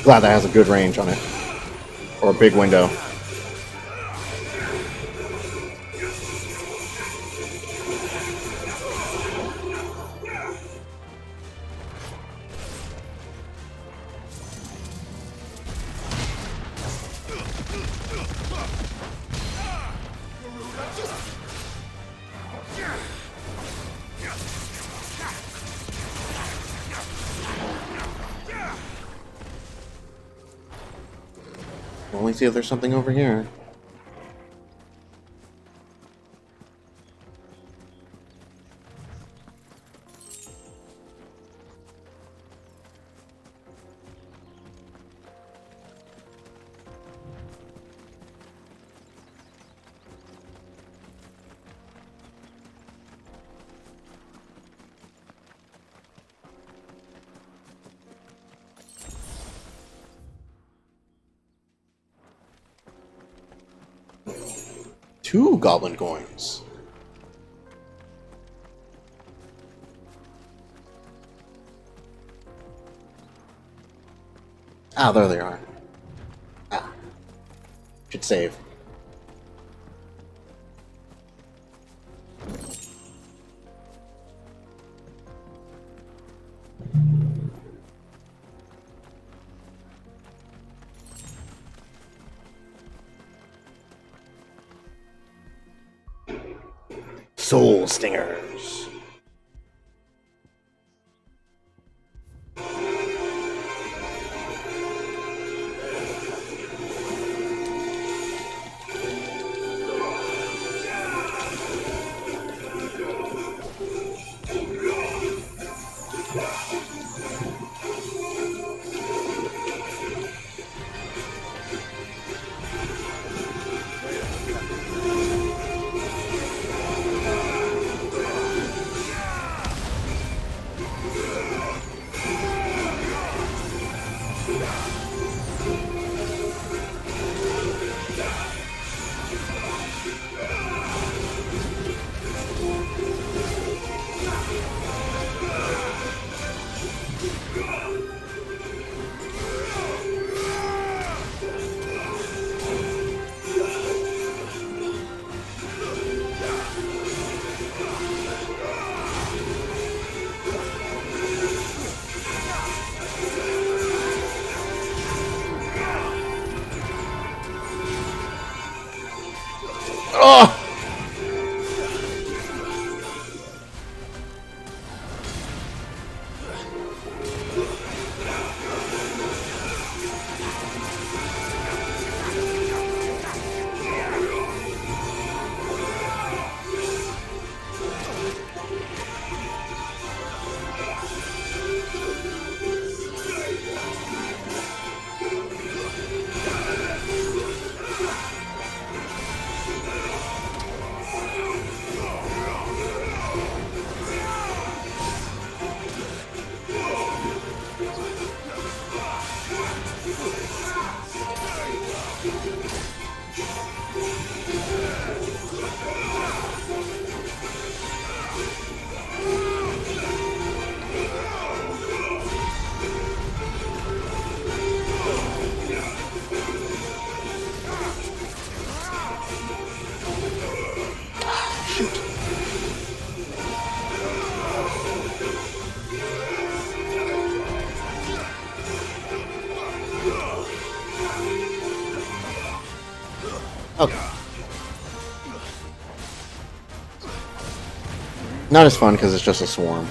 Glad that has a good range on it. Or a big window. Well, let me see if there's something over here. 2 goblin coins. Ah, there they are. Ah. Should save. Soul Stingers. Oh! Okay. Not as fun because it's just a swarm.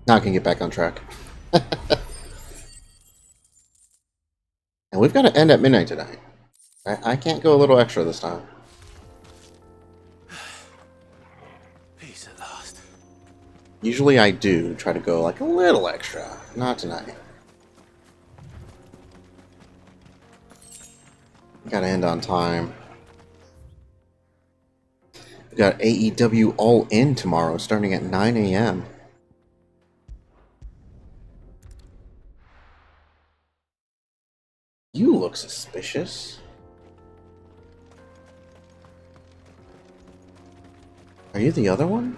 Now I can get back on track. And we've got to end at midnight tonight. I can't go a little extra this time.
Peace at last.
Usually I do try to go like a little extra. Not tonight. Gotta end on time. We got AEW All In tomorrow starting at 9 a.m. You look suspicious. Are you the other one?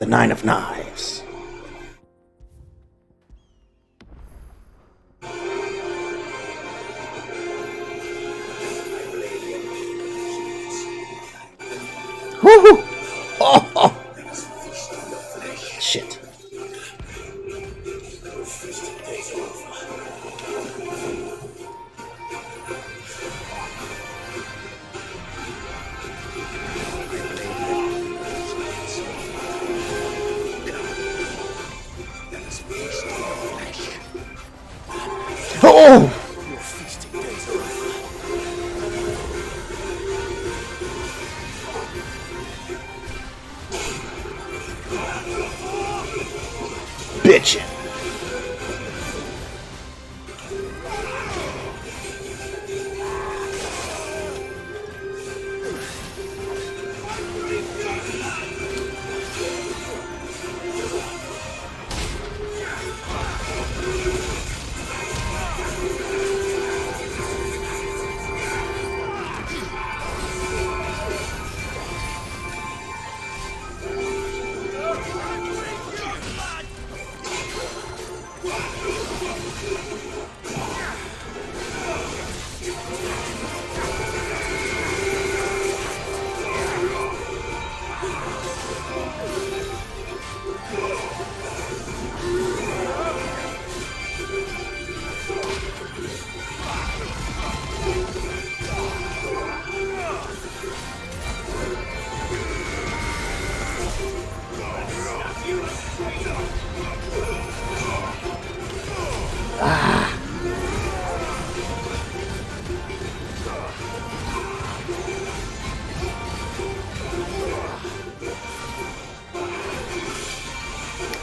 The Nine of Knives. Woohoo! Oh, oh. Shit. Oh! bitchin'.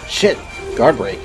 Shit, guard break.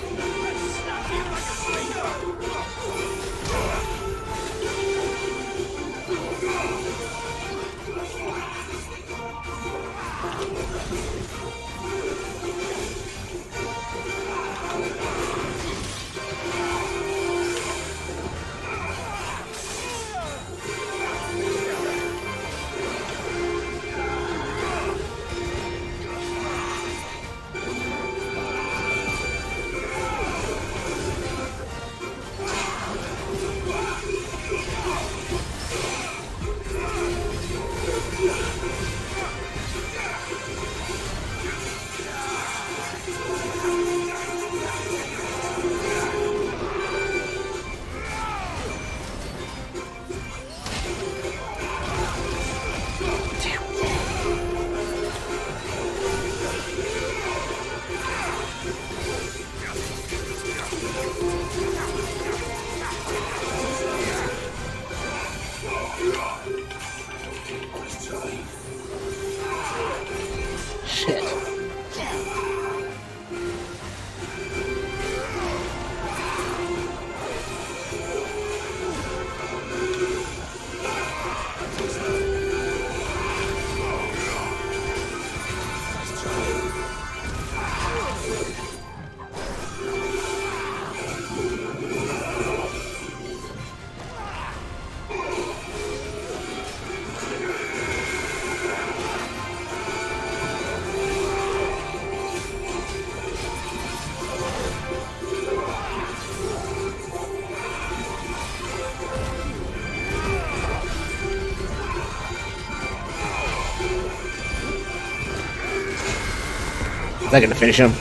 Is that gonna finish him?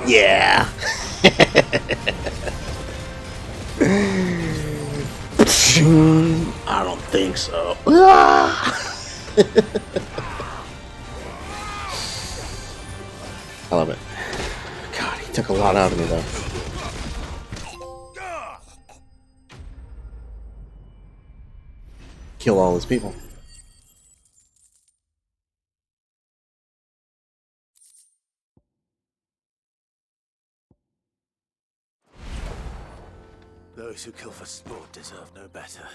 Yeah. I don't think so. I love it. God, he took a lot out of me though. Kill all his people.
Those who kill for sport deserve no better.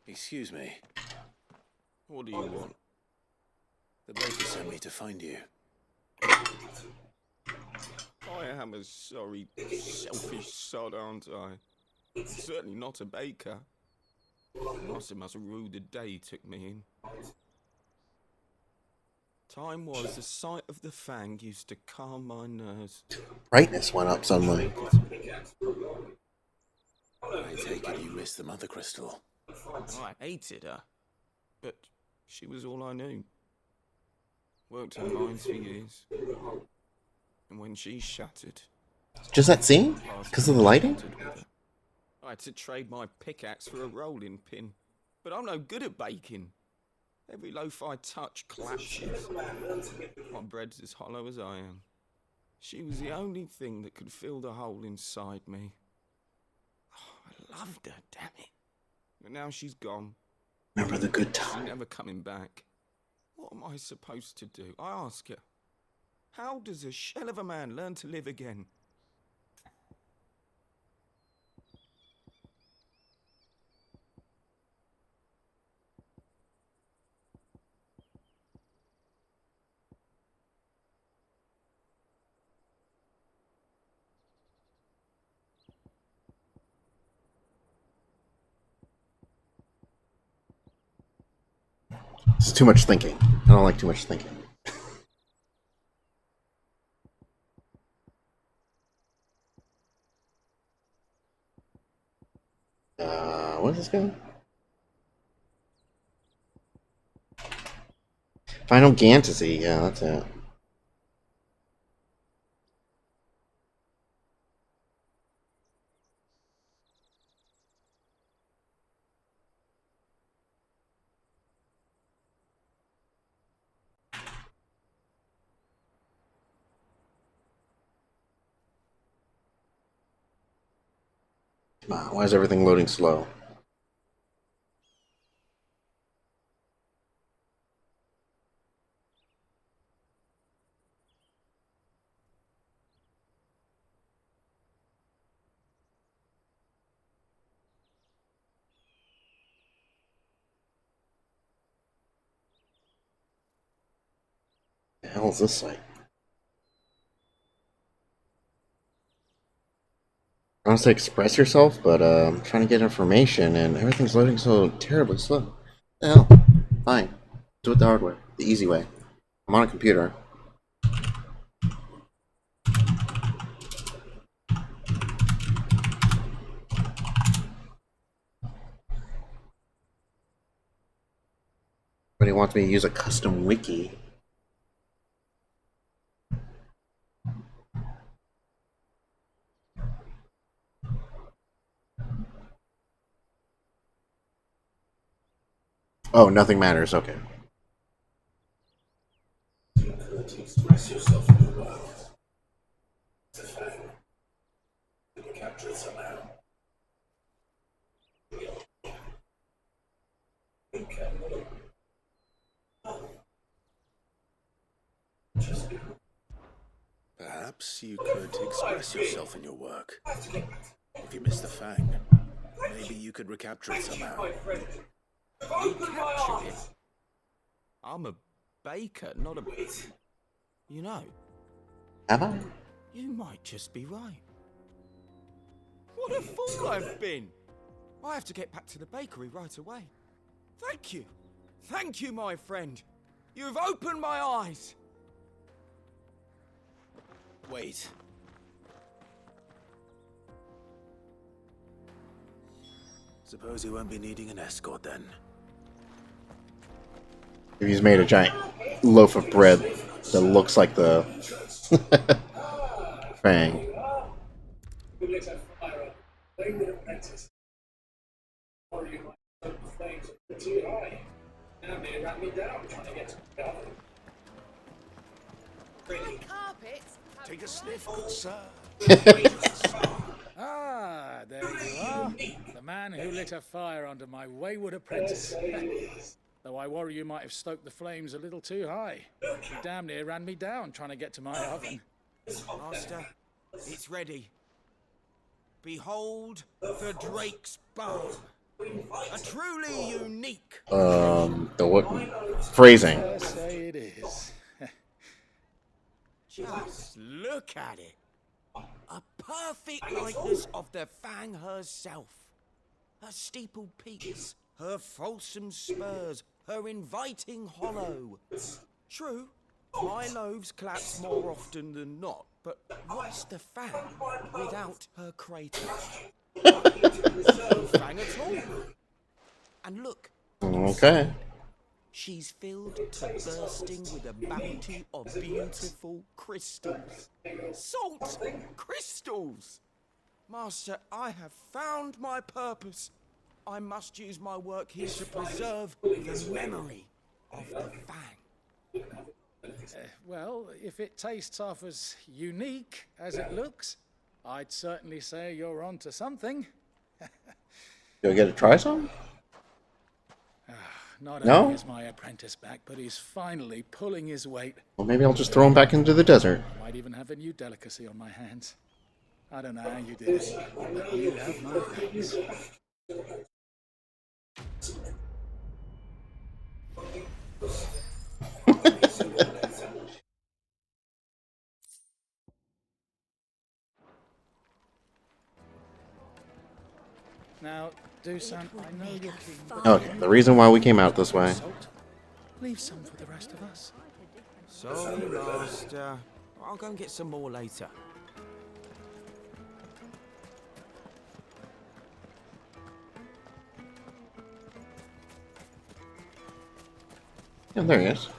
Excuse me.
What do you want?
The baker sent me to find you.
I am a sorry, selfish sod, aren't I? Certainly not a baker. Must rude the day he took me in.
Time was the sight of the fang used to calm my nerves.
Brightness went up suddenly.
I take it you missed the mother crystal.
I hated her, but she was all I knew. Worked her mines for years. And when she shattered...
Just that scene? Because of the lighting?
I had to trade my pickaxe for a rolling pin. But I'm no good at baking. Every loaf I touch collapses. My bread's as hollow as I am. She was the only thing that could fill the hole inside me. Oh, I loved her, damn it. But now she's gone.
Remember the good
She's
time.
never coming back. What am I supposed to do? I ask her. How does a shell of a man learn to live again?
It's too much thinking. I don't like too much thinking. What's this guy? Final Fantasy, yeah, that's it. Wow, why is everything loading slow? The hell is this site? I want to say express yourself, but I'm trying to get information and everything's loading so terribly slow. The hell? Fine. Do it the hard way. The easy way. I'm on a computer. But he wants me to use a custom wiki. Oh, nothing matters. Okay.
Express yourself in the world. It's a fang. You can capture it somehow. Okay.
Perhaps you could express yourself in your work. If you miss the fang, maybe you could recapture it somehow.
Recapture it? I'm a baker, not a... You know...
Am I?
You might just be right. What a fool I've been! I have to get back to the bakery right away. Thank you. Thank you, my friend. You've opened my eyes.
Wait. Suppose you won't be needing an escort then.
If he's made a giant loaf of bread that looks like the fang.
We lit a fire up. They would apprentice. Or you might put the flames too high. Now they ran me down trying to get to the oven.
Carpets.
Take a sniff, good sir.
Ah, there you are. The man who lit a fire under my wayward apprentice. Though I worry you might have stoked the flames a little too high. You damn near ran me down trying to get to my oven.
Master, it's ready. Behold the Drake's Balm. A truly unique...
The what? Phrasing.
I say it is.
Just look at it. A perfect likeness of the Fang herself. Her steepled peaks, her fulsome spurs, her inviting hollow. True, My loaves collapse more often than not, but what's the Fang without her crater? No Fang at all. And look.
Okay.
She's filled to bursting with a bounty of beautiful crystals. Salt crystals! Master, I have found my purpose. I must use my work here to preserve the memory of the Fang.
Well, if it tastes half as unique as it looks, I'd certainly say you're onto something.
Do I get to try some?
Not
No?
only is my apprentice back, but he's finally pulling his weight.
Well, maybe I'll just throw him back into the desert.
I might even have a new delicacy on my hands. I don't know how you did it, but you have my thanks. Now, Dusan, I know you're keen.
Okay, the reason why we came out this way.
Leave some for the rest of us.
Sorry, Master. I'll go and get some more later.
Yeah, there he is.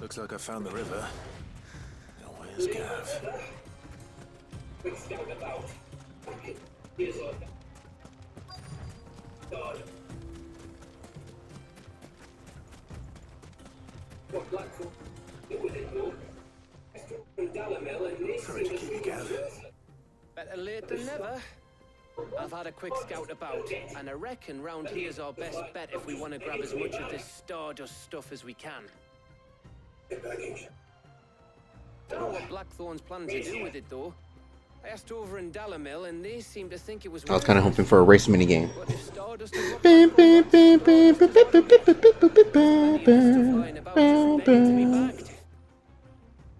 Looks like I found the river. Now where's Gav? Sorry to keep you, Gav.
Better late than never. I've had a quick scout about, and I reckon round here's our best bet if we want to grab as much of this stardust stuff as we can. Don't know what Blackthorn's planning to do with it, though. I asked over in Dalamil, and they seem to think it was.
I was kind of hoping for a race minigame.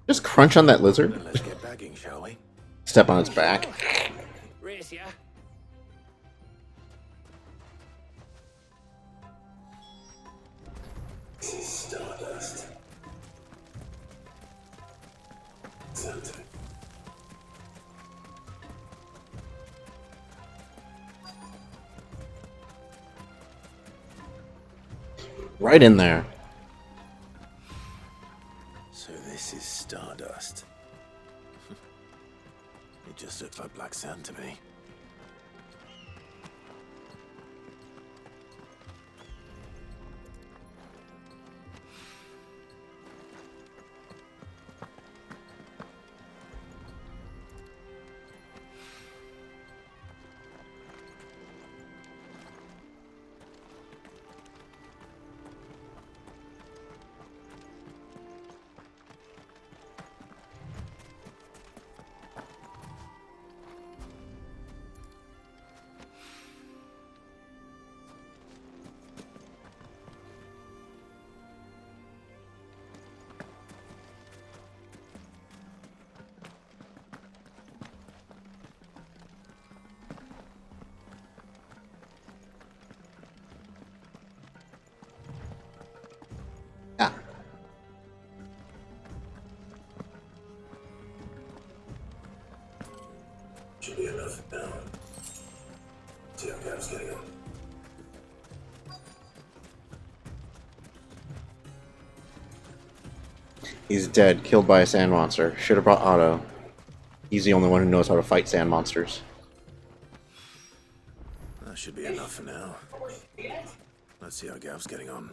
Just crunch on that lizard.
Let's get bagging, shall we?
Step on its back.
Race, yeah?
This is stardust.
Right in there.
So this is stardust. It just looks like black sand to me. Should be enough now. See how Gav's getting on.
He's dead, killed by a sand monster. Should have brought Otto. He's the only one who knows how to fight sand monsters.
That should be enough for now. Let's see how Gav's getting on.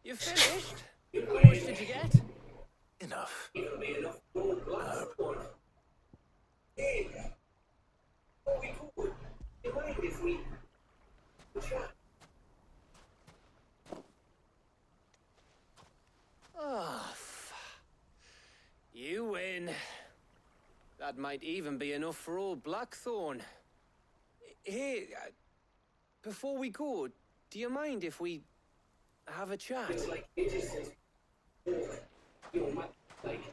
You finished? How much did you get?
Enough.
Oh, you win. That might even be enough for old Blackthorn. Hey, before we go, do you mind if we have a chat?
Your man, like,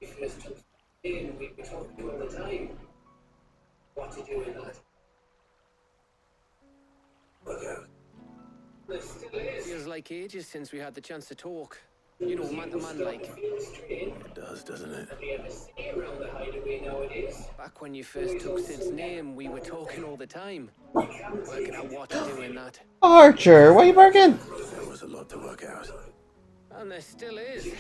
if you just took in, we'd be talking all the time. What to do in that? Look out. There still is.
Feels like ages since we had the chance to talk. You know, man to man like.
It does, doesn't it?
Have you ever seen around the hideaway nowadays?
Back when you first took Sid's name, we were talking all the time. Working out what to do in that.
Archer, why are you barking?
There was a lot to work out.
And there still is.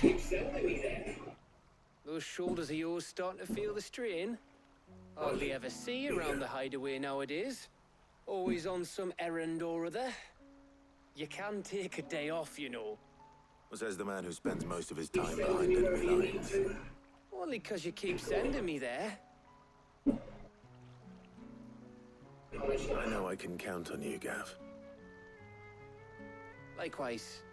Those shoulders of yours starting to feel the strain. Hardly ever see you around the hideaway nowadays. Always on some errand or other. You can take a day off, you know.
Says the man who spends most of his time behind enemy lines.
Only 'cause you keep sending me there.
I know I can count on you, Gav.
Likewise.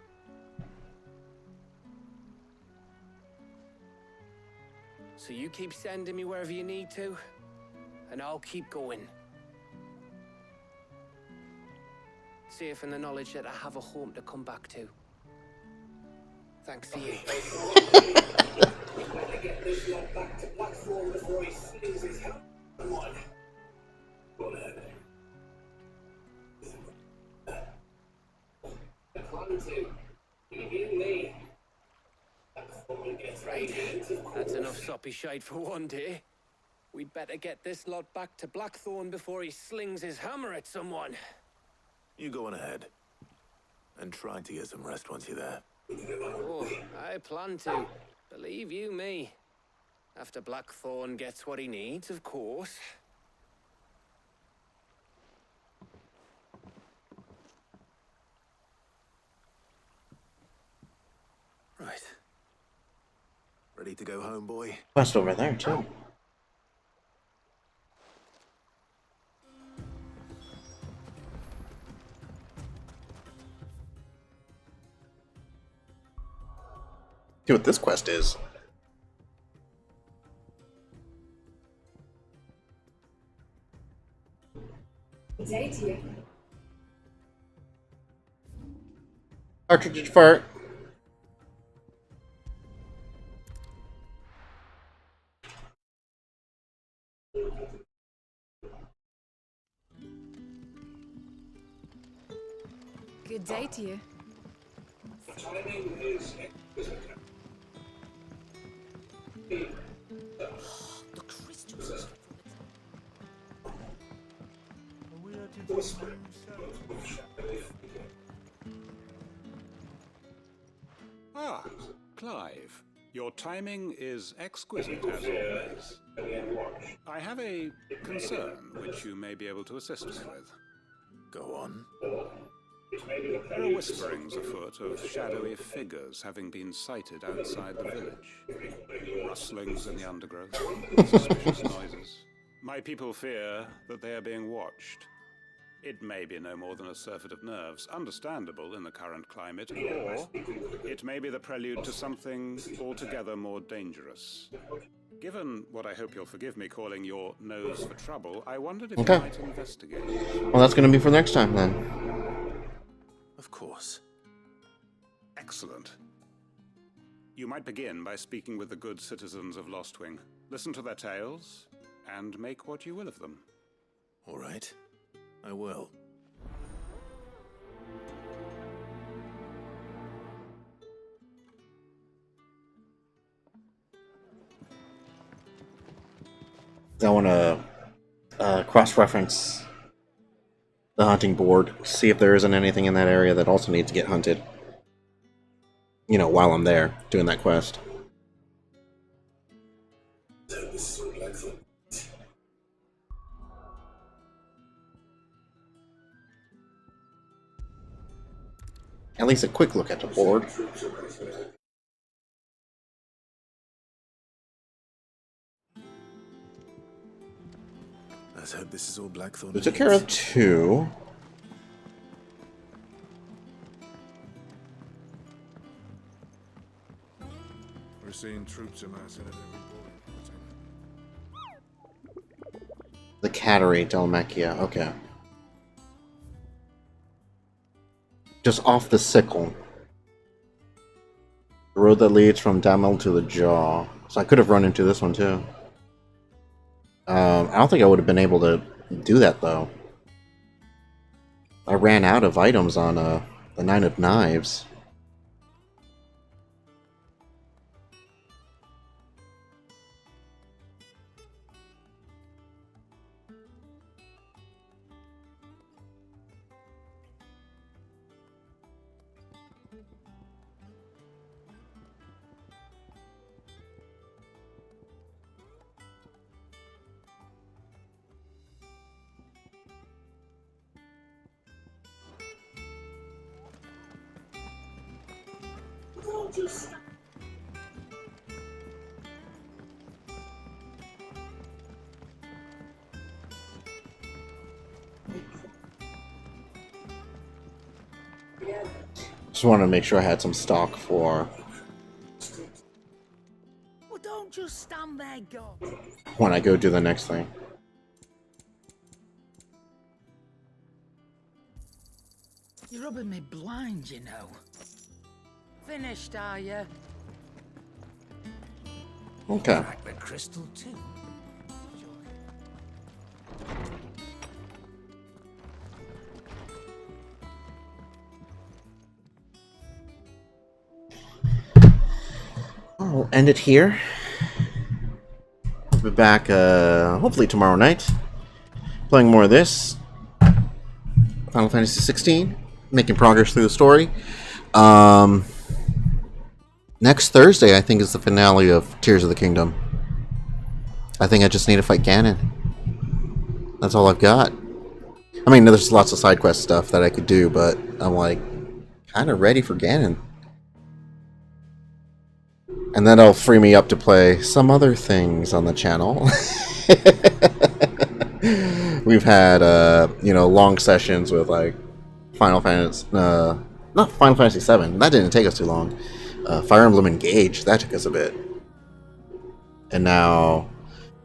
So you keep sending me wherever you need to, and I'll keep going. Safe in the knowledge that I have a home to come back to. Thanks to you.
Better get this lot back to Blackthorn before he slings his help. Come on. Go ahead. I plan to. Leave you me.
Right. That's enough soppy shite for one day. We'd better get this lot back to Blackthorn before he slings his hammer at someone.
You go on ahead. And try to get some rest once you're there.
Oh, I plan to. Believe you me. After Blackthorn gets what he needs, of course.
Right. Ready to go home, boy?
Quest over there, too. See what this quest is.
Day to you.
Archer, did you fart?
Good day to you.
Timing is
The crystals.
Ah, Clive. Your timing is exquisite as always. I have a concern which you may be able to assist us with.
Go on.
There are whisperings afoot of shadowy figures having been sighted outside the village. Rustlings in the undergrowth, suspicious noises. My people fear that they are being watched. It may be no more than a surfeit of nerves, understandable in the current climate, or it may be the prelude to something altogether more dangerous. Given what I hope you'll forgive me calling your nose for trouble, I wondered if you might investigate.
Well, that's going to be for next time, then.
Of course.
Excellent. You might begin by speaking with the good citizens of Lostwing. Listen to their tales, and make what you will of them.
All right. I will.
I want to cross-reference the hunting board, see if there isn't anything in that area that also needs to get hunted. You know, while I'm there doing that quest. At least a quick look at the board.
Let's hope this is all Blackthorn.
We took care of 2.
We're seeing troops amassing at every point.
The Cattery, Dalmacia, okay. Just off the sickle. The road that leads from Damel to the Jaw. So I could have run into this one too. I don't think I would have been able to do that though. I ran out of items on the Nine of Knives. Just wanted to make sure I had some stock for
Well, don't just stand there, go.
when I go do the next thing.
You're rubbing me blind, you know. Finished, are you?
Okay.
Crack the crystal too.
I'll end it here. I'll be back hopefully tomorrow night. Playing more of this. Final Fantasy 16. Making progress through the story. Next Thursday, I think, is the finale of Tears of the Kingdom. I think I just need to fight Ganon. That's all I've got. I mean, there's lots of side quest stuff that I could do, but I'm like, kind of ready for Ganon. And then it'll free me up to play some other things on the channel. We've had, long sessions with, like, Final Fantasy... not Final Fantasy 7. That didn't take us too long. Fire Emblem Engage. That took us a bit. And now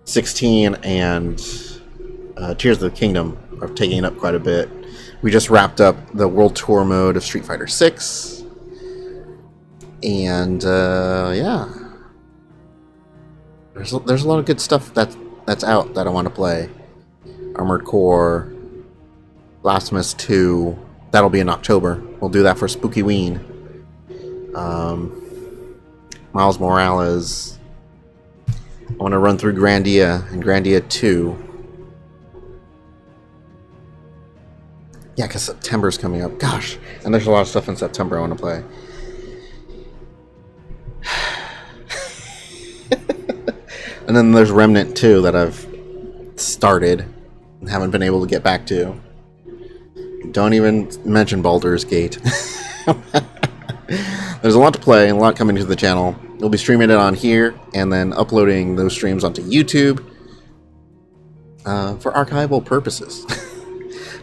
16 and Tears of the Kingdom are taking up quite a bit. We just wrapped up the World Tour mode of Street Fighter 6. And, yeah. There's a lot of good stuff that's out that I want to play. Armored Core, Blasphemous 2, that'll be in October. We'll do that for Spooky Ween. Miles Morales. I want to run through Grandia and Grandia 2. Yeah, because September's coming up. Gosh, and there's a lot of stuff in September I want to play. And then there's Remnant 2 that I've started and haven't been able to get back to. Don't even mention Baldur's Gate. There's a lot to play and a lot coming to the channel. We'll be streaming it on here and then uploading those streams onto YouTube for archival purposes.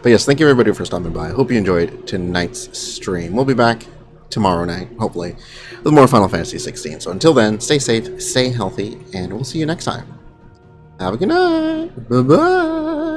But yes, thank you everybody for stopping by. I hope you enjoyed tonight's stream. We'll be back tomorrow night, hopefully, with more Final Fantasy 16. So until then, stay safe, stay healthy, and we'll see you next time. Have a good night. Bye-bye.